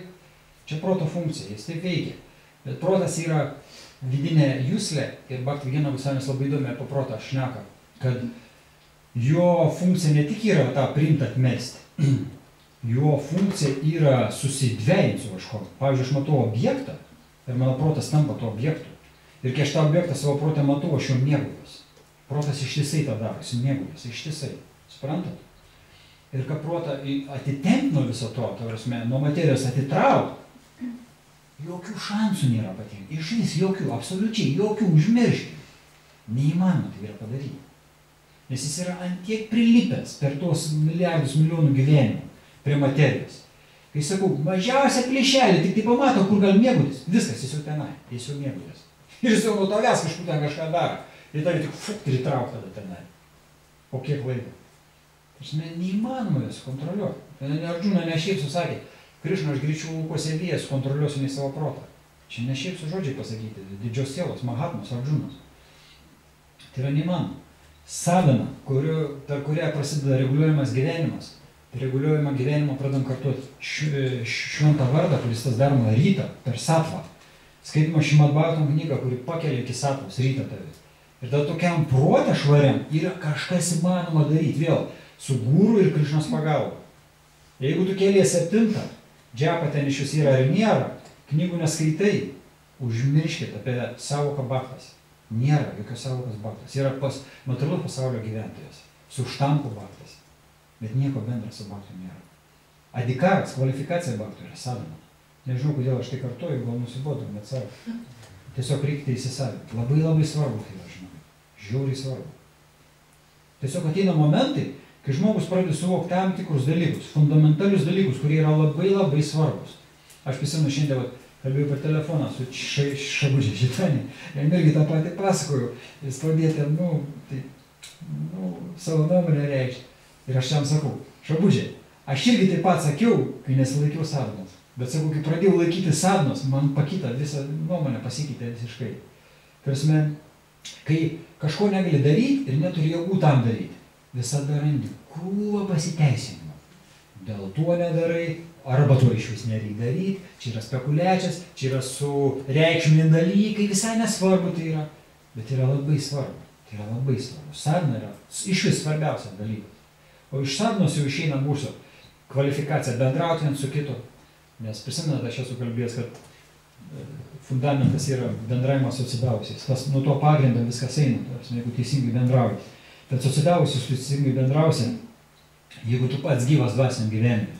Čia proto funkcija, jis taip veikia. Bet protas yra vidinė juslė ir Bhakti-Vigena Gosvamis labai įdomi apie protą šneka, kad jo funkcija ne tik yra tą priimti atmesti, jo funkcija yra susidvejinti su kažkuo. Pavyzdžiui, aš matau objektą ir mano protas tampa to objektu. Ir kai aš tą objektą savo protę matau, aš jo mėgaujuos. Protas ištisai tą daro, jis mėgaujas, ištisai. Suprantat? Ir kad protą atitempt nuo viso to, nuo materijos atitraukt, jokių šansų nėra patirti. Iš vis jokių, absoliučiai jokių, užmiršti. Neįmanoma tai yra padaryti. Nes jis yra antiek prilipęs per tuos milijardus milijonų gyvenimų prie materijos. Kai sakau, mažiausia plyšelė, tik tai pamato, kur gali mėgautis. Viskas, jis jau tenai, jis jau mėgautis. Ir jis jau nuo tavęs kažkur ten kažką daro. Ir tave tik pritrauk tada tenai. Po kiek laiko. Neįmanoma jas kontroliuoti. Arjuna ne šiaip susakė, Krišna, aš greičiau laukose vėjas kontroliuosiu nei savo protą. Čia ne šiaip su žodžiai pasakyti, didžios sielos, Mahatmas, Arjunas. Tai yra neįmanoma. Sadana, per kurią prasideda reguliuojamas gyvenimas, tai reguliuojamą gyvenimą pradam kartuoti šventą vardą, kuris tas daroma rytą, per satvą. Skaitimo Šrimad Bhagavatam knygą, kuri pakelia iki satvos rytą tave. Ir tada tokiam protė švariam yra kažkas įmanoma daryti vėl su guru ir Krišnos pagalba. Jeigu tu kėlė 7, džiapa ten iš vis yra ar nėra, knygų neskaitai, užmirškit apie savoką bhaktas. Nėra jokios savokos bhaktas. Yra materialus pasaulio gyventojas, su štampu bhaktas. Bet nieko bendra su bhaktu nėra. Adikaras, kvalifikacija bhaktų yra sadana. Nežinau, kodėl aš tai kartuoju, gal nusibodom, bet savo. Tiesiog reikia įsisavinti. Labai labai svarbu tai yra, žinoma. Žiauriai svarbu. Tiesiog ateina momentai, kai žmogus pradeda suvokti tam tikrus dalykus, fundamentalius dalykus, kurie yra labai labai svarbus. Aš prisimenu šiandien kalbėjau per telefoną su Šabužė Žitanė. Jam irgi tą patį pasakojau. Jis pradėtė, savo nuomonę reikšti. Ir aš jam sakau, Šabužė, aš irgi taip pat sakiau, kai nesilaikiau sadnos. Bet sakau, kai pradėjau laikyti sadnos, man pakita, visa nuomonė pasikeitė visiškai. Prasme, kai kažko negali daryti ir neturi jėgų tam daryti, visada randi krūvą pasiteisinimą. Dėl to nedarai, arba to iš vis nereikia daryti, čia yra spekuliacijos, čia yra su reikšminiai dalykai, visai nesvarbu tai yra, bet yra labai svarbu. Tai yra labai svarbu. Sadhana yra iš vis svarbiausias dalykas. O iš sadhanos jau išeina mūsų kvalifikacija bendrauti vien su kitu. Nes prisimenate, aš esu kalbėjęs, kad fundamentas yra bendravimas su atsidavusiais. Tas nuo to pagrindo viskas eina, jeigu teisingai bendrauji. Bet su atsidavusiais teisingai bendrausi, jeigu tu pats gyvas dvasiniam gyvenime.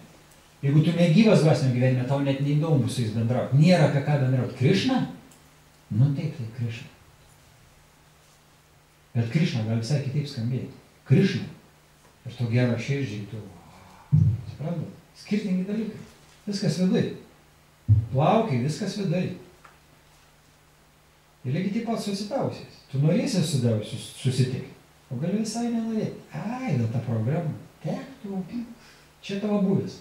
Jeigu tu negyvas dvasiniam gyvenime, tau net neįdomu su jais bendrauti. Nėra apie ką bendrauti. Krišna? Nu taip, tai Krišna. Bet Krišna gali visai kitaip skambėti. Krišna. Ir to gero širdžiai, tu... Suprantu? Skirtingi dalykai. Viskas vidai. Plaukiai, viskas vidai. Ir lygiai taip pat susitausiais. Tu norėsi susitikti, o gali visai nenorėti. Ai, dėl tą programą. Tektų. Čia tavo būvis.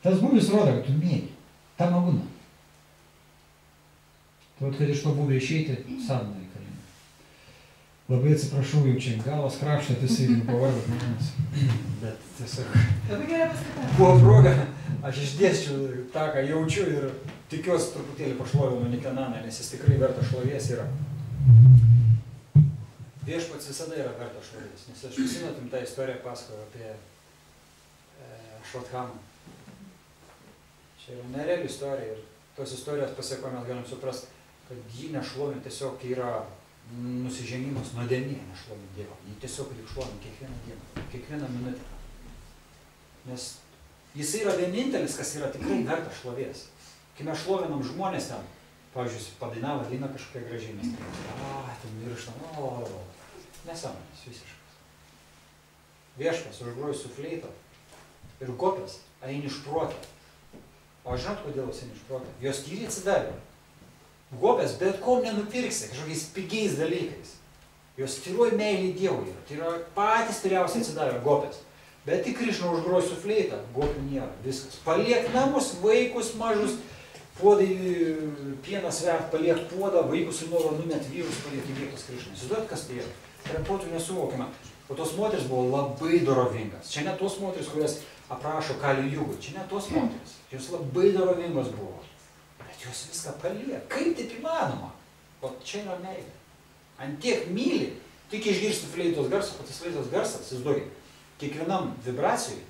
Tas būvis rodo, kad tu mėgi. Tam būna. Tai vat, kad iš to būvio išeiti, sadna reikalinga. Labai atsiprašau, jau čia galas krapštat, jisai pavargo manęs. Bet tiesiog... Labai gerai paskata. Buvo proga, aš išdėsčiau tą, ką jaučiu ir tikiuosi truputėlį pašloviau Nikenaną, nes jis tikrai vertas šlovės yra. Viešpats visada yra vertas šlovės, nes aš prisimetum tą istoriją pasakoju apie Švathamą. Čia yra nereali istorija ir tos istorijos pasiekoje mes galim suprasti, kad jį nešlovint tiesiog yra nusižengimas, nuodėmė nešlovint Dievą. Jį tiesiog reikia šlovint kiekvieną dieną, kiekvieną minutę. Nes jis yra vienintelis, kas yra tikrai vertas šlovės. Kai mes šlovinam žmonės ten, pavyzdžiui, padainavo dainą kažkokia gražiai, mes ten mirštam, nesąmonės visiškas. Viešpas užgroja su fleita ir gopės eini iš protą. O žinot, kodėl jis eini iš protą? Jos tyriai atsidarė. Gopės bet ko nenupirksi, kažkokiais pigiais dalykais. Jos tyruoja meilį Dievui. Tai yra patys tyriausiai atsidavę gopės. Bet tik Krišna užgroja su fleita, gopių nėra, viskas. Paliek namus, vaikus mažus, puodai, pienas vert, paliek puodą, vaikus į norą numet, vyrus paliek į vietos Krišną. Įsivaizduojat, kas tai yra? Tai yra potų nesuvokiama. O tos moteris buvo labai dorovingas. Čia ne tos moteris, kurias aprašo Kali Jugui. Čia ne tos moteris. Jos labai dorovingos buvo. Bet jos viską paliek. Kaip taip įmanoma? O čia yra meilė. Antiek myli, tik išgirsti fleitos garsą, o tas fleitos garsas, įsivaizduokit, kiekvienam vibracijui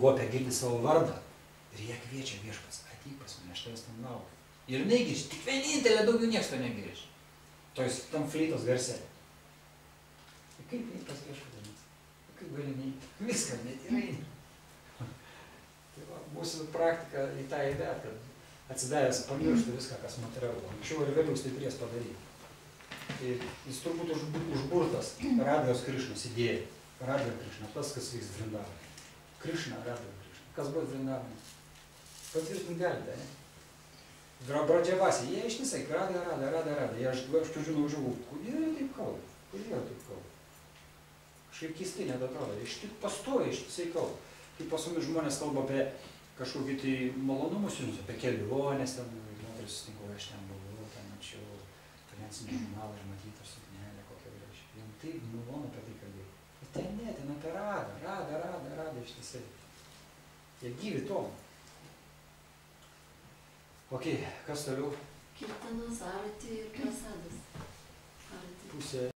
gopė girdi savo vardą ir jie kviečia viešpats, ateik pas mane, aš tavęs tam laukiu. Ir jinai girdi, tik vienintelė, daugiau nieks to negirdi. Tois tam fleitos garsė. Ir kaip eini pas viešpatį? Kaip gali neiti? Viską net ir eini. Tai va, mūsų praktika į tą įdėt, kad atsidavęs pamirštų viską, kas materialu. Anksčiau ir vėliau jis tai turės padaryti. Ir jis turbūt užburtas Radhos Krišnos idėja. Radha Krišna, tas, kas vyks Vrindavane. Krišna, Radha Krišna. Kas bus Vrindavane? Patvirtinti galite, ne? Bradžiavasi, jie ištisai, Radha. Aš pradžiu nuvažiavau, kodėl jie taip kalba? Kažkaip keistai net atrodo. Iš tik pastoja, ištisai kalba. Kaip pas mumis žmonės kalba apie kažkokį tai malonumus jums, apie kelionės, ten moteris sutinku, aš ten buvau, ten mačiau finansinį žurnalą ir matytą suknelę, kokią gražią. Jums taip malonu apie tai kalbėjau. Bet ten ne, ten apie Radha, ištisai. Jie gyvi tom. Ok, kas toliau? Kirtanos, arati ir prasadas. Pusė